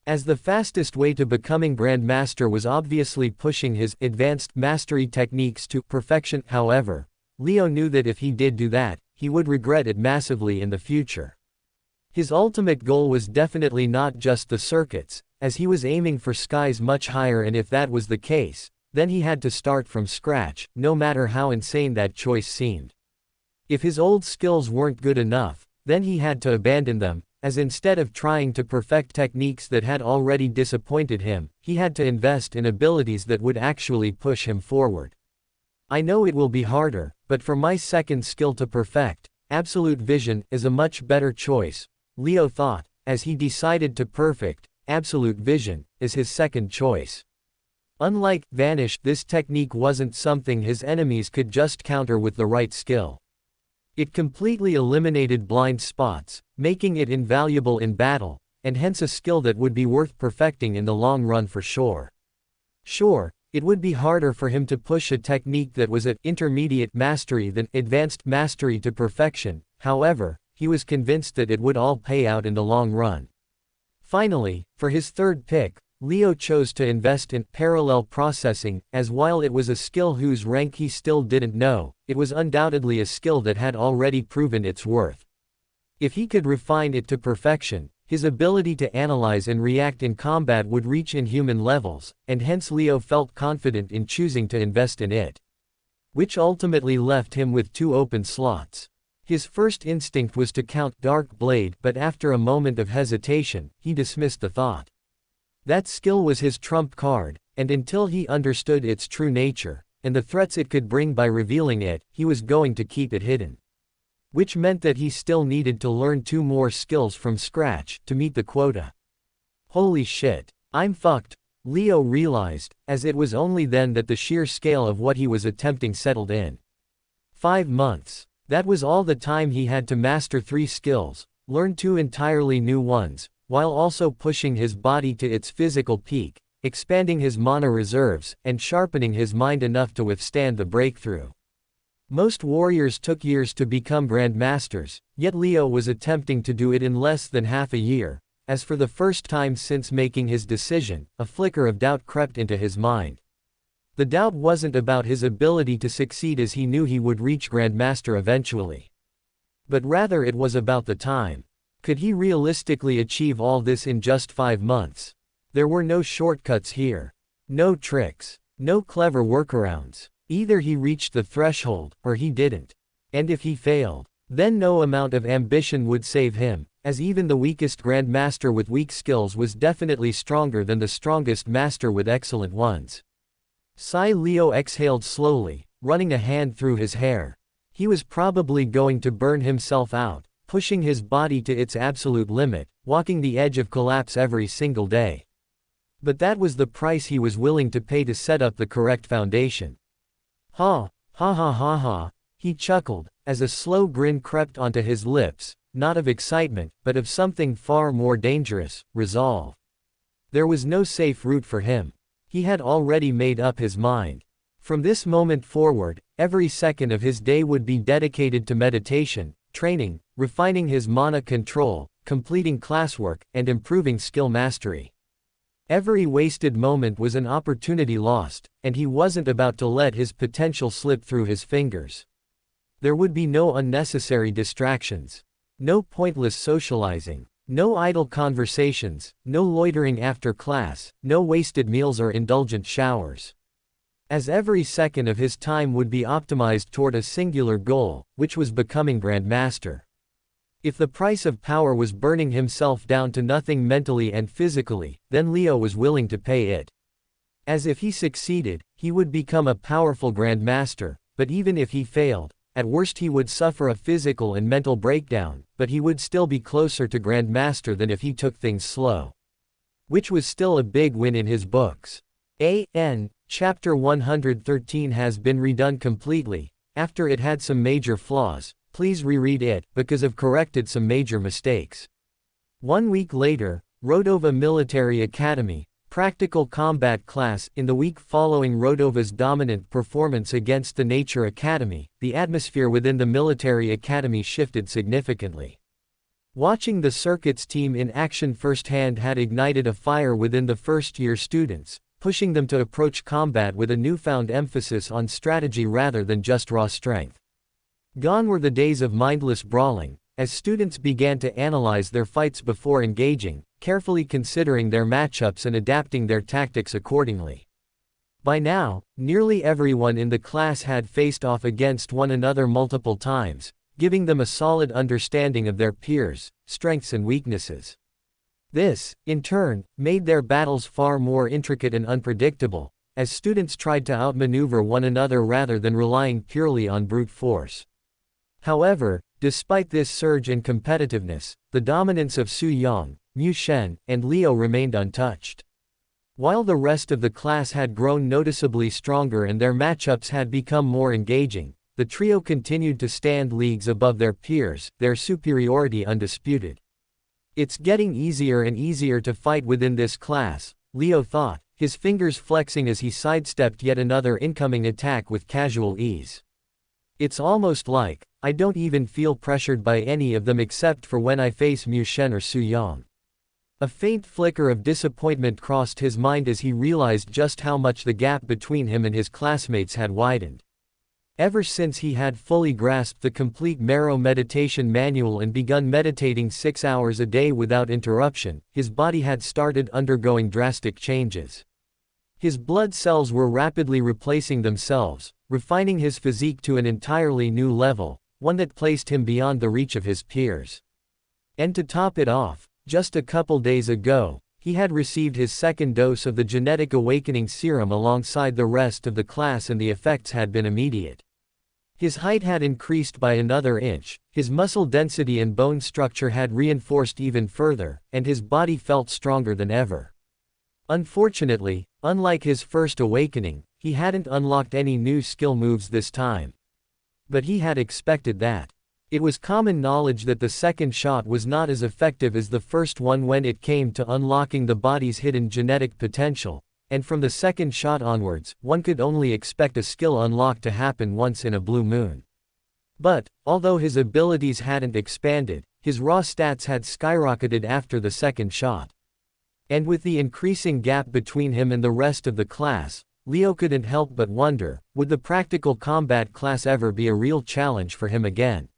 As the fastest way to becoming Grandmaster was obviously pushing his advanced mastery techniques to perfection, however, Leo knew that if he did do that, he would regret it massively in the future. His ultimate goal was definitely not just the circuits, as he was aiming for skies much higher, and if that was the case, then he had to start from scratch, no matter how insane that choice seemed. If his old skills weren't good enough, then he had to abandon them, as instead of trying to perfect techniques that had already disappointed him, he had to invest in abilities that would actually push him forward. I know it will be harder, but for my second skill to perfect, Absolute Vision is a much better choice, Leo thought, as he decided to perfect Absolute Vision as his second choice. Unlike Vanish, this technique wasn't something his enemies could just counter with the right skill. It completely eliminated blind spots, making it invaluable in battle, and hence a skill that would be worth perfecting in the long run for sure. Sure, it would be harder for him to push a technique that was at intermediate mastery than advanced mastery to perfection, however, he was convinced that it would all pay out in the long run. Finally, for his third pick, Leo chose to invest in parallel processing, as while it was a skill whose rank he still didn't know, it was undoubtedly a skill that had already proven its worth. If he could refine it to perfection, his ability to analyze and react in combat would reach inhuman levels, and hence Leo felt confident in choosing to invest in it. Which ultimately left him with 2 open slots. His first instinct was to count Dark Blade, but after a moment of hesitation, he dismissed the thought. That skill was his trump card, and until he understood its true nature, and the threats it could bring by revealing it, he was going to keep it hidden. Which meant that he still needed to learn 2 more skills from scratch to meet the quota. Holy shit, I'm fucked, Leo realized, as it was only then that the sheer scale of what he was attempting settled in. 5 months. That was all the time he had to master 3 skills, learn 2 entirely new ones, while also pushing his body to its physical peak, expanding his mana reserves, and sharpening his mind enough to withstand the breakthrough. Most warriors took years to become Grandmasters, yet Leo was attempting to do it in less than half a year, as for the first time since making his decision, a flicker of doubt crept into his mind. The doubt wasn't about his ability to succeed, as he knew he would reach Grandmaster eventually. But rather it was about the time. Could he realistically achieve all this in just 5 months? There were no shortcuts here. No tricks. No clever workarounds. Either he reached the threshold, or he didn't. And if he failed, then no amount of ambition would save him, as even the weakest Grandmaster with weak skills was definitely stronger than the strongest master with excellent ones. Leo exhaled slowly, running a hand through his hair. He was probably going to burn himself out, pushing his body to its absolute limit, walking the edge of collapse every single day. But that was the price he was willing to pay to set up the correct foundation. Ha ha, he chuckled, as a slow grin crept onto his lips, not of excitement, but of something far more dangerous, resolve. There was no safe route for him. He had already made up his mind. From this moment forward, every second of his day would be dedicated to meditation, training, refining his mana control, completing classwork, and improving skill mastery. Every wasted moment was an opportunity lost, and he wasn't about to let his potential slip through his fingers. There would be no unnecessary distractions. No pointless socializing. No idle conversations, no loitering after class, no wasted meals or indulgent showers. As every second of his time would be optimized toward a singular goal, which was becoming Grandmaster. If the price of power was burning himself down to nothing mentally and physically, then Leo was willing to pay it. As if he succeeded, he would become a powerful Grandmaster, but even if he failed, at worst he would suffer a physical and mental breakdown, but he would still be closer to Grandmaster than if he took things slow. Which was still a big win in his books. Chapter 113 has been redone completely. After it had some major flaws, please reread it, because I've corrected some major mistakes. 1 week later, Rodova Military Academy, Practical Combat Class. In the week following Rodova's dominant performance against the Nature Academy, the atmosphere within the military academy shifted significantly. Watching the circuits team in action firsthand had ignited a fire within the first-year students, pushing them to approach combat with a newfound emphasis on strategy rather than just raw strength. Gone were the days of mindless brawling, as students began to analyze their fights before engaging, carefully considering their matchups and adapting their tactics accordingly. By now, nearly everyone in the class had faced off against one another multiple times, giving them a solid understanding of their peers' strengths and weaknesses. This, in turn, made their battles far more intricate and unpredictable, as students tried to outmaneuver one another rather than relying purely on brute force. However, despite this surge in competitiveness, the dominance of Su Yang, Mu Shen, and Leo remained untouched. While the rest of the class had grown noticeably stronger and their matchups had become more engaging, the trio continued to stand leagues above their peers, their superiority undisputed. It's getting easier and easier to fight within this class, Leo thought, his fingers flexing as he sidestepped yet another incoming attack with casual ease. It's almost like, I don't even feel pressured by any of them except for when I face Mu Shen or Su Yang. A faint flicker of disappointment crossed his mind as he realized just how much the gap between him and his classmates had widened. Ever since he had fully grasped the complete Marrow meditation manual and begun meditating 6 hours a day without interruption, his body had started undergoing drastic changes. His blood cells were rapidly replacing themselves, refining his physique to an entirely new level, one that placed him beyond the reach of his peers. And to top it off, just a couple days ago, he had received his second dose of the Genetic Awakening Serum alongside the rest of the class, and the effects had been immediate. His height had increased by another inch, his muscle density and bone structure had reinforced even further, and his body felt stronger than ever. Unfortunately, unlike his first awakening, he hadn't unlocked any new skill moves this time. But he had expected that. It was common knowledge that the second shot was not as effective as the first one when it came to unlocking the body's hidden genetic potential, and from the second shot onwards, one could only expect a skill unlock to happen once in a blue moon. But, although his abilities hadn't expanded, his raw stats had skyrocketed after the second shot. And with the increasing gap between him and the rest of the class, Leo couldn't help but wonder, would the practical combat class ever be a real challenge for him again?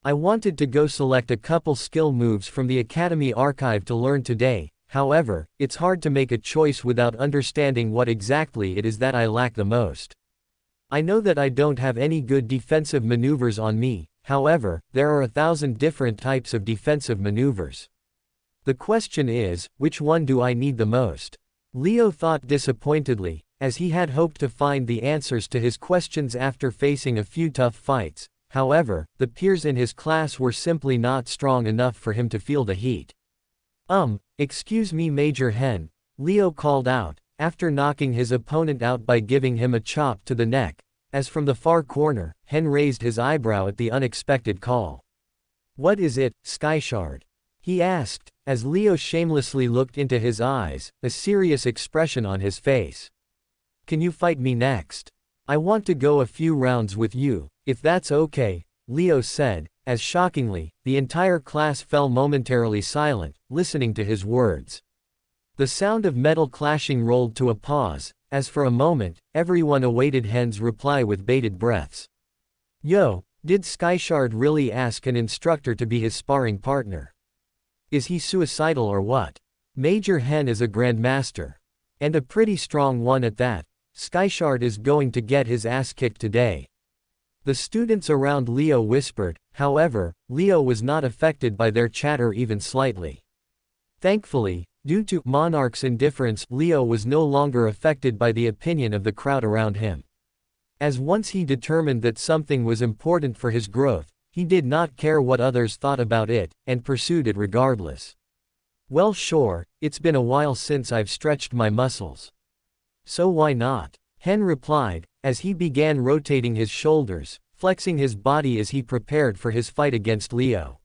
I wanted to go select a couple skill moves from the Academy archive to learn today, however, it's hard to make a choice without understanding what exactly it is that I lack the most. I know that I don't have any good defensive maneuvers on me, however, there are 1,000 different types of defensive maneuvers. The question is, which one do I need the most? Leo thought disappointedly, as he had hoped to find the answers to his questions after facing a few tough fights. However, the peers in his class were simply not strong enough for him to feel the heat. Excuse me, Major Hen, Leo called out, after knocking his opponent out by giving him a chop to the neck, as from the far corner, Hen raised his eyebrow at the unexpected call. What is it, Skyshard? He asked, as Leo shamelessly looked into his eyes, a serious expression on his face. Can you fight me next? I want to go a few rounds with you, if that's okay, Leo said, as shockingly, the entire class fell momentarily silent, listening to his words. The sound of metal clashing rolled to a pause, as for a moment, everyone awaited Hen's reply with bated breaths. Yo, did Skyshard really ask an instructor to be his sparring partner? Is he suicidal or what? Major Hen is a grandmaster. And a pretty strong one at that. Skyshard is going to get his ass kicked today. The students around Leo whispered, however, Leo was not affected by their chatter even slightly. Thankfully, due to Monarch's indifference, Leo was no longer affected by the opinion of the crowd around him. As once he determined that something was important for his growth, he did not care what others thought about it, and pursued it regardless. Well, sure, it's been a while since I've stretched my muscles. So why not? Hen replied, as he began rotating his shoulders, flexing his body as he prepared for his fight against Leo.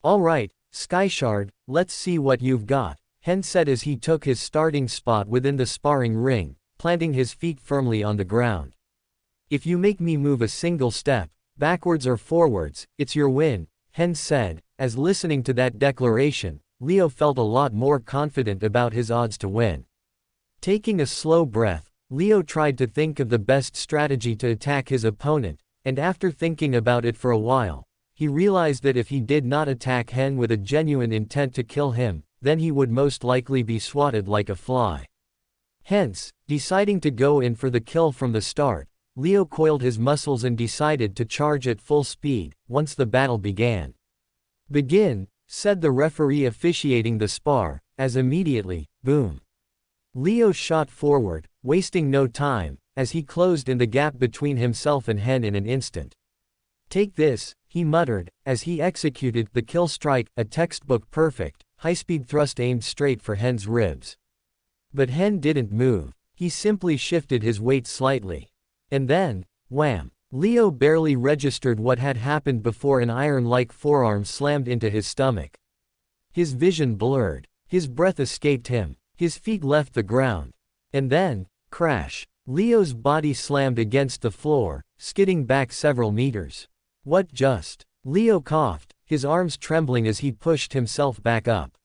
Alright, Skyshard, let's see what you've got, Hen said as he took his starting spot within the sparring ring, planting his feet firmly on the ground. If you make me move a single step, backwards or forwards, it's your win, Hen said, as listening to that declaration, Leo felt a lot more confident about his odds to win. Taking a slow breath, Leo tried to think of the best strategy to attack his opponent, and after thinking about it for a while, he realized that if he did not attack Hen with a genuine intent to kill him, then he would most likely be swatted like a fly. Hence, deciding to go in for the kill from the start, Leo coiled his muscles and decided to charge at full speed, once the battle began. Begin, said the referee officiating the spar, as immediately, boom. Leo shot forward, wasting no time, as he closed in the gap between himself and Hen in an instant. Take this, he muttered, as he executed the kill strike, a textbook perfect, high-speed thrust aimed straight for Hen's ribs. But Hen didn't move, he simply shifted his weight slightly. And then, wham! Leo barely registered what had happened before an iron-like forearm slammed into his stomach. His vision blurred, his breath escaped him, his feet left the ground. And then, crash! Leo's body slammed against the floor, skidding back several meters. What just? Leo coughed, his arms trembling as he pushed himself back up.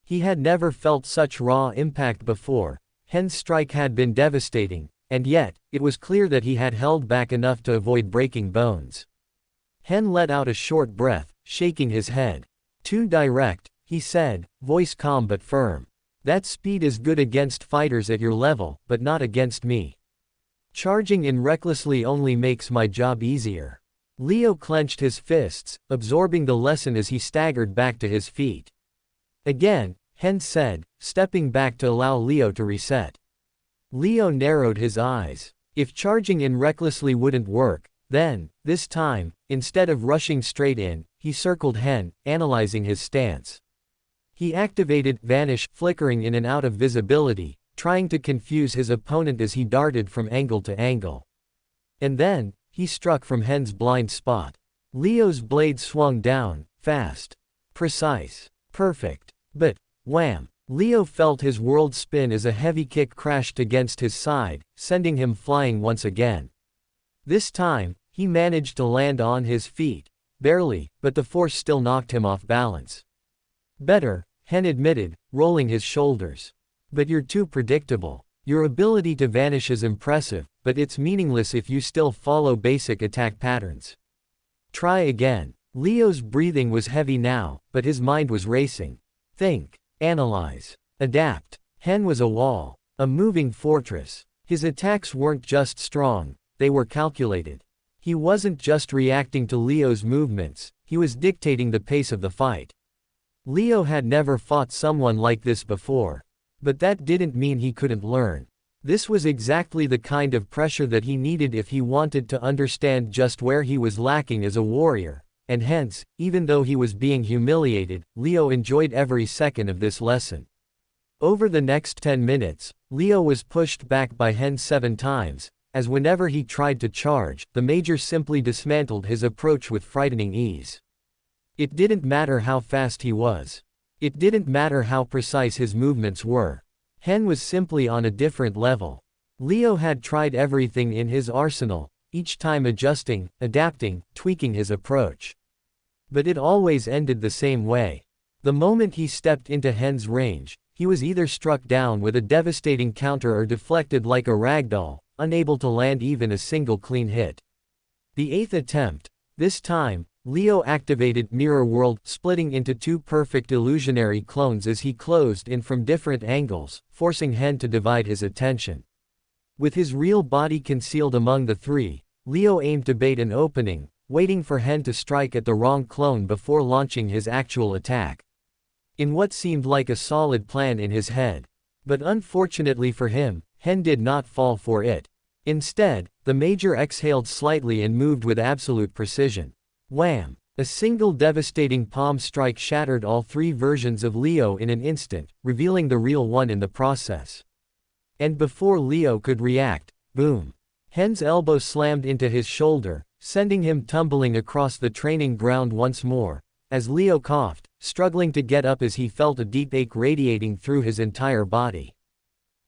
He had never felt such raw impact before. Hen's strike had been devastating, and yet, it was clear that he had held back enough to avoid breaking bones. Hen let out a short breath, shaking his head. Too direct, he said, voice calm but firm. That speed is good against fighters at your level, but not against me. Charging in recklessly only makes my job easier. Leo clenched his fists, absorbing the lesson as he staggered back to his feet. Again, Hen said, stepping back to allow Leo to reset. Leo narrowed his eyes. If charging in recklessly wouldn't work, then, this time, instead of rushing straight in, he circled Hen, analyzing his stance. He activated Vanish, flickering in and out of visibility, trying to confuse his opponent as he darted from angle to angle. And then, he struck from Hen's blind spot. Leo's blade swung down, fast, precise, perfect. But, wham! Leo felt his world spin as a heavy kick crashed against his side, sending him flying once again. This time, He managed to land on his feet. Barely, but the force still knocked him off balance. Better, Hen admitted, rolling his shoulders. But you're too predictable. Your ability to vanish is impressive, but it's meaningless if you still follow basic attack patterns. Try again. Leo's breathing was heavy now, but his mind was racing. Think. Analyze. Adapt. Hen was a wall. A moving fortress. His attacks weren't just strong, they were calculated. He wasn't just reacting to Leo's movements, he was dictating the pace of the fight. Leo had never fought someone like this before. But that didn't mean he couldn't learn. This was exactly the kind of pressure that he needed if he wanted to understand just where he was lacking as a warrior, and hence, even though he was being humiliated, Leo enjoyed every second of this lesson. Over the next 10 minutes, Leo was pushed back by Hen 7 times, as whenever he tried to charge, the Major simply dismantled his approach with frightening ease. It didn't matter how fast he was. It didn't matter how precise his movements were. Hen was simply on a different level. Leo had tried everything in his arsenal, each time adjusting, adapting, tweaking his approach. But it always ended the same way. The moment he stepped into Hen's range, he was either struck down with a devastating counter or deflected like a ragdoll, unable to land even a single clean hit. The 8th attempt. This time, Leo activated Mirror World, splitting into 2 perfect illusionary clones as he closed in from different angles, forcing Hen to divide his attention. With his real body concealed among the 3, Leo aimed to bait an opening, waiting for Hen to strike at the wrong clone before launching his actual attack. In what seemed like a solid plan in his head. But unfortunately for him, Hen did not fall for it. Instead, the Major exhaled slightly and moved with absolute precision. Wham! A single devastating palm strike shattered all 3 versions of Leo in an instant, revealing the real one in the process. And before Leo could react, boom! Hen's elbow slammed into his shoulder, sending him tumbling across the training ground once more, as Leo coughed, struggling to get up as he felt a deep ache radiating through his entire body.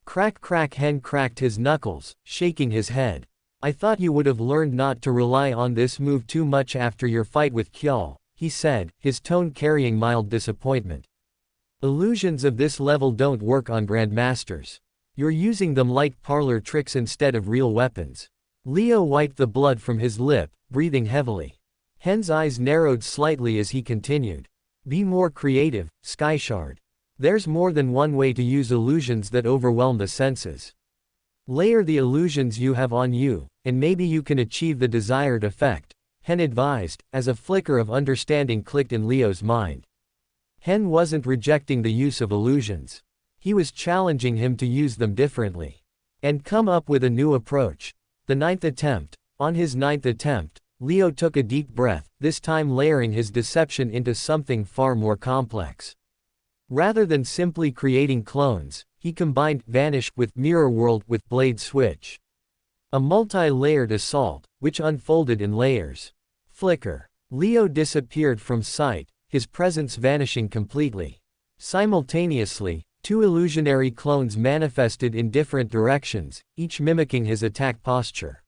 Crack crack. Hen cracked his knuckles, shaking his head. I thought you would have learned not to rely on this move too much after your fight with Kjol, he said, his tone carrying mild disappointment. Illusions of this level don't work on Grandmasters. You're using them like parlor tricks instead of real weapons. Leo wiped the blood from his lip, breathing heavily. Hen's eyes narrowed slightly as he continued. Be more creative, Skyshard. There's more than one way to use illusions that overwhelm the senses. Layer the illusions you have on you, and maybe you can achieve the desired effect, Hen advised, as a flicker of understanding clicked in Leo's mind. Hen wasn't rejecting the use of illusions. He was challenging him to use them differently. And come up with a new approach. The 9th attempt. On his 9th attempt, Leo took a deep breath, this time layering his deception into something far more complex. Rather than simply creating clones, he combined Vanish with Mirror World with Blade Switch. A multi-layered assault, which unfolded in layers. Flicker. Leo disappeared from sight, his presence vanishing completely. Simultaneously, 2 illusionary clones manifested in different directions, each mimicking his attack posture.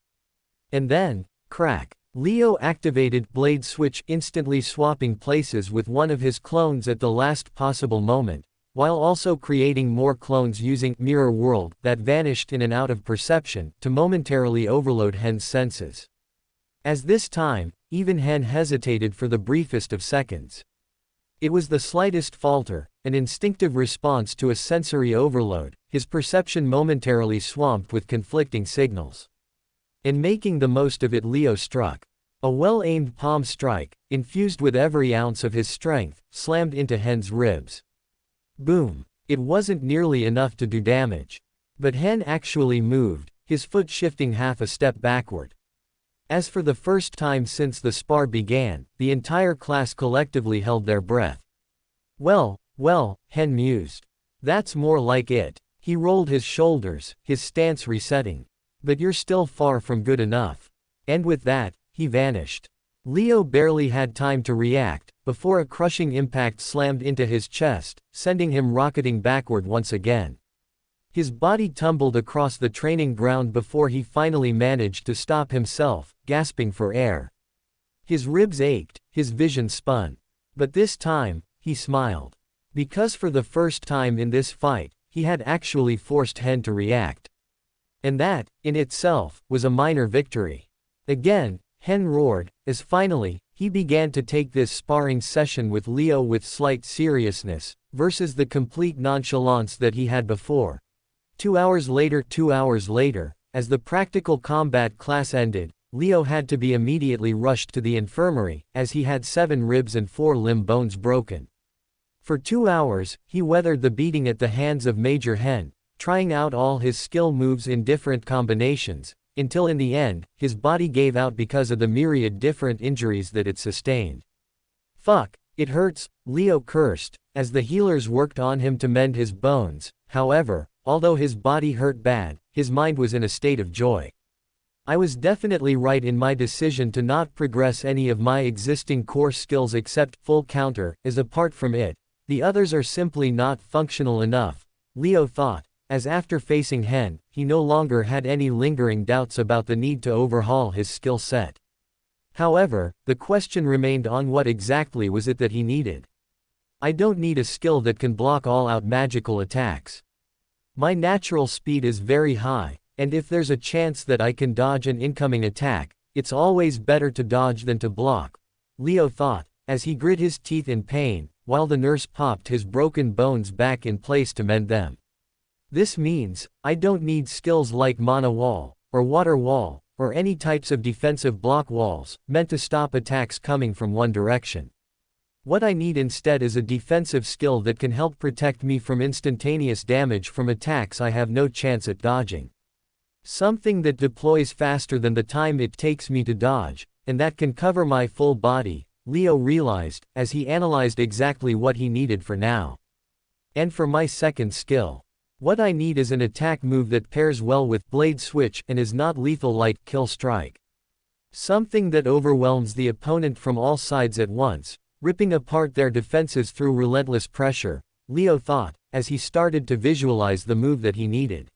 And then, crack. Leo activated Blade Switch, instantly swapping places with one of his clones at the last possible moment, while also creating more clones using Mirror World that vanished in and out of perception to momentarily overload Hen's senses. As this time, even Hen hesitated for the briefest of seconds. It was the slightest falter, an instinctive response to a sensory overload, his perception momentarily swamped with conflicting signals. And making the most of it, Leo struck. A well-aimed palm strike, infused with every ounce of his strength, slammed into Hen's ribs. Boom! It wasn't nearly enough to do damage. But Hen actually moved, his foot shifting half a step backward. As for the first time since the spar began, the entire class collectively held their breath. Well, Hen mused. That's more like it. He rolled his shoulders, his stance resetting. But you're still far from good enough. And with that, he vanished. Leo barely had time to react, before a crushing impact slammed into his chest, sending him rocketing backward once again. His body tumbled across the training ground before he finally managed to stop himself, gasping for air. His ribs ached, his vision spun. But this time, he smiled. Because for the first time in this fight, he had actually forced Hen to react. And that, in itself, was a minor victory. Again, Hen roared, as finally, he began to take this sparring session with Leo with slight seriousness, versus the complete nonchalance that he had before. 2 hours later, as the practical combat class ended, Leo had to be immediately rushed to the infirmary, as he had 7 ribs and 4 limb bones broken. For 2 hours, he weathered the beating at the hands of Major Hen, trying out all his skill moves in different combinations, until in the end, his body gave out because of the myriad different injuries that it sustained. "Fuck, it hurts," Leo cursed, as the healers worked on him to mend his bones. However, although his body hurt bad, his mind was in a state of joy. I was definitely right in my decision to not progress any of my existing core skills except full counter, as apart from it, the others are simply not functional enough, Leo thought, as after facing Hen, he no longer had any lingering doubts about the need to overhaul his skill set. However, the question remained on what exactly was it that he needed. I don't need a skill that can block all-out magical attacks. My natural speed is very high, and if there's a chance that I can dodge an incoming attack, it's always better to dodge than to block, Leo thought, as he grit his teeth in pain, while the nurse popped his broken bones back in place to mend them. This means, I don't need skills like Mana Wall, or Water Wall, or any types of defensive block walls, meant to stop attacks coming from one direction. What I need instead is a defensive skill that can help protect me from instantaneous damage from attacks I have no chance at dodging. Something that deploys faster than the time it takes me to dodge, and that can cover my full body, Leo realized, as he analyzed exactly what he needed for now. And for my second skill. What I need is an attack move that pairs well with Blade Switch and is not lethal like Kill Strike. Something that overwhelms the opponent from all sides at once, ripping apart their defenses through relentless pressure, Leo thought, as he started to visualize the move that he needed.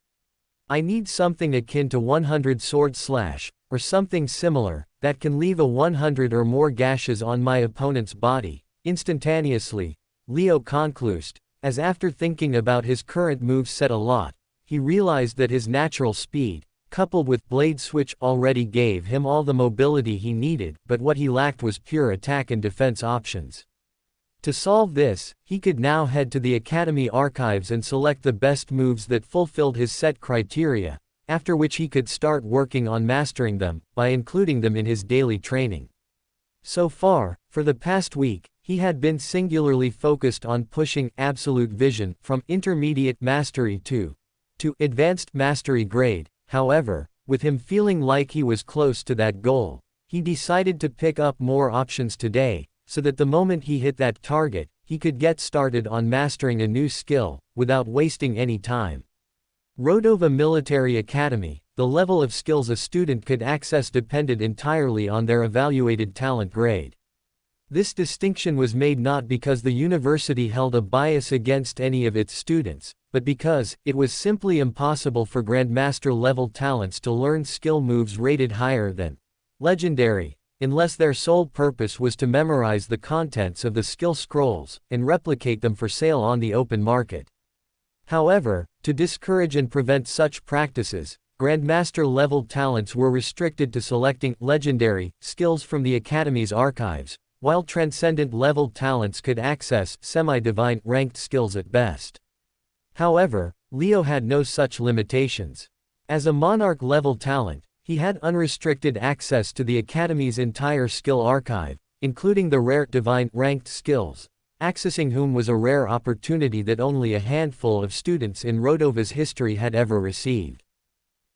I need something akin to 100 Sword Slash, or something similar, that can leave a 100 or more gashes on my opponent's body, instantaneously, Leo conclused, as after thinking about his current moveset a lot, he realized that his natural speed, coupled with Blade Switch already gave him all the mobility he needed, but what he lacked was pure attack and defense options. To solve this, he could now head to the Academy archives and select the best moves that fulfilled his set criteria, after which he could start working on mastering them, by including them in his daily training. So far, for the past week, he had been singularly focused on pushing Absolute Vision from Intermediate Mastery to Advanced Mastery grade. However, with him feeling like he was close to that goal, he decided to pick up more options today, so that the moment he hit that target, he could get started on mastering a new skill, without wasting any time. Rodova Military Academy, the level of skills a student could access depended entirely on their evaluated talent grade. This distinction was made not because the university held a bias against any of its students, but because it was simply impossible for Grandmaster-level talents to learn skill moves rated higher than Legendary, unless their sole purpose was to memorize the contents of the skill scrolls, and replicate them for sale on the open market. However, to discourage and prevent such practices, Grandmaster-level talents were restricted to selecting Legendary skills from the Academy's archives, while Transcendent-level talents could access semi-divine ranked skills at best. However, Leo had no such limitations. As a Monarch-level talent, he had unrestricted access to the Academy's entire skill archive, including the rare divine ranked skills, accessing whom was a rare opportunity that only a handful of students in Rodova's history had ever received.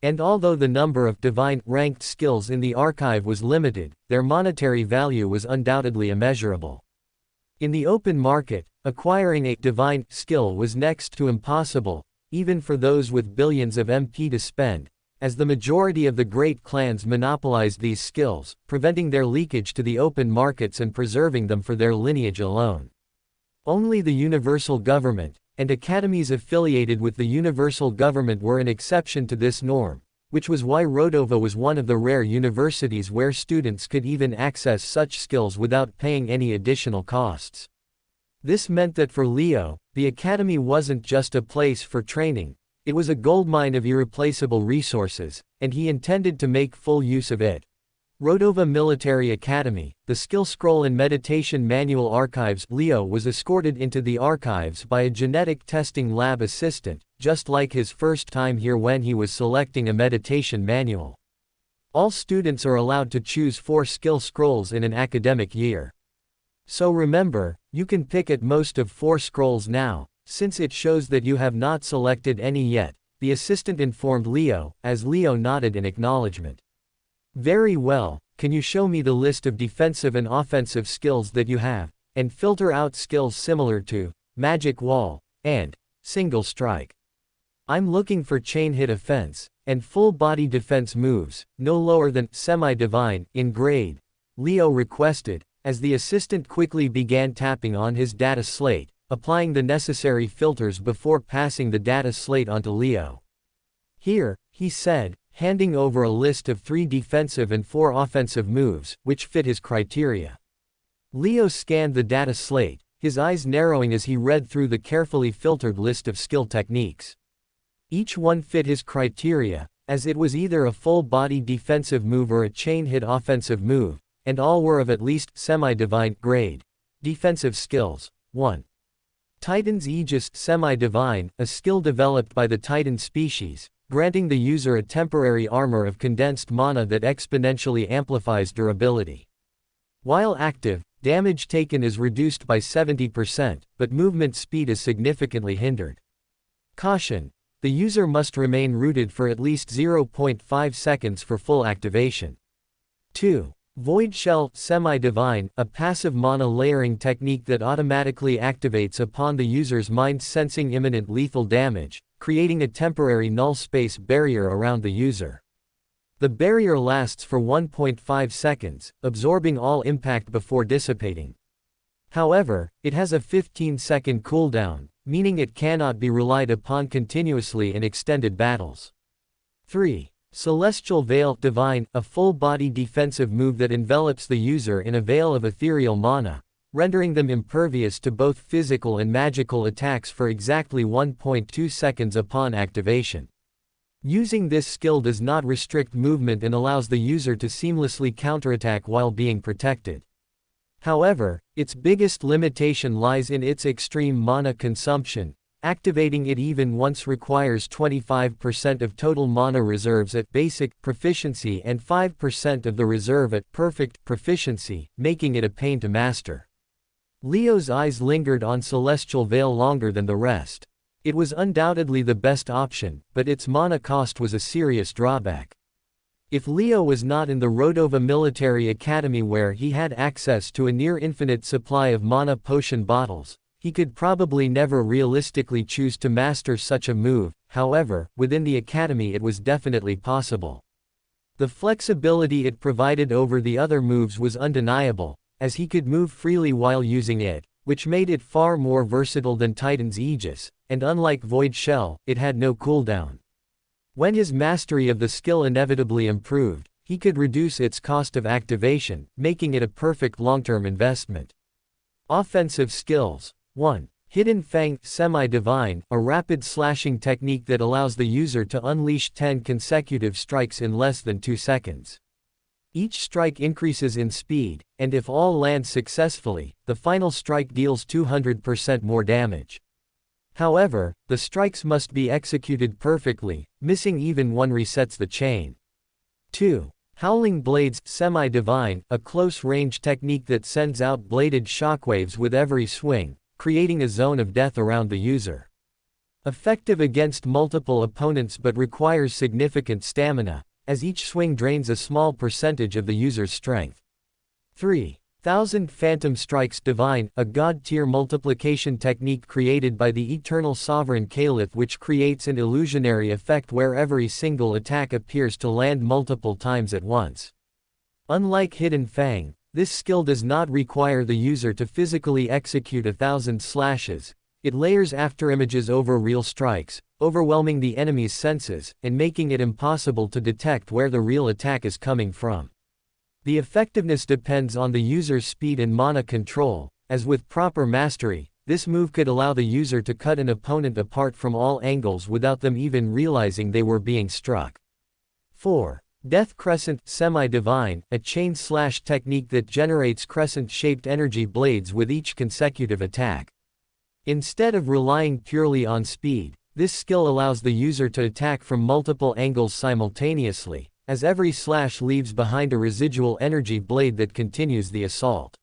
And although the number of divine ranked skills in the archive was limited, their monetary value was undoubtedly immeasurable. In the open market, acquiring a divine skill was next to impossible, even for those with billions of MP to spend, as the majority of the great clans monopolized these skills, preventing their leakage to the open markets and preserving them for their lineage alone. Only the universal government, and academies affiliated with the universal government were an exception to this norm, which was why Rodova was one of the rare universities where students could even access such skills without paying any additional costs. This meant that for Leo, the academy wasn't just a place for training, it was a goldmine of irreplaceable resources, and he intended to make full use of it. Rodova Military Academy, the Skill Scroll and Meditation Manual Archives. Leo was escorted into the archives by a genetic testing lab assistant, just like his first time here when he was selecting a meditation manual. All students are allowed to choose 4 skill scrolls in an academic year. So remember, you can pick at most of 4 scrolls now, since it shows that you have not selected any yet, the assistant informed Leo, as Leo nodded in acknowledgement. Very well, can you show me the list of defensive and offensive skills that you have, and filter out skills similar to Magic Wall and Single Strike? I'm looking for Chain Hit Offense and Full Body Defense moves, no lower than Semi-Divine in grade, Leo requested, as the assistant quickly began tapping on his data slate, applying the necessary filters before passing the data slate onto Leo. Here, he said, handing over a list of 3 defensive and 4 offensive moves, which fit his criteria. Leo scanned the data slate, his eyes narrowing as he read through the carefully filtered list of skill techniques. Each one fit his criteria, as it was either a full-body defensive move or a chain-hit offensive move, and all were of at least semi-divine grade. Defensive skills. 1. Titan's Aegis. Semi-divine, a skill developed by the Titan species, granting the user a temporary armor of condensed mana that exponentially amplifies durability. While active, damage taken is reduced by 70%, but movement speed is significantly hindered. Caution: the user must remain rooted for at least 0.5 seconds for full activation. 2. Void Shell. Semi-divine, a passive mana layering technique that automatically activates upon the user's mind sensing imminent lethal damage, creating a temporary null space barrier around the user. The barrier lasts for 1.5 seconds, absorbing all impact before dissipating. However, it has a 15-second cooldown, meaning it cannot be relied upon continuously in extended battles. 3. Celestial Veil. Divine, a full-body defensive move that envelops the user in a veil of ethereal mana, rendering them impervious to both physical and magical attacks for exactly 1.2 seconds upon activation. Using this skill does not restrict movement and allows the user to seamlessly counterattack while being protected. However, its biggest limitation lies in its extreme mana consumption. Activating it even once requires 25% of total mana reserves at basic proficiency and 5% of the reserve at perfect proficiency, making it a pain to master. Leo's eyes lingered on Celestial Veil longer than the rest. It was undoubtedly the best option, but its mana cost was a serious drawback. If Leo was not in the Rodova Military Academy where he had access to a near-infinite supply of mana potion bottles, he could probably never realistically choose to master such a move. However, within the academy it was definitely possible. The flexibility it provided over the other moves was undeniable, as he could move freely while using it, which made it far more versatile than Titan's Aegis, and unlike Void Shell, it had no cooldown. When his mastery of the skill inevitably improved, he could reduce its cost of activation, making it a perfect long-term investment. Offensive skills. 1. Hidden Fang. Semi-divine, a rapid slashing technique that allows the user to unleash 10 consecutive strikes in less than 2 seconds. Each strike increases in speed, and if all land successfully, the final strike deals 200% more damage. However, the strikes must be executed perfectly, missing even one resets the chain. 2. Howling Blades. Semi-divine, a close-range technique that sends out bladed shockwaves with every swing, creating a zone of death around the user. Effective against multiple opponents but requires significant stamina, as each swing drains a small percentage of the user's strength. 3. 1000 Phantom Strikes. Divine, a god-tier multiplication technique created by the Eternal Sovereign Caliph which creates an illusionary effect where every single attack appears to land multiple times at once. Unlike Hidden Fang, this skill does not require the user to physically execute 1000 slashes, It layers afterimages over real strikes, overwhelming the enemy's senses, and making it impossible to detect where the real attack is coming from. The effectiveness depends on the user's speed and mana control. As with proper mastery, this move could allow the user to cut an opponent apart from all angles without them even realizing they were being struck. 4. Death Crescent Semi-Divine, a chain-slash technique that generates crescent-shaped energy blades with each consecutive attack. Instead of relying purely on speed, this skill allows the user to attack from multiple angles simultaneously, as every slash leaves behind a residual energy blade that continues the assault.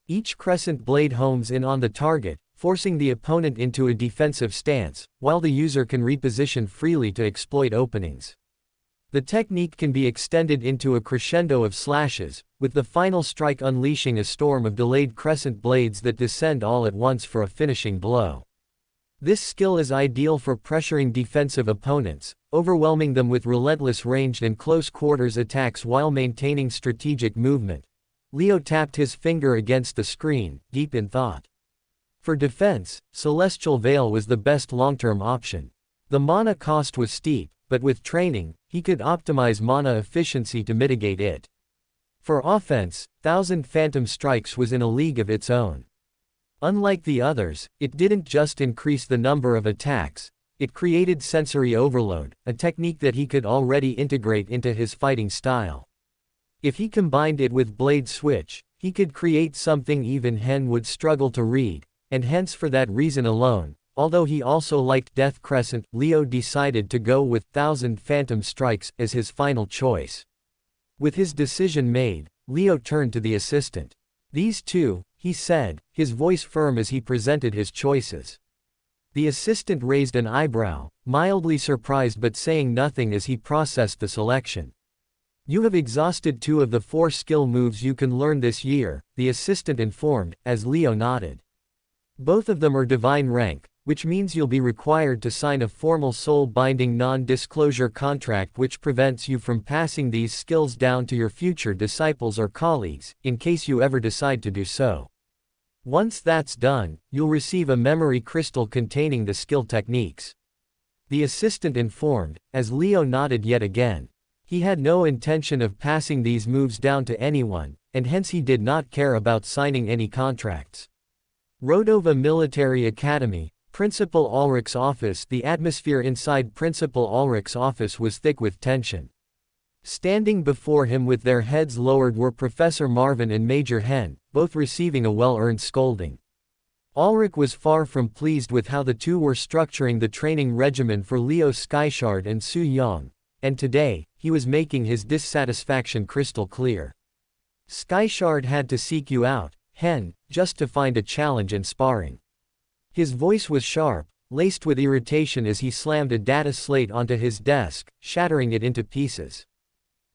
Each crescent blade homes in on the target, forcing the opponent into a defensive stance, while the user can reposition freely to exploit openings. The technique can be extended into a crescendo of slashes, with the final strike unleashing a storm of delayed crescent blades that descend all at once for a finishing blow. This skill is ideal for pressuring defensive opponents, overwhelming them with relentless ranged and close-quarters attacks while maintaining strategic movement. Leo tapped his finger against the screen, deep in thought. For defense, Celestial Veil was the best long-term option. The mana cost was steep, but with training, he could optimize mana efficiency to mitigate it. For offense, 1000 Phantom Strikes was in a league of its own. Unlike the others, it didn't just increase the number of attacks, it created sensory overload, a technique that he could already integrate into his fighting style. If he combined it with Blade Switch, he could create something even Hen would struggle to read, and hence for that reason alone, although he also liked Death Crescent, Leo decided to go with 1000 Phantom Strikes as his final choice. With his decision made, Leo turned to the assistant. "These two," he said, his voice firm as he presented his choices. The assistant raised an eyebrow, mildly surprised but saying nothing as he processed the selection. "You have exhausted 2 of the 4 skill moves you can learn this year," the assistant informed, as Leo nodded. "Both of them are divine rank, which means you'll be required to sign a formal soul-binding non-disclosure contract which prevents you from passing these skills down to your future disciples or colleagues, in case you ever decide to do so. Once that's done, you'll receive a memory crystal containing the skill techniques," the assistant informed, as Leo nodded yet again. He had no intention of passing these moves down to anyone, and hence he did not care about signing any contracts. Rodova Military Academy, Principal Ulrich's office. The atmosphere inside Principal Ulrich's office was thick with tension. Standing before him with their heads lowered were Professor Marvin and Major Hen, both receiving a well-earned scolding. Ulrich was far from pleased with how the two were structuring the training regimen for Leo Skyshard and Su Yong, and today, he was making his dissatisfaction crystal clear. "Skyshard had to seek you out, Hen, just to find a challenge and sparring." His voice was sharp, laced with irritation as he slammed a data slate onto his desk, shattering it into pieces.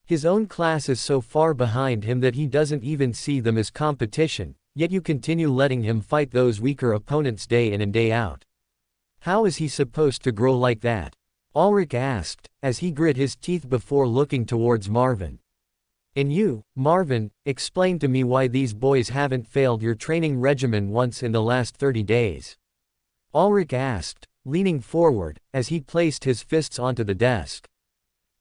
His own class is so far behind him that he doesn't even see them as competition, yet you continue letting him fight those weaker opponents day in and day out. How is he supposed to grow like that? Ulrich asked, as he grit his teeth before looking towards Marvin. "And you, Marvin, explain to me why these boys haven't failed your training regimen once in the last 30 days. Ulrich asked, leaning forward, as he placed his fists onto the desk.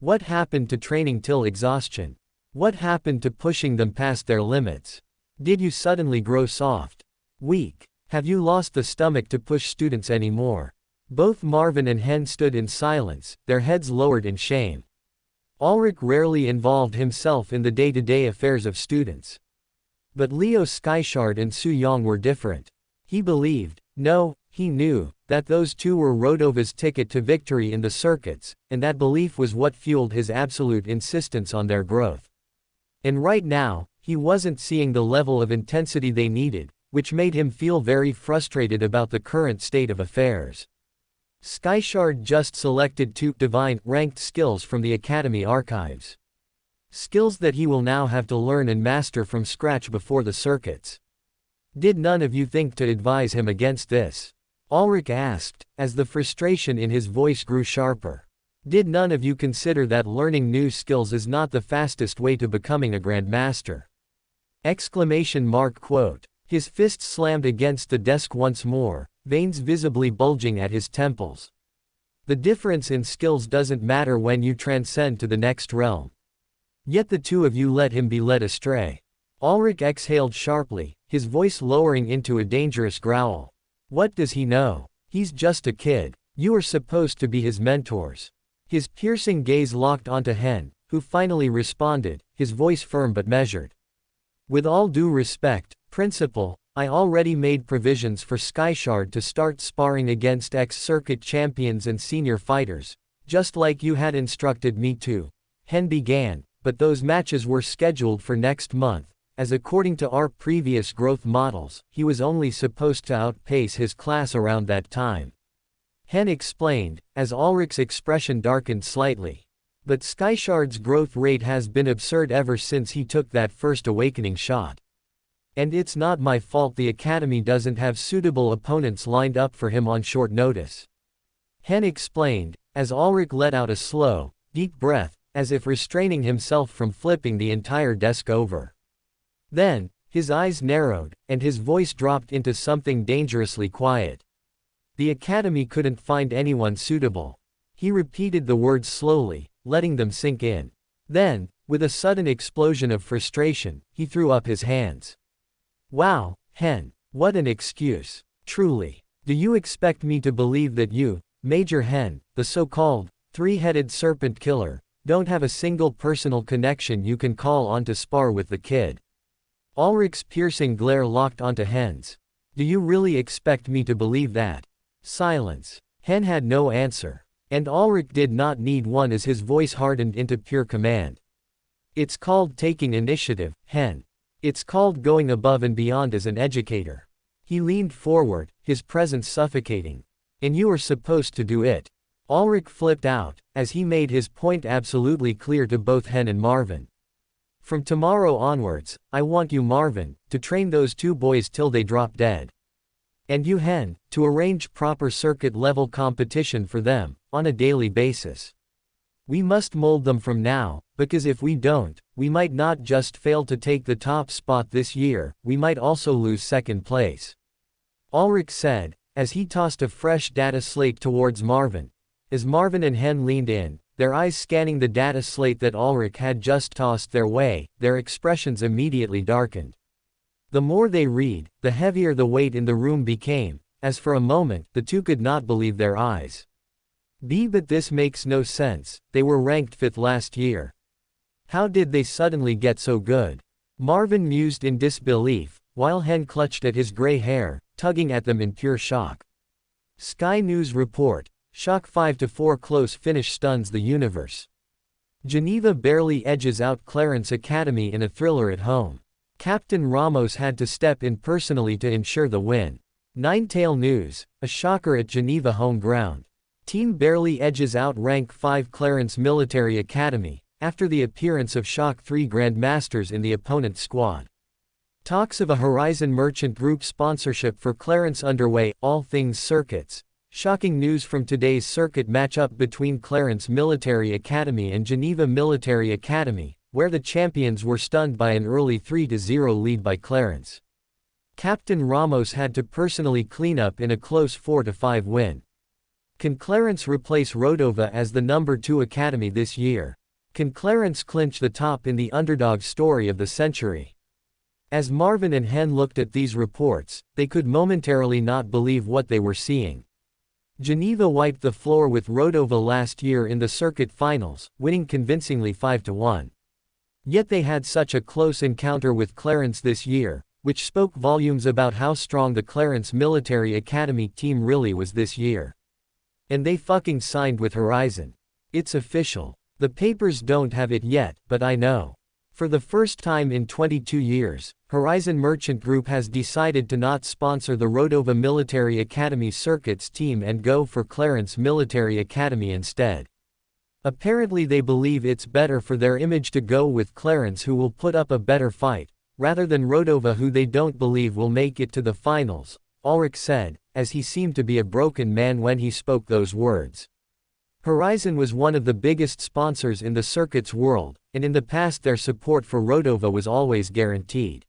"What happened to training till exhaustion? What happened to pushing them past their limits? Did you suddenly grow soft? Weak? Have you lost the stomach to push students anymore?" Both Marvin and Hen stood in silence, their heads lowered in shame. Ulrich rarely involved himself in the day-to-day affairs of students. But Leo Skyshard and Su Yong were different. He believed, no, he knew, that those two were Rodova's ticket to victory in the circuits, and that belief was what fueled his absolute insistence on their growth. And right now, he wasn't seeing the level of intensity they needed, which made him feel very frustrated about the current state of affairs. Skyshard just selected 2 divine ranked skills from the Academy archives. Skills that he will now have to learn and master from scratch before the circuits. Did none of you think to advise him against this? Ulrich asked, as the frustration in his voice grew sharper. Did none of you consider that learning new skills is not the fastest way to becoming a grandmaster? Exclamation mark quote. His fist slammed against the desk once more, veins visibly bulging at his temples. The difference in skills doesn't matter when you transcend to the next realm. Yet the two of you let him be led astray. Ulrich exhaled sharply, his voice lowering into a dangerous growl. What does he know? He's just a kid. You are supposed to be his mentors. His piercing gaze locked onto Hen, who finally responded, his voice firm but measured. With all due respect, Principal, I already made provisions for Skyshard to start sparring against ex-circuit champions and senior fighters, just like you had instructed me to. Hen began, but those matches were scheduled for next month, as according to our previous growth models, he was only supposed to outpace his class around that time. Hen explained, as Ulrich's expression darkened slightly. But Skyshard's growth rate has been absurd ever since he took that first awakening shot. And it's not my fault the Academy doesn't have suitable opponents lined up for him on short notice. Hen explained, as Ulrich let out a slow, deep breath, as if restraining himself from flipping the entire desk over. Then, his eyes narrowed, and his voice dropped into something dangerously quiet. The Academy couldn't find anyone suitable. He repeated the words slowly, letting them sink in. Then, with a sudden explosion of frustration, he threw up his hands. Wow, Hen, what an excuse. Truly. Do you expect me to believe that you, Major Hen, the so-called, three-headed serpent killer, don't have a single personal connection you can call on to spar with the kid? Ulrich's piercing glare locked onto Hen's. Do you really expect me to believe that? Silence. Hen had no answer. And Ulrich did not need one as his voice hardened into pure command. It's called taking initiative, Hen. It's called going above and beyond as an educator. He leaned forward, his presence suffocating. And you are supposed to do it. Ulrich flipped out, as he made his point absolutely clear to both Hen and Marvin. From tomorrow onwards, I want you, Marvin, to train those two boys till they drop dead. And you, Hen, to arrange proper circuit-level competition for them, on a daily basis. We must mold them from now, because if we don't, we might not just fail to take the top spot this year, we might also lose second place. Ulrich said, as he tossed a fresh data slate towards Marvin. As Marvin and Hen leaned in, their eyes scanning the data slate that Ulrich had just tossed their way, their expressions immediately darkened. The more they read, the heavier the weight in the room became, as for a moment, the two could not believe their eyes. But this makes no sense, they were ranked 5th last year. How did they suddenly get so good? Marvin mused in disbelief, while Hen clutched at his gray hair, tugging at them in pure shock. Sky News report, shock 5-4 close finish stuns the universe. Geneva barely edges out Clarence Academy in a thriller at home. Captain Ramos had to step in personally to ensure the win. Ninetail News, a shocker at Geneva home ground. Team barely edges out rank 5 Clarence Military Academy, after the appearance of shock 3 Grandmasters in the opponent's squad. Talks of a Horizon Merchant Group sponsorship for Clarence underway, all things circuits. Shocking news from today's circuit matchup between Clarence Military Academy and Geneva Military Academy, where the champions were stunned by an early 3-0 lead by Clarence. Captain Ramos had to personally clean up in a close 4-5 win. Can Clarence replace Rodova as the number 2 academy this year? Can Clarence clinch the top in the underdog story of the century? As Marvin and Hen looked at these reports, they could momentarily not believe what they were seeing. Geneva wiped the floor with Rodova last year in the circuit finals, winning convincingly 5-1. Yet they had such a close encounter with Clarence this year, which spoke volumes about how strong the Clarence Military Academy team really was this year. And they fucking signed with Horizon. It's official. The papers don't have it yet, but I know. For the first time in 22 years, Horizon Merchant Group has decided to not sponsor the Rodova Military Academy circuits team and go for Clarence Military Academy instead. Apparently they believe it's better for their image to go with Clarence, who will put up a better fight, rather than Rodova, who they don't believe will make it to the finals, Ulrich said, as he seemed to be a broken man when he spoke those words. Horizon was one of the biggest sponsors in the circuits world, and in the past their support for Rodova was always guaranteed.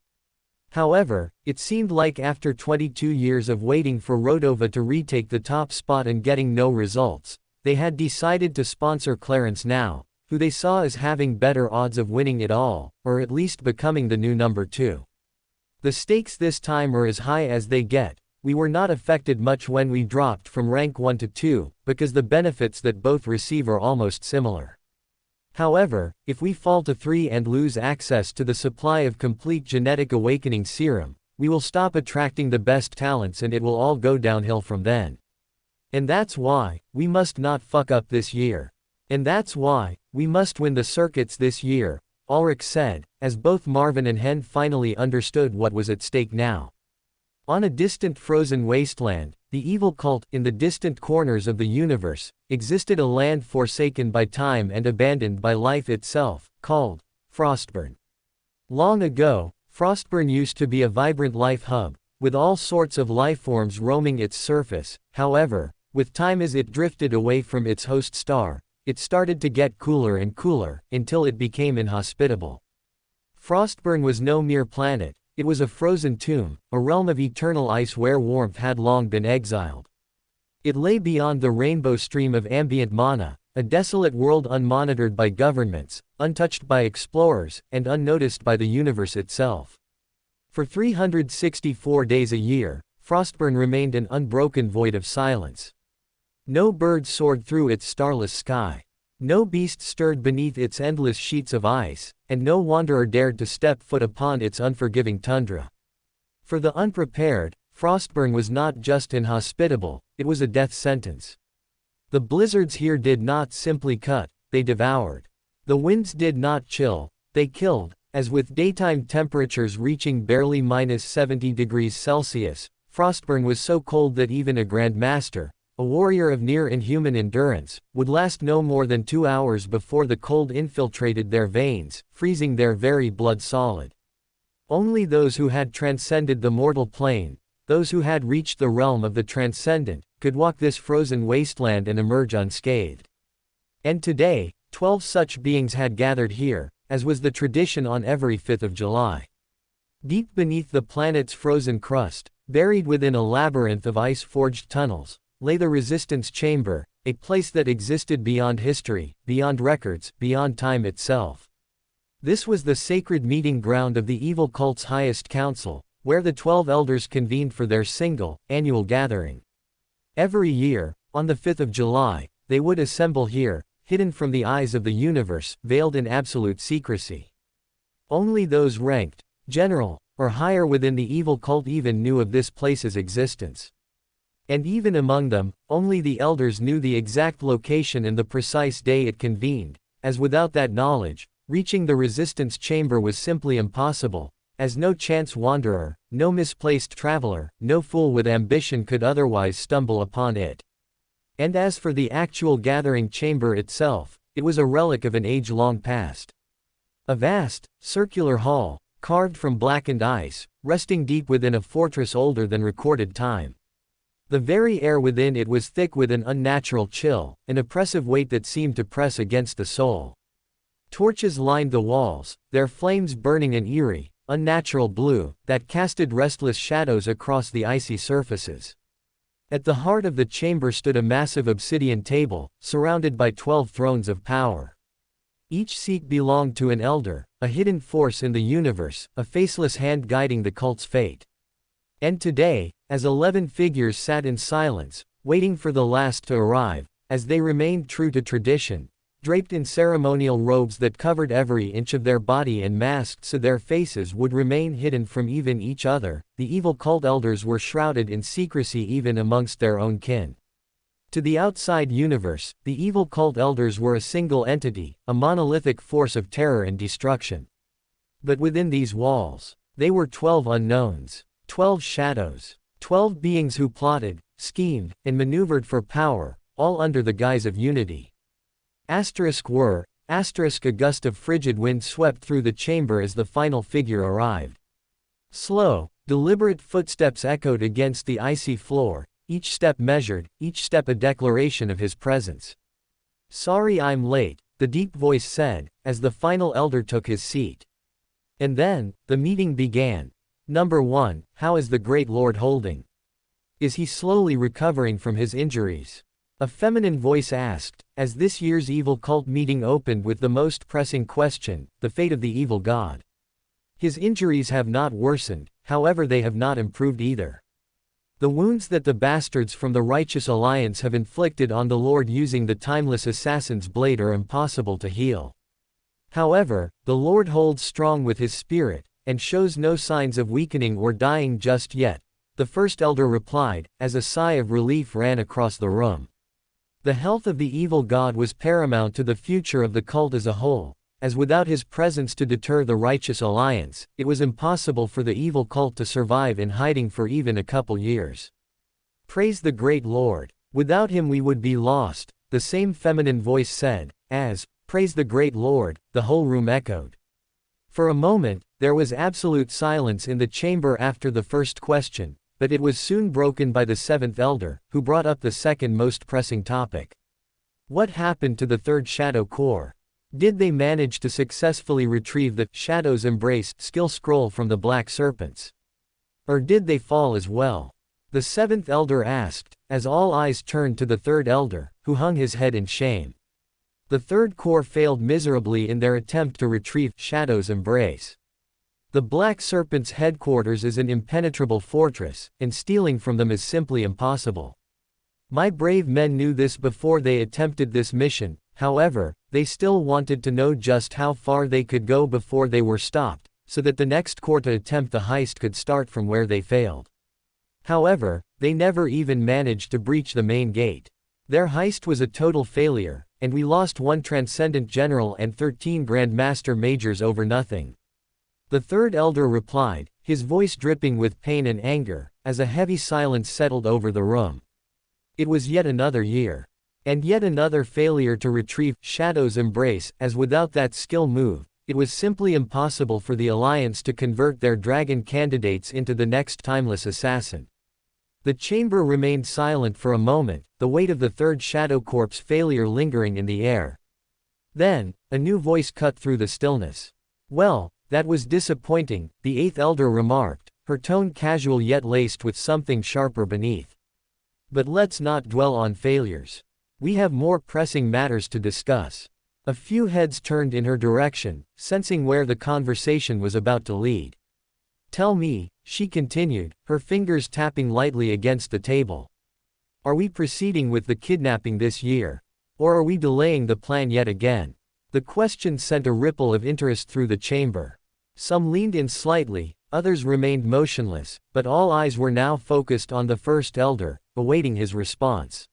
However, it seemed like after 22 years of waiting for Rodova to retake the top spot and getting no results, they had decided to sponsor Clarence now, who they saw as having better odds of winning it all, or at least becoming the new number 2. The stakes this time are as high as they get. We were not affected much when we dropped from rank 1 to 2, because the benefits that both receive are almost similar. However, if we fall to 3 and lose access to the supply of complete genetic awakening serum, we will stop attracting the best talents and it will all go downhill from then. And that's why, we must not fuck up this year. And that's why, we must win the circuits this year, Ulrich said, as both Marvin and Hen finally understood what was at stake now. On a distant frozen wasteland, the evil cult, in the distant corners of the universe, existed a land forsaken by time and abandoned by life itself, called Frostburn. Long ago, Frostburn used to be a vibrant life hub, with all sorts of lifeforms roaming its surface. However, with time as it drifted away from its host star, it started to get cooler and cooler, until it became inhospitable. Frostburn was no mere planet. It was a frozen tomb, a realm of eternal ice where warmth had long been exiled. It lay beyond the rainbow stream of ambient mana, a desolate world unmonitored by governments, untouched by explorers, and unnoticed by the universe itself. For 364 days a year, Frostburn remained an unbroken void of silence. No bird soared through its starless sky. No beast stirred beneath its endless sheets of ice, and no wanderer dared to step foot upon its unforgiving tundra. For the unprepared, Frostburn was not just inhospitable, it was a death sentence. The blizzards here did not simply cut, they devoured. The winds did not chill, they killed, as with daytime temperatures reaching barely -70 degrees Celsius, Frostburn was so cold that even a Grand Master, a warrior of near inhuman endurance, would last no more than 2 hours before the cold infiltrated their veins, freezing their very blood solid. Only those who had transcended the mortal plane, those who had reached the realm of the transcendent, could walk this frozen wasteland and emerge unscathed. And today, 12 such beings had gathered here, as was the tradition on every 5th of July. Deep beneath the planet's frozen crust, buried within a labyrinth of ice-forged tunnels, lay the resistance chamber, a place that existed beyond history, beyond records, beyond time itself. This was the sacred meeting ground of the evil cult's highest council, where the 12 elders convened for their single, annual gathering. Every year, on the 5th of July, they would assemble here, hidden from the eyes of the universe, veiled in absolute secrecy. Only those ranked, general, or higher within the evil cult even knew of this place's existence. And even among them, only the elders knew the exact location and the precise day it convened, as without that knowledge, reaching the resistance chamber was simply impossible, as no chance wanderer, no misplaced traveler, no fool with ambition could otherwise stumble upon it. And as for the actual gathering chamber itself, it was a relic of an age-long past. A vast, circular hall, carved from blackened ice, resting deep within a fortress older than recorded time. The very air within it was thick with an unnatural chill, an oppressive weight that seemed to press against the soul. Torches lined the walls, their flames burning an eerie, unnatural blue, that casted restless shadows across the icy surfaces. At the heart of the chamber stood a massive obsidian table, surrounded by 12 thrones of power. Each seat belonged to an elder, a hidden force in the universe, a faceless hand guiding the cult's fate. And today, as 11 figures sat in silence, waiting for the last to arrive, as they remained true to tradition, draped in ceremonial robes that covered every inch of their body and masked so their faces would remain hidden from even each other, the evil cult elders were shrouded in secrecy even amongst their own kin. To the outside universe, the evil cult elders were a single entity, a monolithic force of terror and destruction. But within these walls, they were 12 unknowns, 12 shadows, 12 beings who plotted, schemed, and maneuvered for power, all under the guise of unity. A gust of frigid wind swept through the chamber as the final figure arrived. Slow, deliberate footsteps echoed against the icy floor, each step measured, each step a declaration of his presence. "Sorry I'm late," the deep voice said, as the final elder took his seat. And then, the meeting began. Number 1. How is the Great Lord holding? Is he slowly recovering from his injuries? A feminine voice asked, as this year's evil cult meeting opened with the most pressing question, the fate of the evil god. His injuries have not worsened, however they have not improved either. The wounds that the bastards from the Righteous Alliance have inflicted on the Lord using the timeless assassin's blade are impossible to heal. However, the Lord holds strong with his spirit, and shows no signs of weakening or dying just yet, the first elder replied, as a sigh of relief ran across the room. The health of the evil god was paramount to the future of the cult as a whole, as without his presence to deter the Righteous Alliance, it was impossible for the evil cult to survive in hiding for even a couple years. Praise the Great Lord. Without him we would be lost, the same feminine voice said, as, praise the Great Lord, the whole room echoed. For a moment, there was absolute silence in the chamber after the first question, but it was soon broken by the seventh elder, who brought up the second most pressing topic. What happened to the third Shadow Core? Did they manage to successfully retrieve the Shadow's Embrace skill scroll from the Black Serpents? Or did they fall as well? The seventh elder asked, as all eyes turned to the third elder, who hung his head in shame. The third core failed miserably in their attempt to retrieve Shadow's Embrace. The Black Serpent's headquarters is an impenetrable fortress, and stealing from them is simply impossible. My brave men knew this before they attempted this mission, however, they still wanted to know just how far they could go before they were stopped, so that the next core to attempt the heist could start from where they failed. However, they never even managed to breach the main gate. Their heist was a total failure, and we lost 1 Transcendent General and 13 Grand Master Majors over nothing. The third elder replied, his voice dripping with pain and anger, as a heavy silence settled over the room. It was yet another year. And yet another failure to retrieve Shadow's Embrace, as without that skill move, it was simply impossible for the Alliance to convert their dragon candidates into the next timeless assassin. The chamber remained silent for a moment, the weight of the third Shadow Corp's failure lingering in the air. Then, a new voice cut through the stillness. Well, that was disappointing, the eighth elder remarked, her tone casual yet laced with something sharper beneath. But let's not dwell on failures. We have more pressing matters to discuss. A few heads turned in her direction, sensing where the conversation was about to lead. Tell me, she continued, her fingers tapping lightly against the table. Are we proceeding with the kidnapping this year? Or are we delaying the plan yet again? The question sent a ripple of interest through the chamber. Some leaned in slightly, others remained motionless, but all eyes were now focused on the first elder, awaiting his response.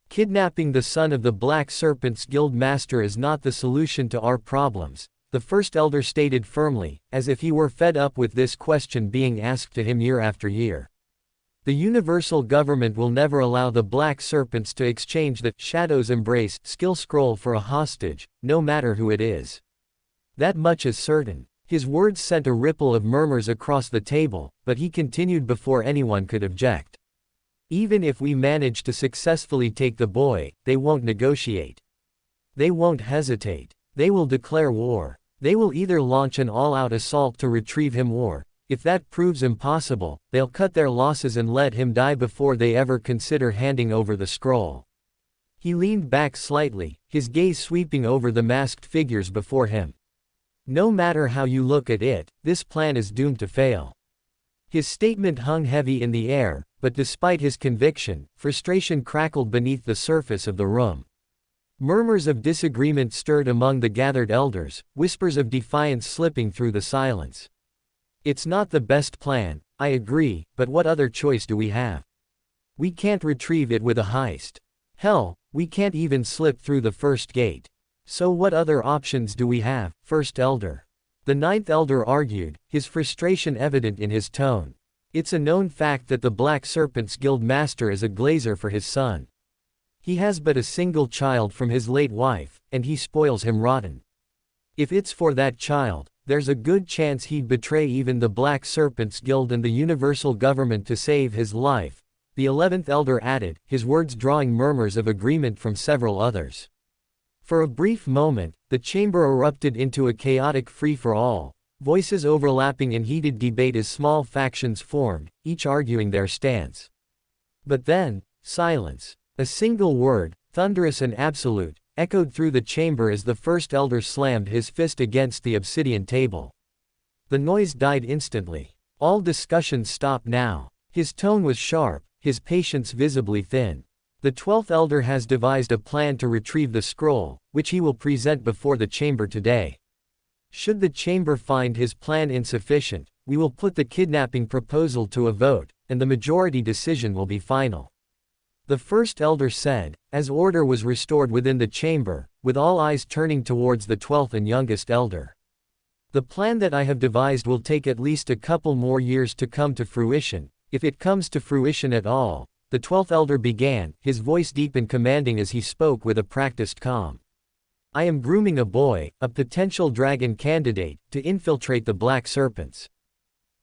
Kidnapping the son of the Black Serpent's guild master is not the solution to our problems, the first elder stated firmly, as if he were fed up with this question being asked to him year after year. The universal government will never allow the Black Serpents to exchange the Shadow's Embrace skill scroll for a hostage, no matter who it is. That much is certain. His words sent a ripple of murmurs across the table, but he continued before anyone could object. Even if we manage to successfully take the boy, they won't negotiate. They won't hesitate. They will declare war. They will either launch an all-out assault to retrieve him or, if that proves impossible, they'll cut their losses and let him die before they ever consider handing over the scroll. He leaned back slightly, his gaze sweeping over the masked figures before him. No matter how you look at it, this plan is doomed to fail. His statement hung heavy in the air, but despite his conviction, frustration crackled beneath the surface of the room. Murmurs of disagreement stirred among the gathered elders, whispers of defiance slipping through the silence. It's not the best plan, I agree, but what other choice do we have? We can't retrieve it with a heist. Hell, we can't even slip through the first gate. So what other options do we have, First Elder? The ninth elder argued, his frustration evident in his tone. It's a known fact that the Black Serpent's guild master is a glazer for his son. He has but a single child from his late wife, and he spoils him rotten. If it's for that child, there's a good chance he'd betray even the Black Serpent's guild and the universal government to save his life, the 11th elder added, his words drawing murmurs of agreement from several others. For a brief moment, the chamber erupted into a chaotic free-for-all, voices overlapping in heated debate as small factions formed, each arguing their stance. But then, silence. A single word, thunderous and absolute, echoed through the chamber as the first elder slammed his fist against the obsidian table. The noise died instantly. All discussion stopped now. His tone was sharp, his patience visibly thin. The 12th elder has devised a plan to retrieve the scroll, which he will present before the chamber today. Should the chamber find his plan insufficient, we will put the kidnapping proposal to a vote, and the majority decision will be final. The first elder said, as order was restored within the chamber, with all eyes turning towards the 12th and youngest elder. The plan that I have devised will take at least a couple more years to come to fruition, if it comes to fruition at all, the 12th elder began, his voice deep and commanding as he spoke with a practiced calm. I am grooming a boy, a potential dragon candidate, to infiltrate the Black Serpents.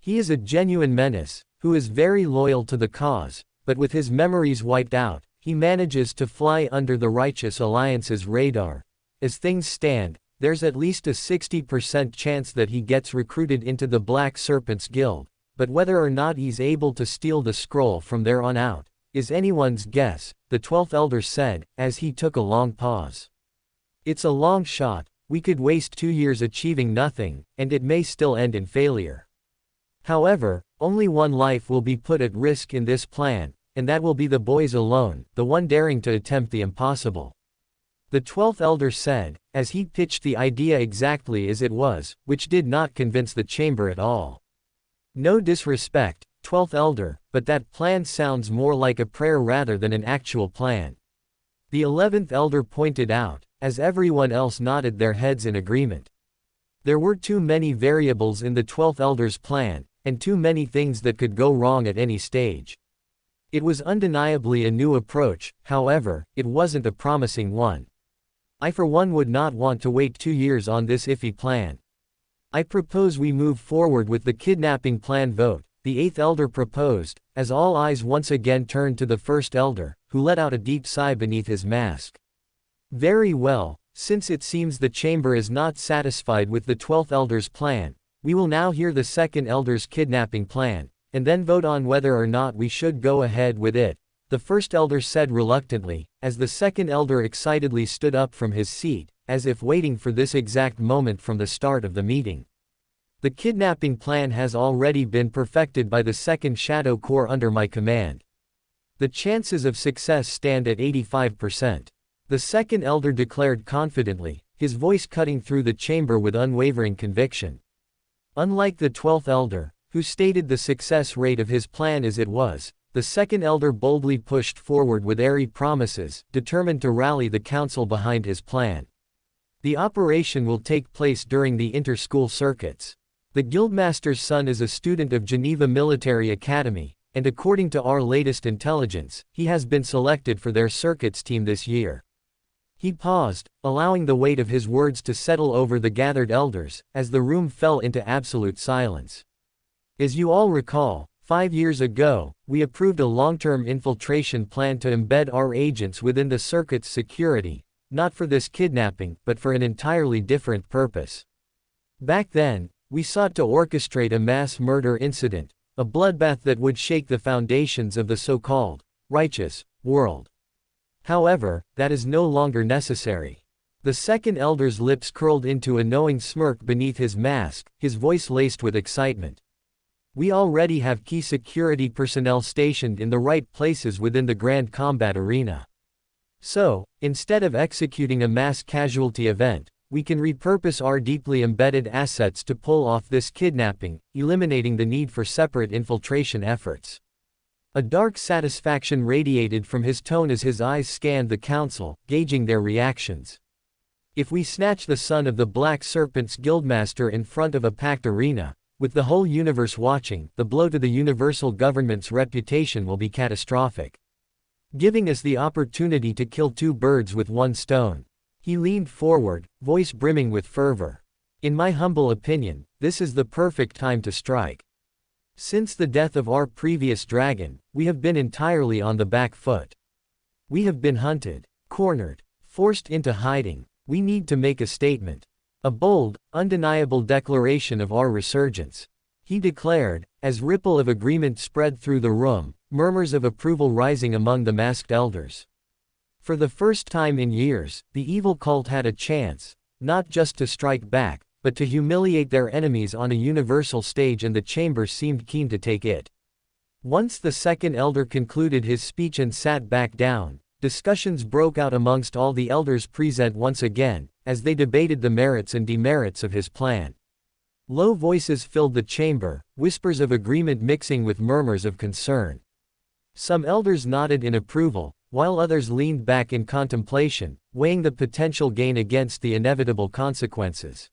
He is a genuine menace, who is very loyal to the cause, but with his memories wiped out, he manages to fly under the Righteous Alliance's radar. As things stand, there's at least a 60% chance that he gets recruited into the Black Serpents Guild, but whether or not he's able to steal the scroll from there on out is anyone's guess, the 12th elder said, as he took a long pause. It's a long shot, we could waste 2 years achieving nothing, and it may still end in failure. However, only one life will be put at risk in this plan, and that will be the boy's alone, the one daring to attempt the impossible. The 12th elder said, as he pitched the idea exactly as it was, which did not convince the chamber at all. No disrespect, 12th elder, but that plan sounds more like a prayer rather than an actual plan. The 11th elder pointed out, as everyone else nodded their heads in agreement. There were too many variables in the 12th elder's plan, and too many things that could go wrong at any stage. It was undeniably a new approach, however, it wasn't a promising one. I for one would not want to wait 2 years on this iffy plan. I propose we move forward with the kidnapping plan vote, the 8th elder proposed, as all eyes once again turned to the first elder, who let out a deep sigh beneath his mask. Very well, since it seems the chamber is not satisfied with the 12th elder's plan, we will now hear the second elder's kidnapping plan, and then vote on whether or not we should go ahead with it, the first elder said reluctantly, as the second elder excitedly stood up from his seat, as if waiting for this exact moment from the start of the meeting. The kidnapping plan has already been perfected by the second Shadow Corps under my command. The chances of success stand at 85%. The second elder declared confidently, his voice cutting through the chamber with unwavering conviction. Unlike the 12th elder, who stated the success rate of his plan as it was, the second elder boldly pushed forward with airy promises, determined to rally the council behind his plan. The operation will take place during the inter-school circuits. The guildmaster's son is a student of Geneva Military Academy, and according to our latest intelligence, he has been selected for their circuits team this year. He paused, allowing the weight of his words to settle over the gathered elders, as the room fell into absolute silence. As you all recall, 5 years ago, we approved a long-term infiltration plan to embed our agents within the circuit's security, not for this kidnapping, but for an entirely different purpose. Back then, we sought to orchestrate a mass murder incident, a bloodbath that would shake the foundations of the so-called righteous world. However, that is no longer necessary. The second elder's lips curled into a knowing smirk beneath his mask, his voice laced with excitement. We already have key security personnel stationed in the right places within the grand combat arena. So, instead of executing a mass casualty event, we can repurpose our deeply embedded assets to pull off this kidnapping, eliminating the need for separate infiltration efforts. A dark satisfaction radiated from his tone as his eyes scanned the council, gauging their reactions. If we snatch the son of the Black Serpent's guildmaster in front of a packed arena, with the whole universe watching, the blow to the universal government's reputation will be catastrophic. Giving us the opportunity to kill 2 birds with 1 stone. He leaned forward, voice brimming with fervor. In my humble opinion, this is the perfect time to strike. Since the death of our previous dragon, we have been entirely on the back foot. We have been hunted, cornered, forced into hiding. We need to make a statement. A bold, undeniable declaration of our resurgence. He declared, as ripple of agreement spread through the room, murmurs of approval rising among the masked elders. For the first time in years, the evil cult had a chance, not just to strike back, but to humiliate their enemies on a universal stage, and the chamber seemed keen to take it. Once the second elder concluded his speech and sat back down, discussions broke out amongst all the elders present once again, as they debated the merits and demerits of his plan. Low voices filled the chamber, whispers of agreement mixing with murmurs of concern. Some elders nodded in approval, while others leaned back in contemplation, weighing the potential gain against the inevitable consequences.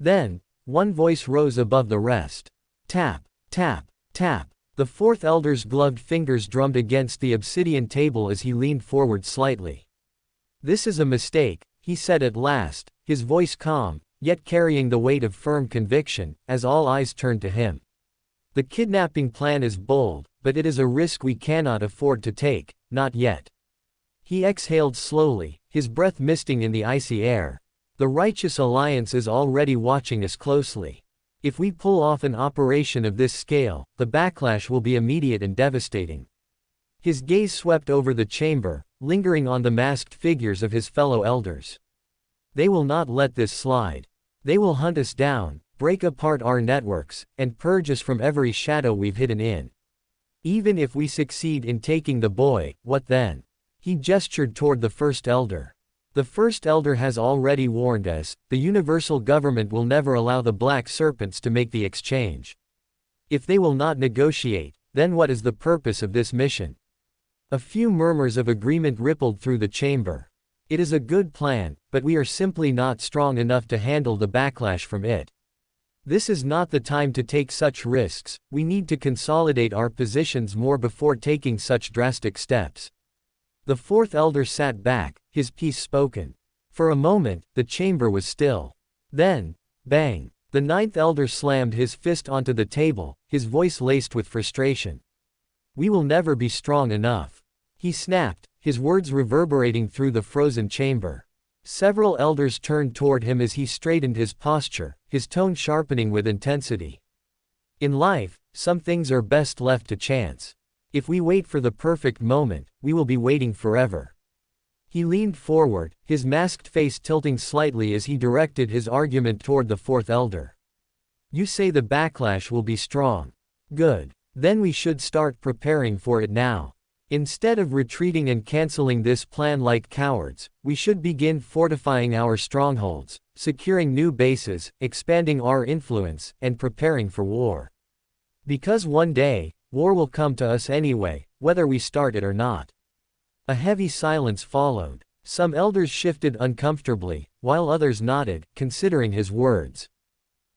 Then, one voice rose above the rest. Tap, tap, tap. The fourth elder's gloved fingers drummed against the obsidian table as he leaned forward slightly. "This is a mistake," he said at last, his voice calm, yet carrying the weight of firm conviction, as all eyes turned to him. "The kidnapping plan is bold, but it is a risk we cannot afford to take, not yet." He exhaled slowly, his breath misting in the icy air. "The Righteous Alliance is already watching us closely. If we pull off an operation of this scale, the backlash will be immediate and devastating." His gaze swept over the chamber, lingering on the masked figures of his fellow elders. "They will not let this slide. They will hunt us down, break apart our networks, and purge us from every shadow we've hidden in. Even if we succeed in taking the boy, what then?" He gestured toward the first elder. "The first elder has already warned us, the universal government will never allow the black serpents to make the exchange. If they will not negotiate, then what is the purpose of this mission?" A few murmurs of agreement rippled through the chamber. "It is a good plan, but we are simply not strong enough to handle the backlash from it. This is not the time to take such risks, we need to consolidate our positions more before taking such drastic steps." The fourth elder sat back, his piece spoken. For a moment, the chamber was still. Then, bang! The ninth elder slammed his fist onto the table, his voice laced with frustration. "We will never be strong enough," he snapped, his words reverberating through the frozen chamber. Several elders turned toward him as he straightened his posture, his tone sharpening with intensity. "In life, some things are best left to chance. If we wait for the perfect moment, we will be waiting forever." He leaned forward, his masked face tilting slightly as he directed his argument toward the fourth elder. "You say the backlash will be strong. Good. Then we should start preparing for it now. Instead of retreating and canceling this plan like cowards, we should begin fortifying our strongholds, securing new bases, expanding our influence, and preparing for war. Because one day, war will come to us anyway, whether we start it or not." A heavy silence followed. Some elders shifted uncomfortably, while others nodded, considering his words.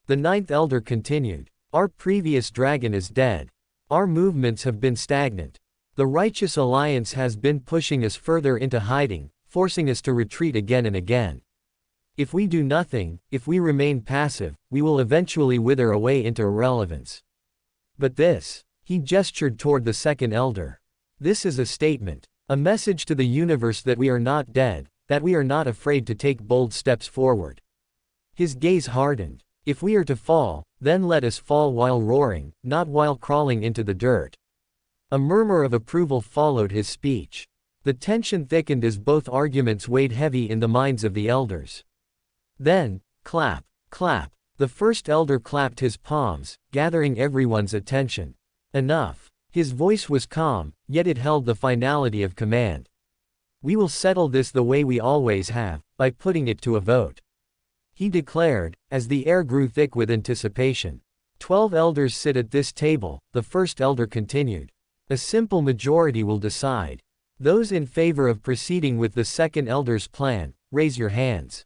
The ninth elder continued. "Our previous dragon is dead. Our movements have been stagnant. The Righteous Alliance has been pushing us further into hiding, forcing us to retreat again and again. If we do nothing, if we remain passive, we will eventually wither away into irrelevance. But this," he gestured toward the second elder. "This is a statement. A message to the universe that we are not dead, that we are not afraid to take bold steps forward." His gaze hardened. "If we are to fall, then let us fall while roaring, not while crawling into the dirt." A murmur of approval followed his speech. The tension thickened as both arguments weighed heavy in the minds of the elders. Then, clap, clap. The first elder clapped his palms, gathering everyone's attention. "Enough." His voice was calm, yet it held the finality of command. "We will settle this the way we always have, by putting it to a vote," he declared, as the air grew thick with anticipation. 12 elders sit at this table," the first elder continued. "A simple majority will decide. Those in favor of proceeding with the second elder's plan, raise your hands."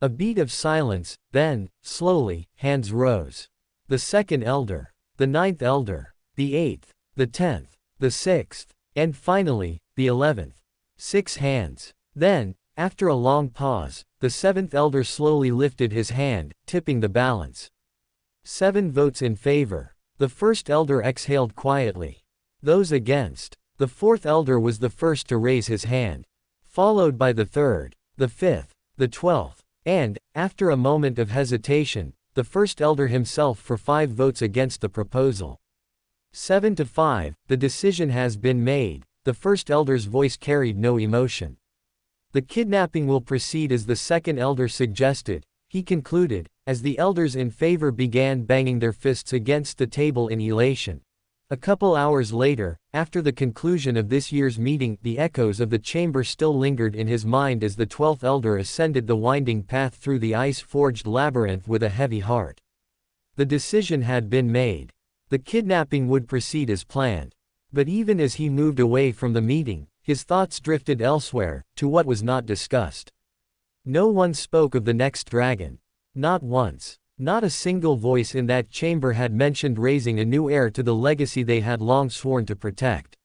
A beat of silence, then, slowly, hands rose. The second elder, the ninth elder, the eighth, the 10th, the 6th, and finally, the 11th. 6 hands. Then, after a long pause, the 7th elder slowly lifted his hand, tipping the balance. 7 votes in favor. The first elder exhaled quietly. Those against. The fourth elder was the first to raise his hand. Followed by the third, the 5th, the 12th, And, after a moment of hesitation, the first elder himself for 5 votes against the proposal. 7 to 5, the decision has been made. The first elder's voice carried no emotion. The kidnapping will proceed as the second elder suggested, he concluded, as the elders in favor began banging their fists against the table in elation. A couple hours later, after the conclusion of this year's meeting, the echoes of the chamber still lingered in his mind as the 12th elder ascended the winding path through the ice-forged labyrinth with a heavy heart. The decision had been made. The kidnapping would proceed as planned. But even as he moved away from the meeting, his thoughts drifted elsewhere, to what was not discussed. No one spoke of the next dragon. Not once. Not a single voice in that chamber had mentioned raising a new heir to the legacy they had long sworn to protect.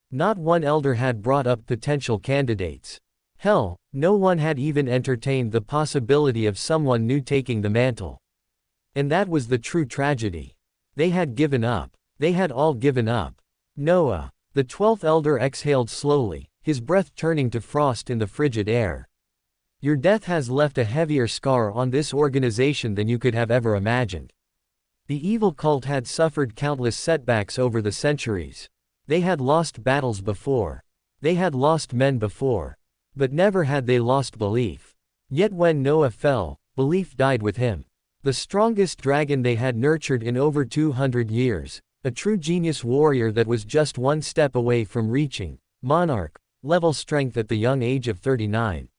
Not one elder had brought up potential candidates. Hell, no one had even entertained the possibility of someone new taking the mantle. And that was the true tragedy. They had given up. They had all given up. Noah, the 12th elder, exhaled slowly, his breath turning to frost in the frigid air. Your death has left a heavier scar on this organization than you could have ever imagined. The evil cult had suffered countless setbacks over the centuries. They had lost battles before. They had lost men before. But never had they lost belief. Yet when Noah fell, belief died with him. The strongest dragon they had nurtured in over 200 years, a true genius warrior that was just one step away from reaching monarch level strength at the young age of 39.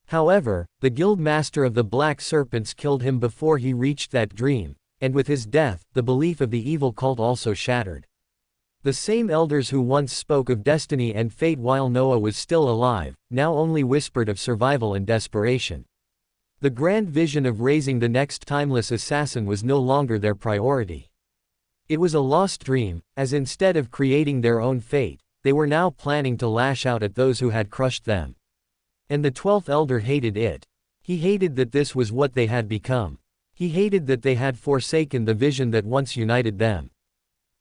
However, the guild master of the Black Serpents killed him before he reached that dream, and with his death, the belief of the evil cult also shattered. The same elders who once spoke of destiny and fate while Noah was still alive, now only whispered of survival and desperation. The grand vision of raising the next timeless assassin was no longer their priority. It was a lost dream, as instead of creating their own fate, they were now planning to lash out at those who had crushed them. And the 12th elder hated it. He hated that this was what they had become. He hated that they had forsaken the vision that once united them.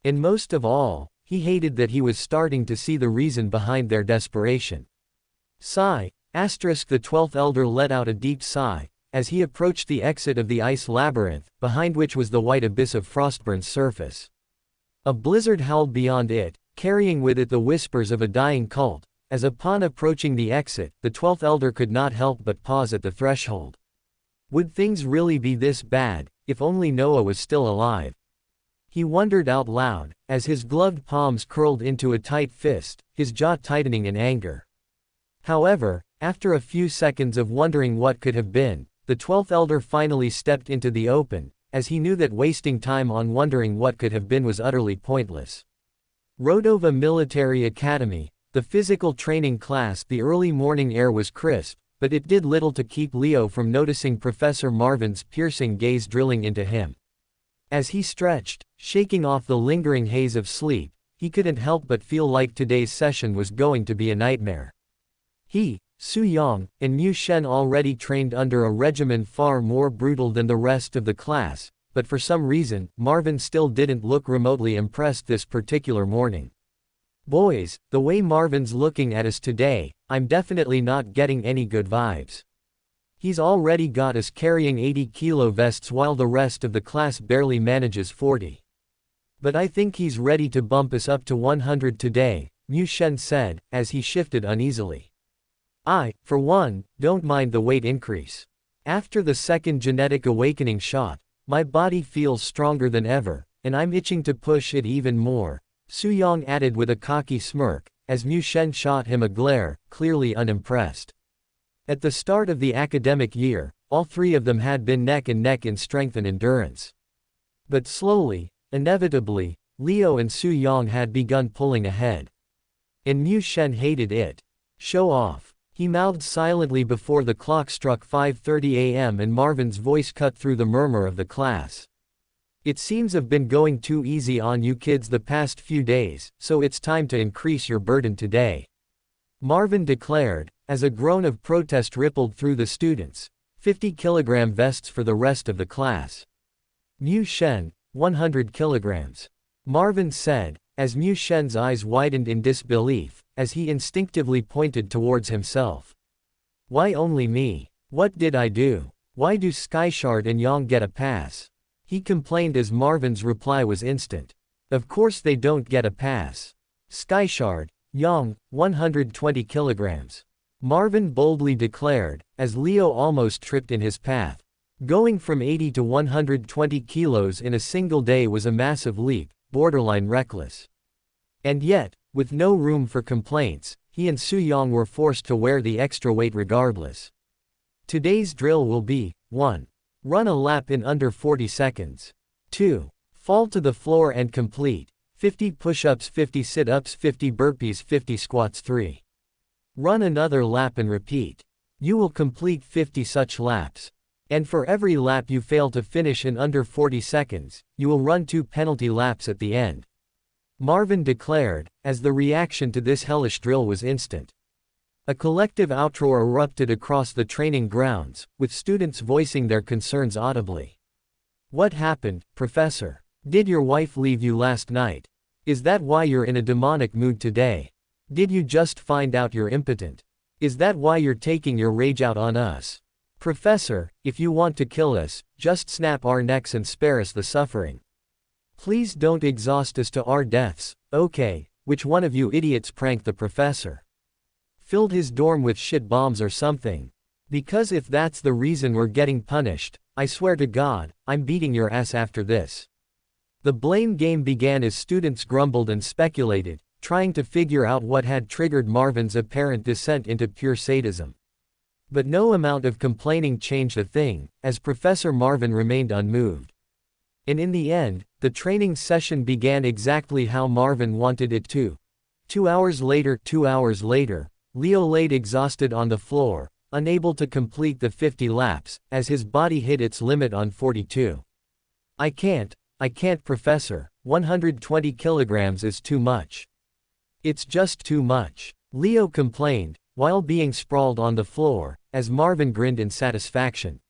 And most of all, he hated that he was starting to see the reason behind their desperation. Sigh, asterisk, the 12th elder let out a deep sigh, as he approached the exit of the ice labyrinth, behind which was the white abyss of Frostburn's surface. A blizzard howled beyond it, carrying with it the whispers of a dying cult, as upon approaching the exit, the 12th elder could not help but pause at the threshold. Would things really be this bad, if only Noah was still alive? He wondered out loud, as his gloved palms curled into a tight fist, his jaw tightening in anger. However, after a few seconds of wondering what could have been, the 12th elder finally stepped into the open, as he knew that wasting time on wondering what could have been was utterly pointless. Rodova Military Academy, the physical training class. The early morning air was crisp, but it did little to keep Leo from noticing Professor Marvin's piercing gaze drilling into him. As he stretched, shaking off the lingering haze of sleep, he couldn't help but feel like today's session was going to be a nightmare. He, Su Yang, and Mu Shen already trained under a regimen far more brutal than the rest of the class, but for some reason, Marvin still didn't look remotely impressed this particular morning. Boys, the way Marvin's looking at us today, I'm definitely not getting any good vibes. He's already got us carrying 80-kilo vests while the rest of the class barely manages 40. But I think he's ready to bump us up to 100 today, Mu Shen said, as he shifted uneasily. I, for one, don't mind the weight increase. After the second genetic awakening shot, my body feels stronger than ever, and I'm itching to push it even more, Su Yang added with a cocky smirk, as Mu Shen shot him a glare, clearly unimpressed. At the start of the academic year, all three of them had been neck and neck in strength and endurance. But slowly, inevitably, Leo and Su Yang had begun pulling ahead. And Mu Shen hated it. Show off. He mouthed silently before the clock struck 5:30 a.m. and Marvin's voice cut through the murmur of the class. It seems I've been going too easy on you kids the past few days, so it's time to increase your burden today. Marvin declared, as a groan of protest rippled through the students. 50-kilogram vests for the rest of the class. Mu Shen, 100 kilograms. Marvin said, as Mu Shen's eyes widened in disbelief, as he instinctively pointed towards himself. Why only me? What did I do? Why do Skyshard and Yang get a pass? He complained as Marvin's reply was instant. Of course they don't get a pass. Skyshard, Yang, 120 kilograms. Marvin boldly declared, as Leo almost tripped in his path. Going from 80 to 120 kilos in a single day was a massive leap, borderline reckless. And yet, with no room for complaints, he and Su Yang were forced to wear the extra weight regardless. Today's drill will be, 1. Run a lap in under 40 seconds. 2. Fall to the floor and complete 50 push-ups, 50 sit-ups, 50 burpees, 50 squats. 3. Run another lap and repeat. You will complete 50 such laps. And for every lap you fail to finish in under 40 seconds, you will run 2 penalty laps at the end. Marvin declared, as the reaction to this hellish drill was instant. A collective uproar erupted across the training grounds, with students voicing their concerns audibly. What happened, Professor? Did your wife leave you last night? Is that why you're in a demonic mood today? Did you just find out you're impotent? Is that why you're taking your rage out on us? Professor, if you want to kill us, just snap our necks and spare us the suffering. Please don't exhaust us to our deaths. Okay, which one of you idiots pranked the professor? Filled his dorm with shit bombs or something? Because if that's the reason we're getting punished, I swear to God, I'm beating your ass after this. The blame game began as students grumbled and speculated, trying to figure out what had triggered Marvin's apparent descent into pure sadism. But no amount of complaining changed a thing, as Professor Marvin remained unmoved. And in the end, the training session began exactly how Marvin wanted it to. 2 hours later, Leo laid exhausted on the floor, unable to complete the 50 laps, as his body hit its limit on 42. I can't, Professor, 120 kilograms is too much. It's just too much, Leo complained, while being sprawled on the floor, as Marvin grinned in satisfaction.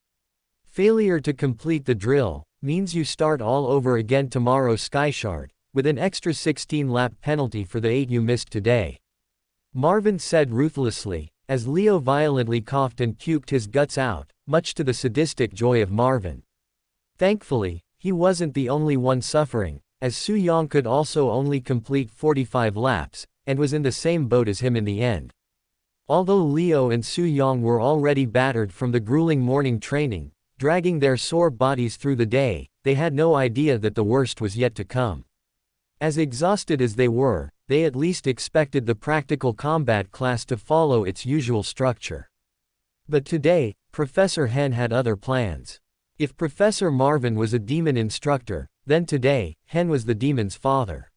Failure to complete the drill means you start all over again tomorrow, Skyshard, with an extra 16-lap penalty for the 8 you missed today. Marvin said ruthlessly, as Leo violently coughed and puked his guts out, much to the sadistic joy of Marvin. Thankfully, he wasn't the only one suffering, as Su Yang could also only complete 45 laps, and was in the same boat as him in the end. Although Leo and Su Yang were already battered from the grueling morning training, dragging their sore bodies through the day, they had no idea that the worst was yet to come. As exhausted as they were, they at least expected the practical combat class to follow its usual structure. But today, Professor Hen had other plans. If Professor Marvin was a demon instructor, then today, Hen was the demon's father.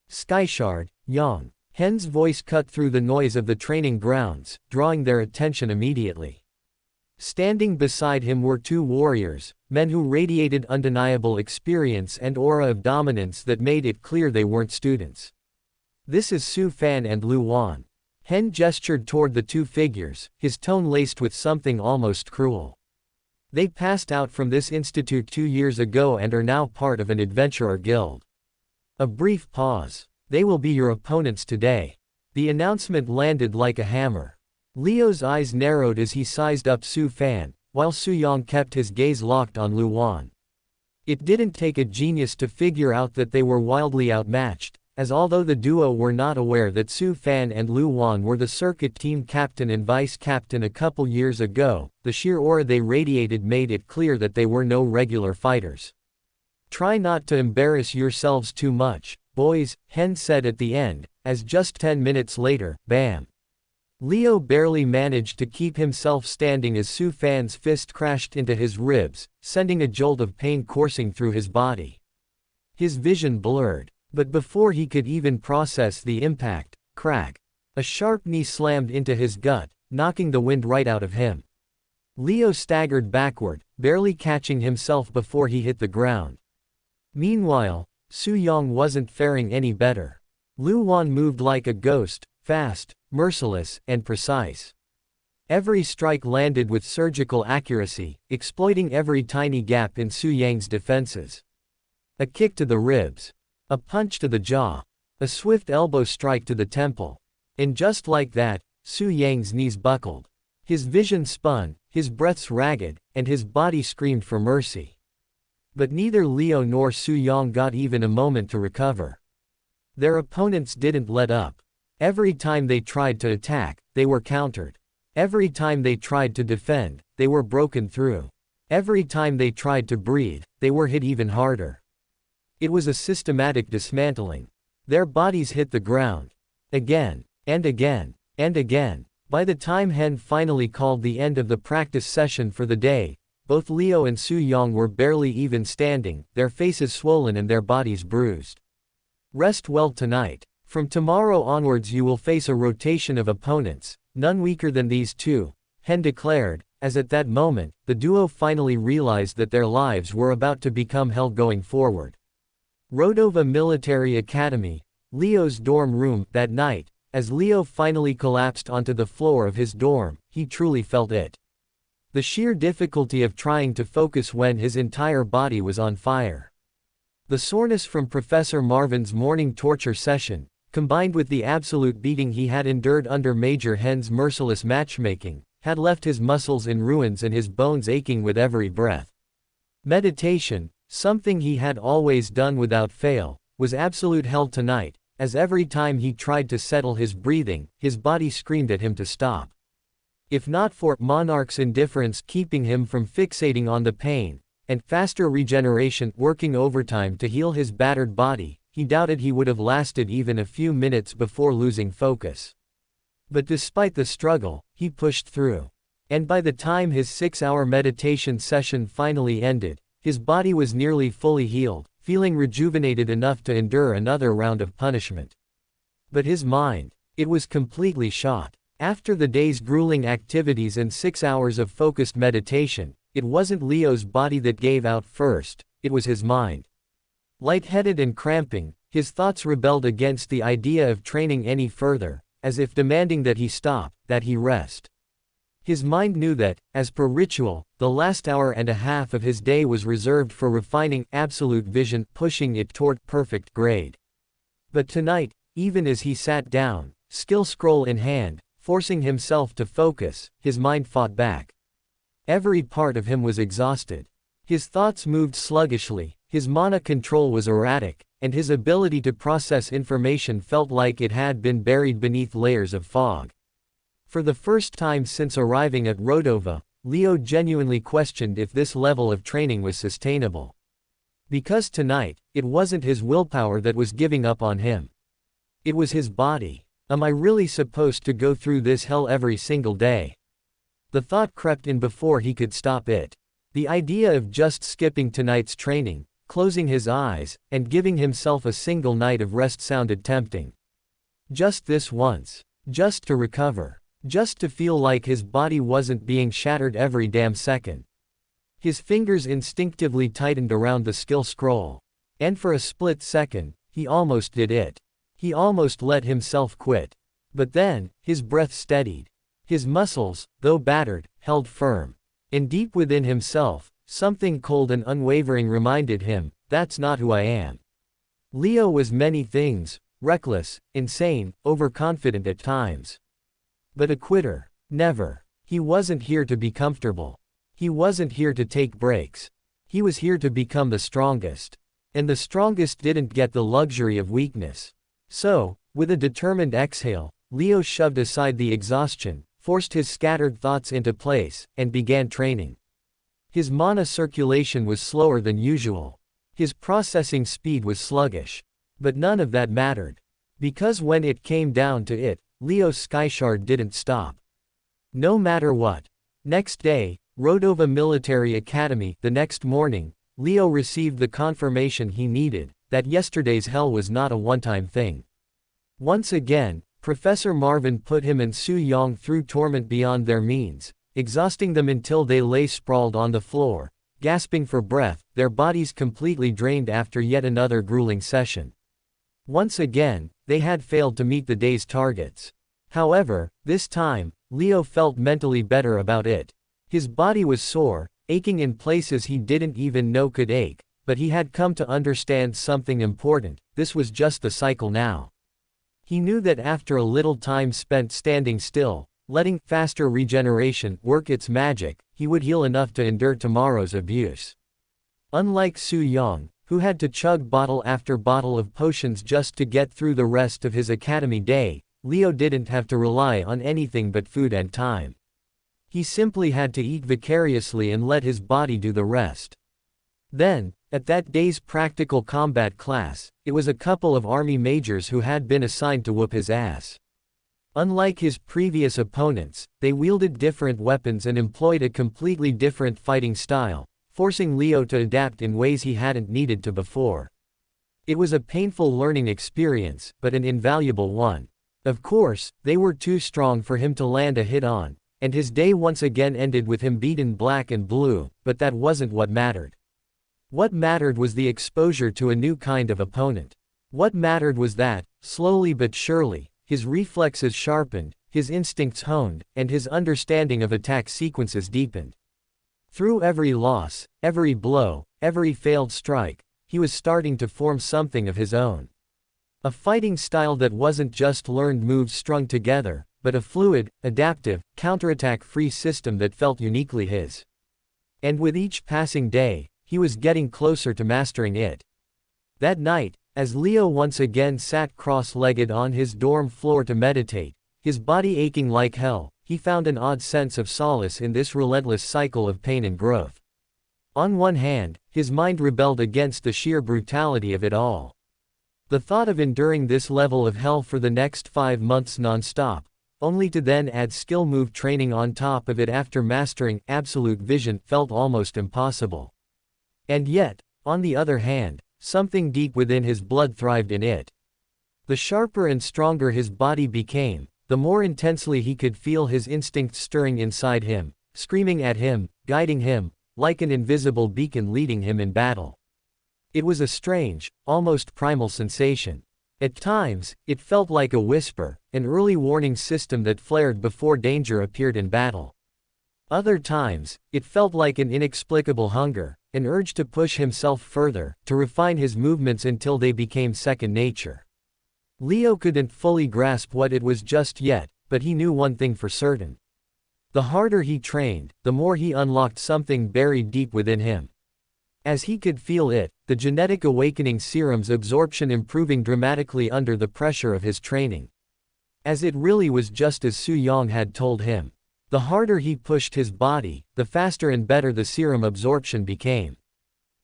Skyshard, Yang. Hen's voice cut through the noise of the training grounds, drawing their attention immediately. Standing beside him were 2 warriors, men who radiated undeniable experience and aura of dominance that made it clear they weren't students. This is Su Fan and Lu Wan. Hen gestured toward the 2 figures, his tone laced with something almost cruel. They passed out from this institute 2 years ago and are now part of an adventurer guild. A brief pause. They will be your opponents today. The announcement landed like a hammer. Leo's eyes narrowed as he sized up Su Fan, while Su Yang kept his gaze locked on Lu Wan. It didn't take a genius to figure out that they were wildly outmatched, as although the duo were not aware that Su Fan and Lu Wan were the circuit team captain and vice captain a couple years ago, the sheer aura they radiated made it clear that they were no regular fighters. Try not to embarrass yourselves too much, boys, Hen said at the end, as just 10 minutes later, bam. Leo barely managed to keep himself standing as Su Fan's fist crashed into his ribs, sending a jolt of pain coursing through his body. His vision blurred, but before he could even process the impact, crack. A sharp knee slammed into his gut, knocking the wind right out of him. Leo staggered backward, barely catching himself before he hit the ground. Meanwhile, Su Yang wasn't faring any better. Lu Wan moved like a ghost, fast, merciless, and precise. Every strike landed with surgical accuracy, exploiting every tiny gap in Su Yang's defenses. A kick to the ribs. A punch to the jaw. A swift elbow strike to the temple. And just like that, Su Yang's knees buckled. His vision spun, his breaths ragged, and his body screamed for mercy. But neither Leo nor Su-Yong got even a moment to recover. Their opponents didn't let up. Every time they tried to attack, they were countered. Every time they tried to defend, they were broken through. Every time they tried to breathe, they were hit even harder. It was a systematic dismantling. Their bodies hit the ground. Again, and again, and again. By the time Hen finally called the end of the practice session for the day, both Leo and Su-Yong were barely even standing, their faces swollen and their bodies bruised. Rest well tonight. From tomorrow onwards you will face a rotation of opponents, none weaker than these two, Hen declared, as at that moment, the duo finally realized that their lives were about to become hell going forward. Rodova Military Academy, Leo's dorm room. That night, as Leo finally collapsed onto the floor of his dorm, he truly felt it. The sheer difficulty of trying to focus when his entire body was on fire. The soreness from Professor Marvin's morning torture session, combined with the absolute beating he had endured under Major Hen's merciless matchmaking, had left his muscles in ruins and his bones aching with every breath. Meditation, something he had always done without fail, was absolute hell tonight, as every time he tried to settle his breathing, his body screamed at him to stop. If not for Monarch's indifference keeping him from fixating on the pain, and faster regeneration working overtime to heal his battered body, he doubted he would have lasted even a few minutes before losing focus. But despite the struggle, he pushed through. And by the time his 6-hour meditation session finally ended, his body was nearly fully healed, feeling rejuvenated enough to endure another round of punishment. But his mind, it was completely shot. After the day's grueling activities and 6 hours of focused meditation, it wasn't Leo's body that gave out first, it was his mind. Lightheaded and cramping, his thoughts rebelled against the idea of training any further, as if demanding that he stop, that he rest. His mind knew that, as per ritual, the last hour and a half of his day was reserved for refining absolute vision, pushing it toward perfect grade. But tonight, even as he sat down, skill scroll in hand, forcing himself to focus, his mind fought back. Every part of him was exhausted. His thoughts moved sluggishly, his mana control was erratic, and his ability to process information felt like it had been buried beneath layers of fog. For the first time since arriving at Rodova, Leo genuinely questioned if this level of training was sustainable. Because tonight, it wasn't his willpower that was giving up on him. It was his body. Am I really supposed to go through this hell every single day? The thought crept in before he could stop it. The idea of just skipping tonight's training, closing his eyes, and giving himself a single night of rest sounded tempting. Just this once. Just to recover. Just to feel like his body wasn't being shattered every damn second. His fingers instinctively tightened around the skill scroll. And for a split second, he almost did it. He almost let himself quit. But then, his breath steadied. His muscles, though battered, held firm. And deep within himself, something cold and unwavering reminded him, that's not who I am. Leo was many things, reckless, insane, overconfident at times. But a quitter. Never. He wasn't here to be comfortable. He wasn't here to take breaks. He was here to become the strongest. And the strongest didn't get the luxury of weakness. So, with a determined exhale, Leo shoved aside the exhaustion, forced his scattered thoughts into place, and began training. His mana circulation was slower than usual. His processing speed was sluggish. But none of that mattered. Because when it came down to it, Leo's Skyshard didn't stop. No matter what. Next day, Rodova Military Academy. The next morning, Leo received the confirmation he needed, that yesterday's hell was not a one-time thing. Once again, Professor Marvin put him and Su-Yong through torment beyond their means, exhausting them until they lay sprawled on the floor, gasping for breath, their bodies completely drained after yet another grueling session. Once again, they had failed to meet the day's targets. However, this time, Leo felt mentally better about it. His body was sore, aching in places he didn't even know could ache, but he had come to understand something important: this was just the cycle now. He knew that after a little time spent standing still, letting faster regeneration work its magic, he would heal enough to endure tomorrow's abuse. Unlike Su Yong, who had to chug bottle after bottle of potions just to get through the rest of his academy day, Leo didn't have to rely on anything but food and time. He simply had to eat vicariously and let his body do the rest. Then, at that day's practical combat class, it was a couple of army majors who had been assigned to whoop his ass. Unlike his previous opponents, they wielded different weapons and employed a completely different fighting style, forcing Leo to adapt in ways he hadn't needed to before. It was a painful learning experience, but an invaluable one. Of course, they were too strong for him to land a hit on, and his day once again ended with him beaten black and blue, but that wasn't what mattered. What mattered was the exposure to a new kind of opponent. What mattered was that, slowly but surely, his reflexes sharpened, his instincts honed, and his understanding of attack sequences deepened. Through every loss, every blow, every failed strike, he was starting to form something of his own. A fighting style that wasn't just learned moves strung together, but a fluid, adaptive, counterattack-free system that felt uniquely his. And with each passing day, he was getting closer to mastering it. That night, as Leo once again sat cross-legged on his dorm floor to meditate, his body aching like hell, he found an odd sense of solace in this relentless cycle of pain and growth. On one hand, his mind rebelled against the sheer brutality of it all. The thought of enduring this level of hell for the next 5 months non-stop, only to then add skill move training on top of it after mastering absolute vision, felt almost impossible. And yet, on the other hand, something deep within his blood thrived in it. The sharper and stronger his body became, the more intensely he could feel his instincts stirring inside him, screaming at him, guiding him, like an invisible beacon leading him in battle. It was a strange, almost primal sensation. At times, it felt like a whisper, an early warning system that flared before danger appeared in battle. Other times, it felt like an inexplicable hunger, an urge to push himself further, to refine his movements until they became second nature. Leo couldn't fully grasp what it was just yet, but he knew one thing for certain. The harder he trained, the more he unlocked something buried deep within him. As he could feel it, the genetic awakening serum's absorption improving dramatically under the pressure of his training. As it really was just as Su Yong had told him. The harder he pushed his body, the faster and better the serum absorption became.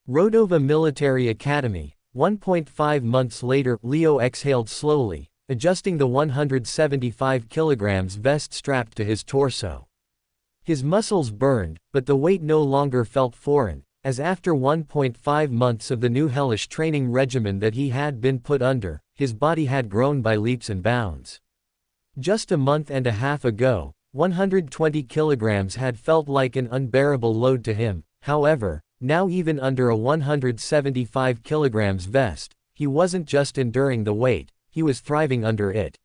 Rodova Military Academy. 1.5 months later, Leo exhaled slowly, adjusting the 175 kilograms vest strapped to his torso. His muscles burned, but the weight no longer felt foreign, as after 1.5 months of the new hellish training regimen that he had been put under, his body had grown by leaps and bounds. Just a month and a half ago, 120 kilograms had felt like an unbearable load to him. However, now even under a 175 kilograms vest, he wasn't just enduring the weight, he was thriving under it.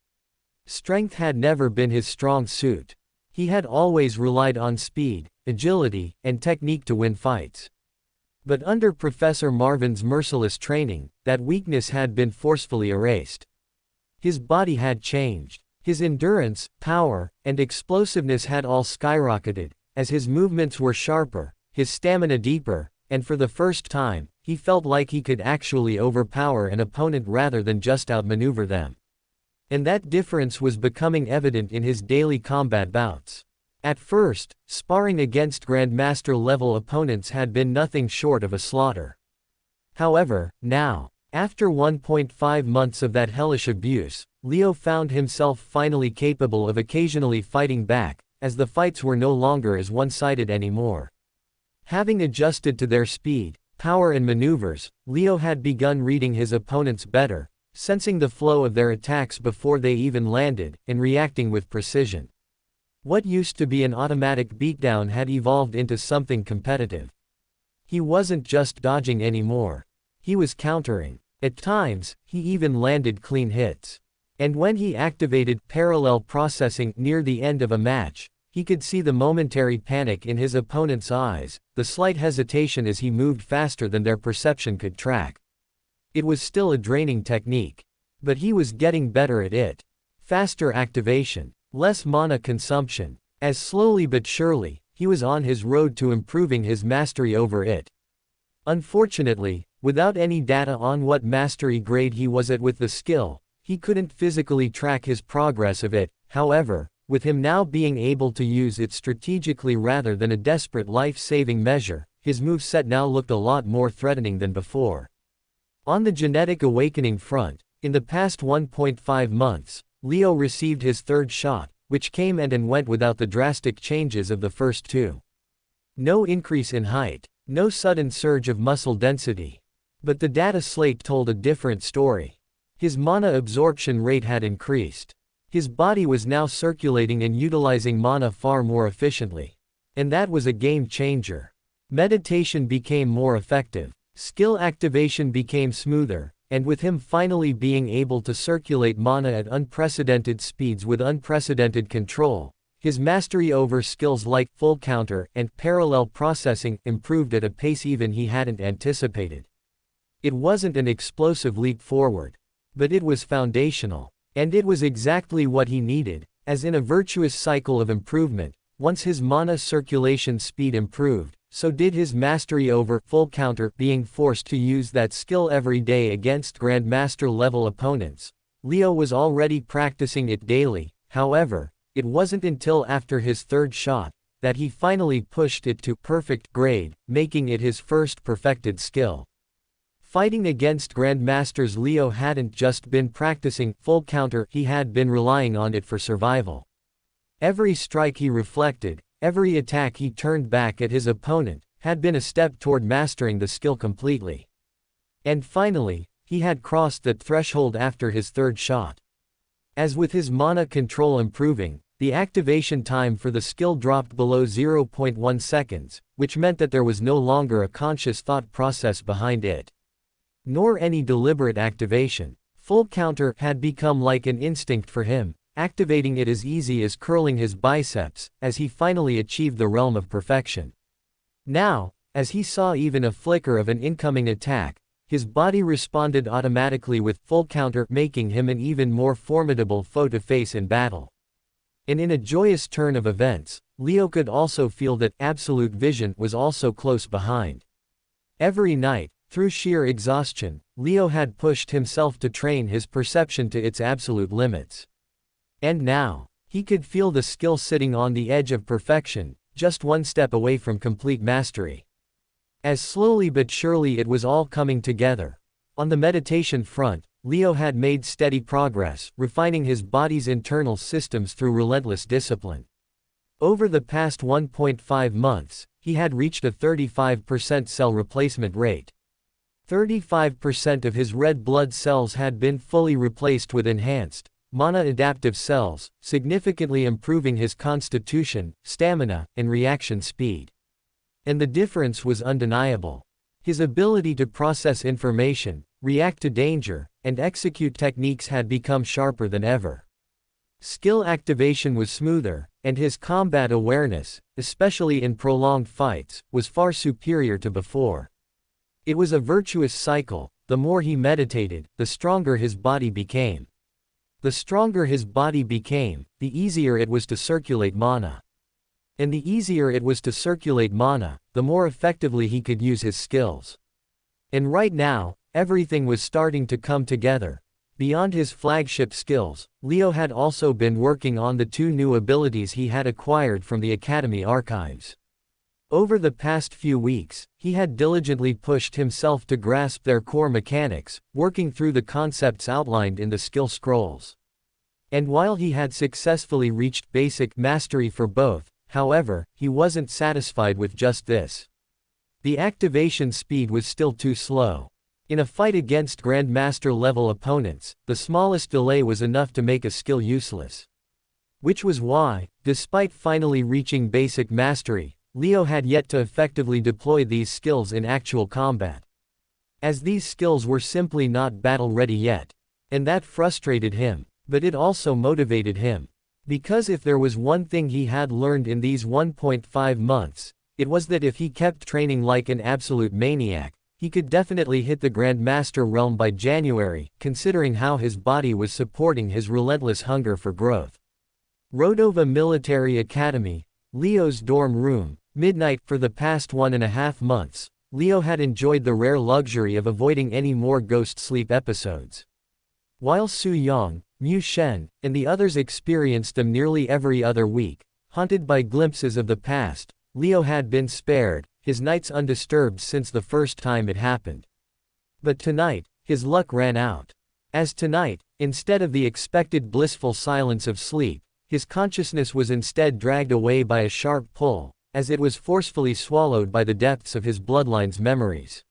Strength had never been his strong suit. He had always relied on speed, agility, and technique to win fights. But under Professor Marvin's merciless training, that weakness had been forcefully erased. His body had changed. His endurance, power, and explosiveness had all skyrocketed, as his movements were sharper, his stamina deeper, and for the first time, he felt like he could actually overpower an opponent rather than just outmaneuver them. And that difference was becoming evident in his daily combat bouts. At first, sparring against Grandmaster-level opponents had been nothing short of a slaughter. However, now, after 1.5 months of that hellish abuse, Leo found himself finally capable of occasionally fighting back, as the fights were no longer as one-sided anymore. Having adjusted to their speed, power and maneuvers, Leo had begun reading his opponents better, sensing the flow of their attacks before they even landed, and reacting with precision. What used to be an automatic beatdown had evolved into something competitive. He wasn't just dodging anymore. He was countering. At times, he even landed clean hits. And when he activated parallel processing near the end of a match, he could see the momentary panic in his opponent's eyes, the slight hesitation as he moved faster than their perception could track. It was still a draining technique. But he was getting better at it. Faster activation, less mana consumption. As slowly but surely, he was on his road to improving his mastery over it. Unfortunately, without any data on what mastery grade he was at with the skill, he couldn't physically track his progress of it. However, with him now being able to use it strategically rather than a desperate life-saving measure, his moveset now looked a lot more threatening than before. On the genetic awakening front, in the past 1.5 months, Leo received his third shot, which came and went without the drastic changes of the first two. No increase in height, no sudden surge of muscle density. But the data slate told a different story. His mana absorption rate had increased. His body was now circulating and utilizing mana far more efficiently. And that was a game changer. Meditation became more effective. Skill activation became smoother, and with him finally being able to circulate mana at unprecedented speeds with unprecedented control, his mastery over skills like full counter and parallel processing improved at a pace even he hadn't anticipated. It wasn't an explosive leap forward, but it was foundational. And it was exactly what he needed, as in a virtuous cycle of improvement. Once his mana circulation speed improved, so did his mastery over full counter. Being forced to use that skill every day against Grandmaster level opponents, Leo was already practicing it daily. However, it wasn't until after his third shot that he finally pushed it to perfect grade, making it his first perfected skill. Fighting against Grandmasters, Leo hadn't just been practicing full counter, he had been relying on it for survival. Every strike he reflected, every attack he turned back at his opponent, had been a step toward mastering the skill completely. And finally, he had crossed that threshold after his third shot. As with his mana control improving, the activation time for the skill dropped below 0.1 seconds, which meant that there was no longer a conscious thought process behind it. Nor any deliberate activation. Full counter had become like an instinct for him, activating it as easy as curling his biceps, as he finally achieved the realm of perfection. Now, as he saw even a flicker of an incoming attack, his body responded automatically with full counter, making him an even more formidable foe to face in battle. And in a joyous turn of events, Leo could also feel that absolute vision was also close behind. Every night, through sheer exhaustion, Leo had pushed himself to train his perception to its absolute limits. And now, he could feel the skill sitting on the edge of perfection, just one step away from complete mastery. As slowly but surely it was all coming together. On the meditation front, Leo had made steady progress, refining his body's internal systems through relentless discipline. Over the past 1.5 months, he had reached a 35% cell replacement rate. 35% of his red blood cells had been fully replaced with enhanced, mana-adaptive cells, significantly improving his constitution, stamina, and reaction speed. And the difference was undeniable. His ability to process information, react to danger, and execute techniques had become sharper than ever. Skill activation was smoother, and his combat awareness, especially in prolonged fights, was far superior to before. It was a virtuous cycle. The more he meditated, the stronger his body became. The stronger his body became, the easier it was to circulate mana. And the easier it was to circulate mana, the more effectively he could use his skills. And right now, everything was starting to come together. Beyond his flagship skills, Leo had also been working on the two new abilities he had acquired from the Academy archives. Over the past few weeks, he had diligently pushed himself to grasp their core mechanics, working through the concepts outlined in the skill scrolls. And while he had successfully reached basic mastery for both, however, he wasn't satisfied with just this. The activation speed was still too slow. In a fight against Grandmaster-level opponents, the smallest delay was enough to make a skill useless. Which was why, despite finally reaching basic mastery, Leo had yet to effectively deploy these skills in actual combat. As these skills were simply not battle-ready yet. And that frustrated him, but it also motivated him. Because if there was one thing he had learned in these 1.5 months, it was that if he kept training like an absolute maniac, he could definitely hit the Grandmaster realm by January, considering how his body was supporting his relentless hunger for growth. Rodova Military Academy, Leo's dorm room, midnight. For the past 1.5 months, Leo had enjoyed the rare luxury of avoiding any more ghost sleep episodes. While Su Yang, Mu Shen, and the others experienced them nearly every other week, haunted by glimpses of the past, Leo had been spared, his nights undisturbed since the first time it happened. But tonight, his luck ran out. As tonight, instead of the expected blissful silence of sleep, his consciousness was instead dragged away by a sharp pull, as it was forcefully swallowed by the depths of his bloodline's memories.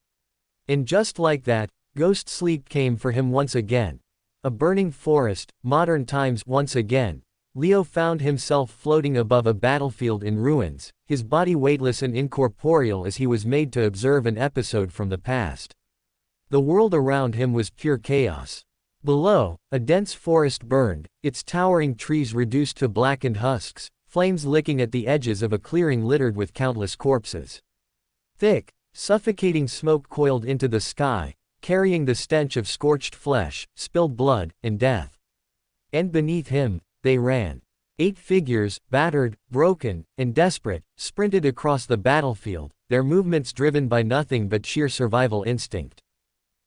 And just like that, ghost sleep came for him once again. A burning forest, modern times. Once again, Leo found himself floating above a battlefield in ruins, his body weightless and incorporeal as he was made to observe an episode from the past. The world around him was pure chaos. Below, a dense forest burned, its towering trees reduced to blackened husks, flames licking at the edges of a clearing littered with countless corpses. Thick, suffocating smoke coiled into the sky, carrying the stench of scorched flesh, spilled blood, and death. And beneath him, they ran. 8 figures, battered, broken, and desperate, sprinted across the battlefield, their movements driven by nothing but sheer survival instinct.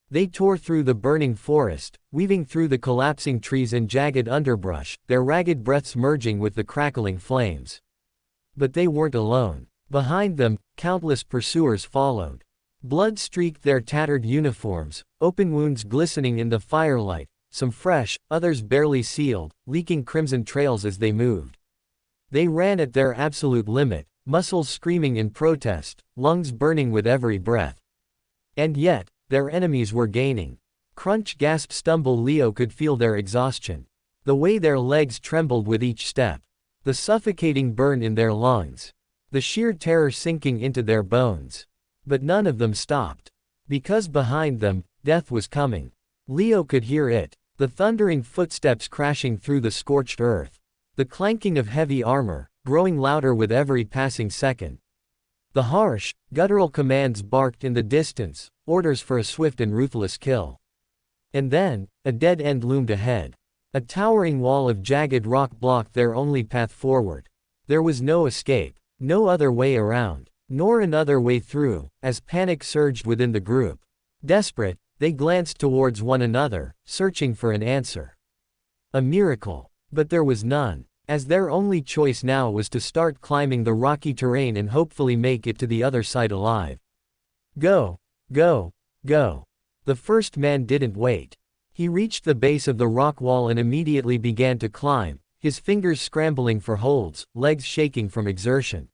They tore through the burning forest, weaving through the collapsing trees and jagged underbrush, their ragged breaths merging with the crackling flames. But they weren't alone. Behind them, countless pursuers followed. Blood streaked their tattered uniforms, open wounds glistening in the firelight, some fresh, others barely sealed, leaking crimson trails as they moved. They ran at their absolute limit, muscles screaming in protest, lungs burning with every breath. And yet, their enemies were gaining. Crunch, gasp, stumble. Leo could feel their exhaustion. The way their legs trembled with each step. The suffocating burn in their lungs. The sheer terror sinking into their bones. But none of them stopped. Because behind them, death was coming. Leo could hear it. The thundering footsteps crashing through the scorched earth. The clanking of heavy armor, growing louder with every passing second. The harsh, guttural commands barked in the distance, orders for a swift and ruthless kill. And then, a dead end loomed ahead. A towering wall of jagged rock blocked their only path forward. There was no escape, no other way around, nor another way through, as panic surged within the group. Desperate, they glanced towards one another, searching for an answer. A miracle. But there was none, as their only choice now was to start climbing the rocky terrain and hopefully make it to the other side alive. Go, go, go. The first man didn't wait. He reached the base of the rock wall and immediately began to climb, his fingers scrambling for holds, legs shaking from exertion.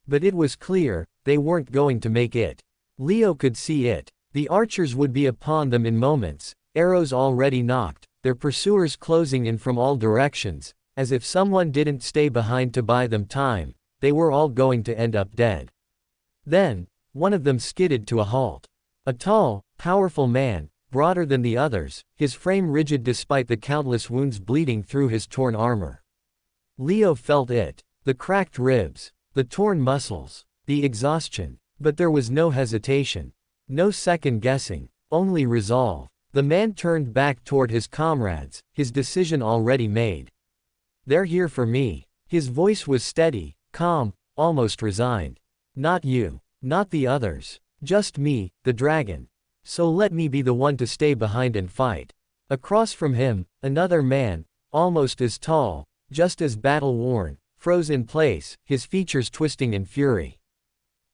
But it was clear, they weren't going to make it. Leo could see it. The archers would be upon them in moments, arrows already knocked, their pursuers closing in from all directions, as if someone didn't stay behind to buy them time, they were all going to end up dead. Then, one of them skidded to a halt. A tall, powerful man, broader than the others, his frame rigid despite the countless wounds bleeding through his torn armor. Leo felt it. The cracked ribs, the torn muscles, the exhaustion. But there was no hesitation. No second guessing, only resolve. The man turned back toward his comrades, his decision already made. They're here for me. His voice was steady, calm, almost resigned. Not you. Not the others. Just me, the dragon. So let me be the one to stay behind and fight. Across from him, another man, almost as tall, just as battle-worn, froze in place, his features twisting in fury.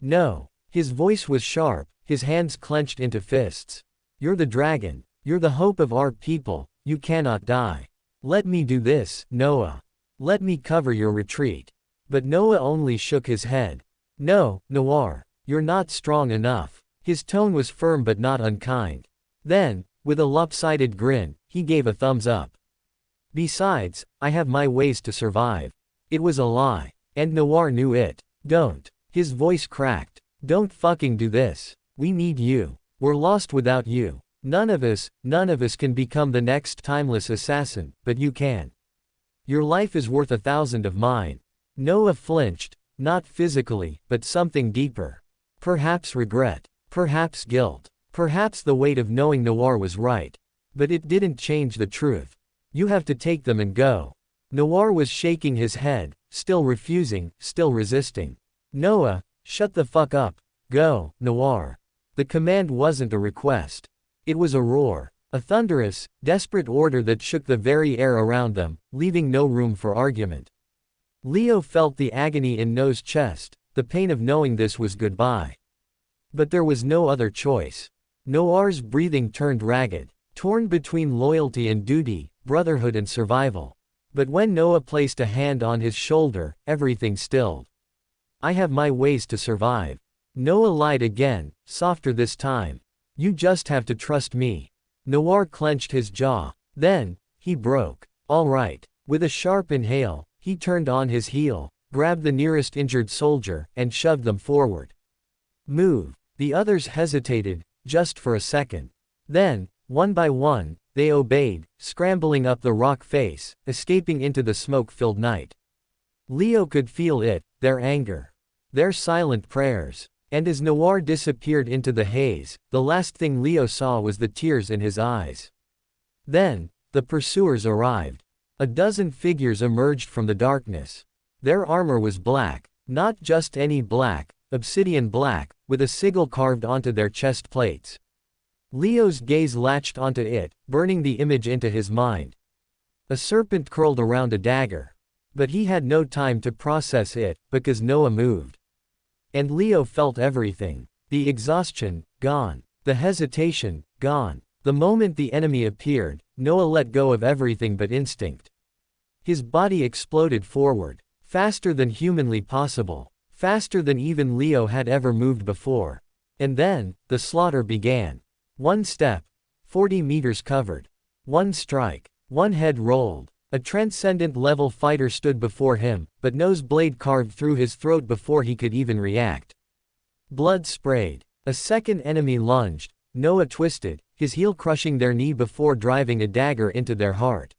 No. His voice was sharp, his hands clenched into fists. You're the dragon. You're the hope of our people. You cannot die. Let me do this, Noah. Let me cover your retreat. But Noah only shook his head. No, Noir. You're not strong enough. His tone was firm but not unkind. Then, with a lopsided grin, he gave a thumbs up. Besides, I have my ways to survive. It was a lie. And Noir knew it. Don't. His voice cracked. Don't fucking do this. We need you. We're lost without you. None of us can become the next timeless assassin, but you can. Your life is worth 1,000 of mine. Noah flinched, not physically, but something deeper. Perhaps regret. Perhaps guilt. Perhaps the weight of knowing Noir was right. But it didn't change the truth. You have to take them and go. Noir was shaking his head, still refusing, still resisting. Noah, shut the fuck up. Go, Noir. The command wasn't a request. It was a roar. A thunderous, desperate order that shook the very air around them, leaving no room for argument. Leo felt the agony in Noah's chest, the pain of knowing this was goodbye. But there was no other choice. Noir's breathing turned ragged, torn between loyalty and duty, brotherhood and survival. But when Noah placed a hand on his shoulder, everything stilled. I have my ways to survive. Noah lied again, softer this time. You just have to trust me. Noir clenched his jaw. Then, he broke. All right. With a sharp inhale, he turned on his heel, grabbed the nearest injured soldier, and shoved them forward. Move. The others hesitated, just for a second. Then, one by one, they obeyed, scrambling up the rock face, escaping into the smoke-filled night. Leo could feel it, their anger. Their silent prayers. And as Noir disappeared into the haze, the last thing Leo saw was the tears in his eyes. Then, the pursuers arrived. A dozen figures emerged from the darkness. Their armor was black, not just any black, obsidian black, with a sigil carved onto their chest plates. Leo's gaze latched onto it, burning the image into his mind. A serpent curled around a dagger. But he had no time to process it, because Noah moved. And Leo felt everything. The exhaustion, gone. The hesitation, gone. The moment the enemy appeared, Noah let go of everything but instinct. His body exploded forward, faster than humanly possible, faster than even Leo had ever moved before. And then, the slaughter began. One step, 40 meters covered. One strike, one head rolled. A transcendent level fighter stood before him, but Noah's blade carved through his throat before he could even react. Blood sprayed. A second enemy lunged. Noah twisted, his heel crushing their knee before driving a dagger into their heart.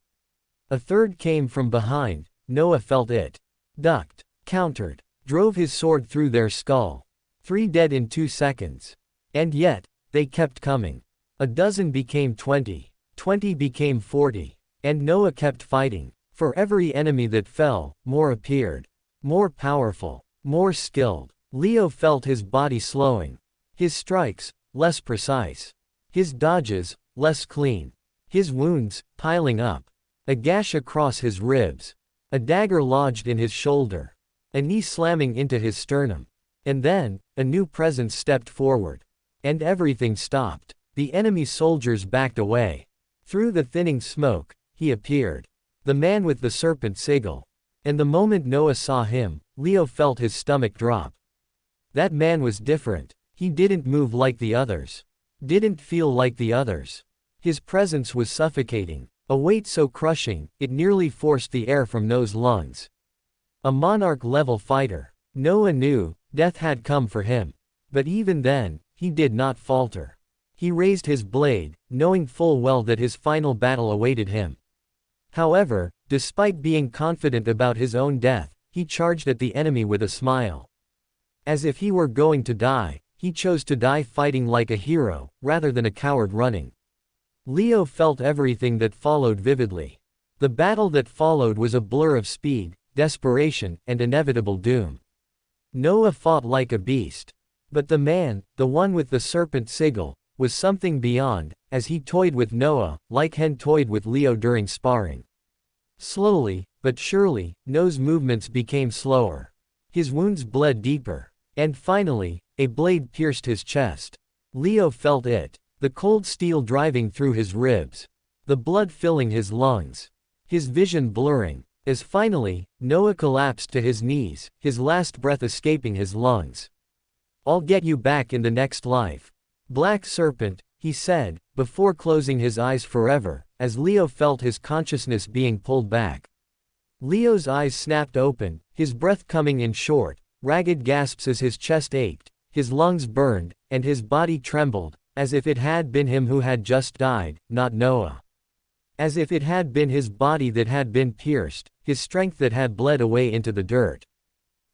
A third came from behind. Noah felt it. Ducked, countered, drove his sword through their skull. 3 dead in 2 seconds. And yet, they kept coming. A dozen became 20. 20 became 40. And Noah kept fighting. For every enemy that fell, more appeared. More powerful. More skilled. Leo felt his body slowing. His strikes, less precise. His dodges, less clean. His wounds, piling up. A gash across his ribs. A dagger lodged in his shoulder. A knee slamming into his sternum. And then, a new presence stepped forward. And everything stopped. The enemy soldiers backed away. Through the thinning smoke, he appeared. The man with the serpent sigil. And the moment Noah saw him, Leo felt his stomach drop. That man was different. He didn't move like the others. Didn't feel like the others. His presence was suffocating. A weight so crushing, it nearly forced the air from Noah's lungs. A monarch-level fighter. Noah knew, death had come for him. But even then, he did not falter. He raised his blade, knowing full well that his final battle awaited him. However, despite being confident about his own death, he charged at the enemy with a smile. As if he were going to die, he chose to die fighting like a hero, rather than a coward running. Leo felt everything that followed vividly. The battle that followed was a blur of speed, desperation, and inevitable doom. Noah fought like a beast. But the man, the one with the serpent sigil, was something beyond, as he toyed with Noah, like Hen toyed with Leo during sparring. Slowly, but surely, Noah's movements became slower. His wounds bled deeper. And finally, a blade pierced his chest. Leo felt it. The cold steel driving through his ribs. The blood filling his lungs. His vision blurring. As finally, Noah collapsed to his knees, his last breath escaping his lungs. I'll get you back in the next life. Black Serpent, he said, before closing his eyes forever, as Leo felt his consciousness being pulled back. Leo's eyes snapped open, his breath coming in short, ragged gasps as his chest ached, his lungs burned, and his body trembled, as if it had been him who had just died, not Noah. As if it had been his body that had been pierced, his strength that had bled away into the dirt.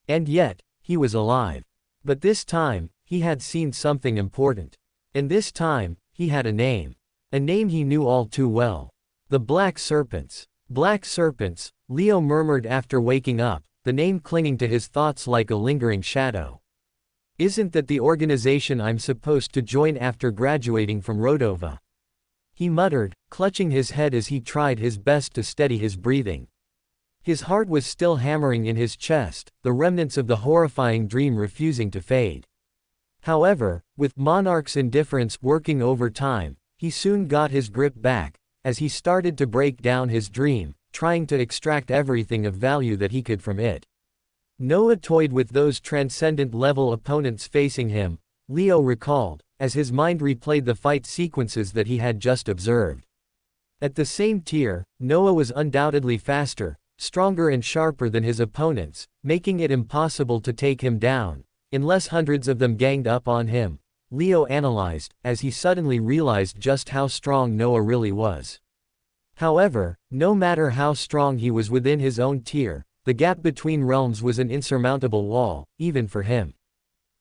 And yet, he was alive. But this time, he had seen something important. And this time, he had a name. A name he knew all too well. The Black Serpent's. Black serpents, Leo murmured after waking up, the name clinging to his thoughts like a lingering shadow. Isn't that the organization I'm supposed to join after graduating from Rodova? He muttered, clutching his head as he tried his best to steady his breathing. His heart was still hammering in his chest, the remnants of the horrifying dream refusing to fade. However, with Monarch's indifference working overtime, he soon got his grip back, as he started to break down his dream, trying to extract everything of value that he could from it. Noah toyed with those transcendent-level opponents facing him, Leo recalled, as his mind replayed the fight sequences that he had just observed. At the same tier, Noah was undoubtedly faster, stronger and sharper than his opponents, making it impossible to take him down, unless hundreds of them ganged up on him, Leo analyzed, as he suddenly realized just how strong Noah really was. However, no matter how strong he was within his own tier, the gap between realms was an insurmountable wall, even for him.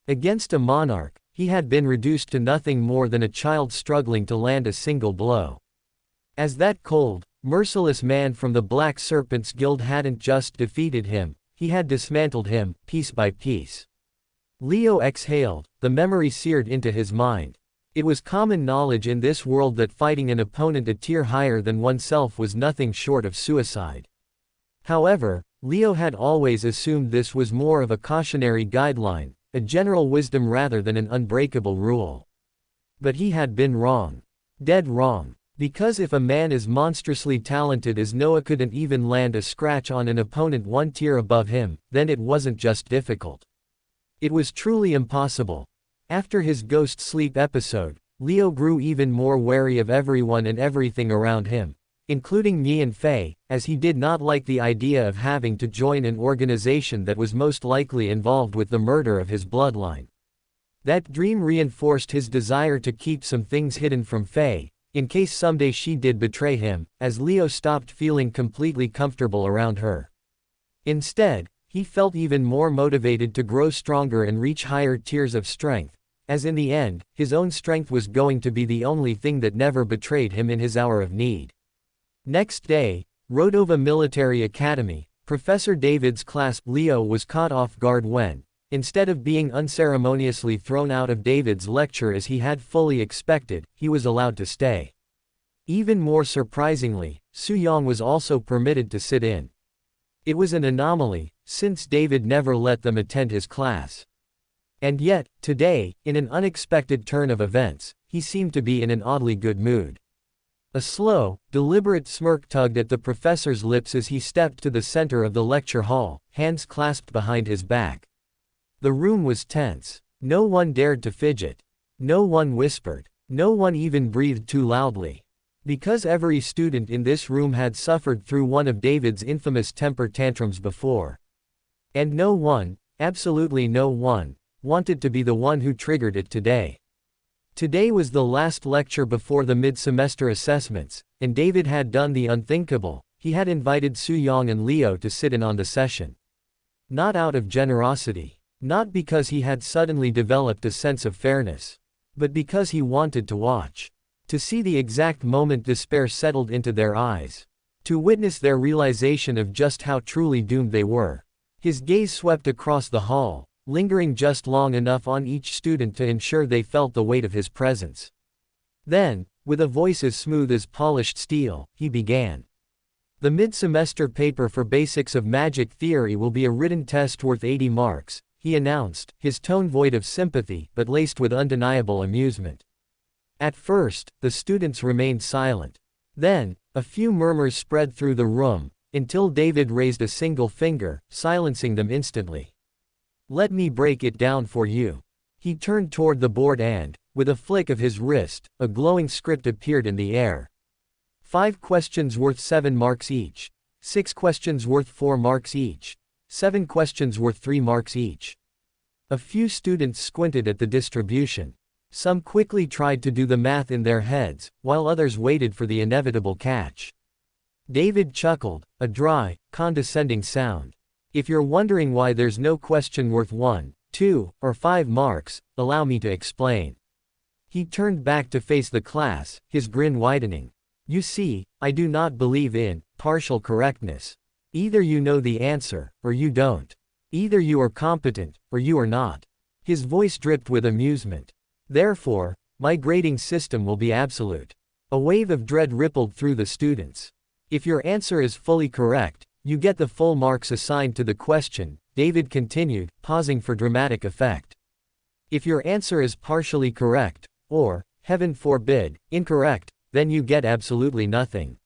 Against a monarch, he had been reduced to nothing more than a child struggling to land a single blow. As that cold, merciless man from the Black Serpents Guild hadn't just defeated him, he had dismantled him, piece by piece. Leo exhaled, the memory seared into his mind. It was common knowledge in this world that fighting an opponent a tier higher than oneself was nothing short of suicide. However, Leo had always assumed this was more of a cautionary guideline, a general wisdom rather than an unbreakable rule. But he had been wrong. Dead wrong. Because if a man is monstrously talented as Noah couldn't even land a scratch on an opponent one tier above him, then it wasn't just difficult. It was truly impossible. After his ghost sleep episode, Leo grew even more wary of everyone and everything around him, including Yi and Fei, as he did not like the idea of having to join an organization that was most likely involved with the murder of his bloodline. That dream reinforced his desire to keep some things hidden from Fei, in case someday she did betray him, as Leo stopped feeling completely comfortable around her. Instead, he felt even more motivated to grow stronger and reach higher tiers of strength, as in the end, his own strength was going to be the only thing that never betrayed him in his hour of need. Next day, Rodova Military Academy, Professor David's class. Leo was caught off guard when, instead of being unceremoniously thrown out of David's lecture as he had fully expected, he was allowed to stay. Even more surprisingly, Su-Yong was also permitted to sit in. It was an anomaly, since David never let them attend his class. And yet, today, in an unexpected turn of events, he seemed to be in an oddly good mood. A slow, deliberate smirk tugged at the professor's lips as he stepped to the center of the lecture hall, hands clasped behind his back. The room was tense. No one dared to fidget. No one whispered. No one even breathed too loudly. Because every student in this room had suffered through one of David's infamous temper tantrums before. And no one, absolutely no one, wanted to be the one who triggered it today. Today was the last lecture before the mid-semester assessments, and David had done the unthinkable. He had invited Su-Yong and Leo to sit in on the session. Not out of generosity. Not because he had suddenly developed a sense of fairness. But because he wanted to watch. To see the exact moment despair settled into their eyes. To witness their realization of just how truly doomed they were. His gaze swept across the hall, lingering just long enough on each student to ensure they felt the weight of his presence. Then, with a voice as smooth as polished steel, he began. The mid-semester paper for Basics of Magic Theory will be a written test worth 80 marks, he announced, his tone void of sympathy but laced with undeniable amusement. At first, the students remained silent. Then, a few murmurs spread through the room, until David raised a single finger, silencing them instantly. Let me break it down for you. He turned toward the board and, with a flick of his wrist, a glowing script appeared in the air. 5 questions worth 7 marks each. 6 questions worth 4 marks each. 7 questions worth 3 marks each. A few students squinted at the distribution. Some quickly tried to do the math in their heads, while others waited for the inevitable catch. David chuckled, a dry, condescending sound. If you're wondering why there's no question worth 1, 2, or 5 marks, allow me to explain. He turned back to face the class, his grin widening. You see, I do not believe in partial correctness. Either you know the answer, or you don't. Either you are competent, or you are not. His voice dripped with amusement. Therefore, my grading system will be absolute. A wave of dread rippled through the students. If your answer is fully correct, you get the full marks assigned to the question, David continued, pausing for dramatic effect. If your answer is partially correct, or, heaven forbid, incorrect, then you get absolutely nothing.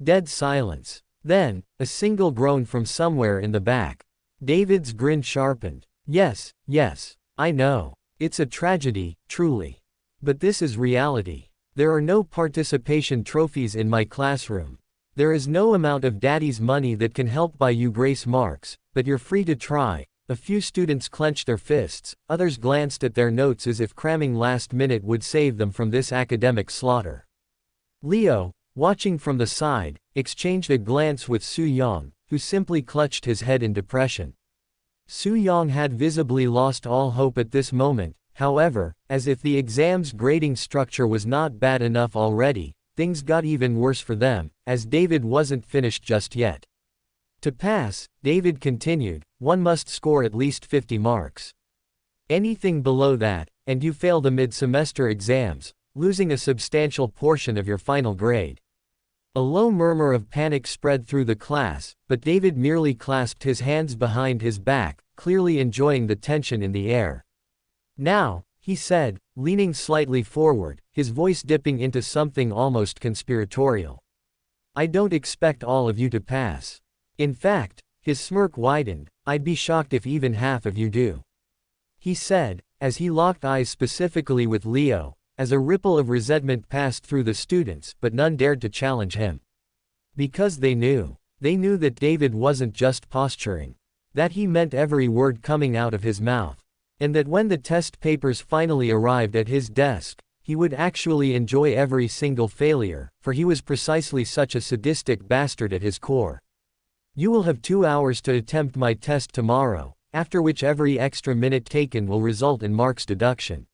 Dead silence. Then, a single groan from somewhere in the back. David's grin sharpened. Yes, I know. It's a tragedy, truly. But this is reality. There are no participation trophies in my classroom. There is no amount of daddy's money that can help buy you grace marks, but you're free to try. A few students clenched their fists, others glanced at their notes as if cramming last minute would save them from this academic slaughter. Leo, watching from the side, exchanged a glance with Su Yong, who simply clutched his head in depression. Su Yong had visibly lost all hope at this moment, however, as if the exam's grading structure was not bad enough already, things got even worse for them, as David wasn't finished just yet. To pass, David continued, one must score at least 50 marks. Anything below that, and you fail the mid-semester exams, losing a substantial portion of your final grade. A low murmur of panic spread through the class, but David merely clasped his hands behind his back, clearly enjoying the tension in the air. Now, he said, leaning slightly forward, his voice dipping into something almost conspiratorial. I don't expect all of you to pass. In fact, his smirk widened, I'd be shocked if even half of you do. He said, as he locked eyes specifically with Leo, as a ripple of resentment passed through the students, but none dared to challenge him. Because they knew that David wasn't just posturing. That he meant every word coming out of his mouth. And that when the test papers finally arrived at his desk, he would actually enjoy every single failure, for he was precisely such a sadistic bastard at his core. You will have 2 hours to attempt my test tomorrow, after which every extra minute taken will result in marks deduction.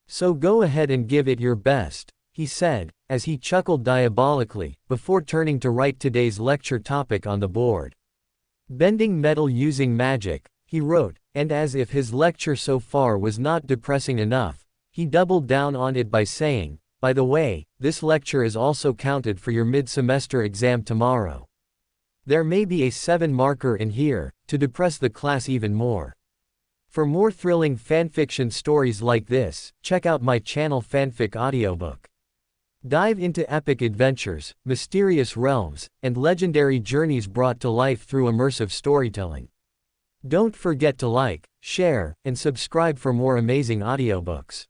So go ahead and give it your best, he said, as he chuckled diabolically, before turning to write today's lecture topic on the board. Bending metal using magic, he wrote, and as if his lecture so far was not depressing enough, he doubled down on it by saying, by the way, this lecture is also counted for your mid-semester exam tomorrow. There may be a 7-marker in here, to depress the class even more. For more thrilling fanfiction stories like this, check out my channel Fanfic Audiobook. Dive into epic adventures, mysterious realms, and legendary journeys brought to life through immersive storytelling. Don't forget to like, share, and subscribe for more amazing audiobooks.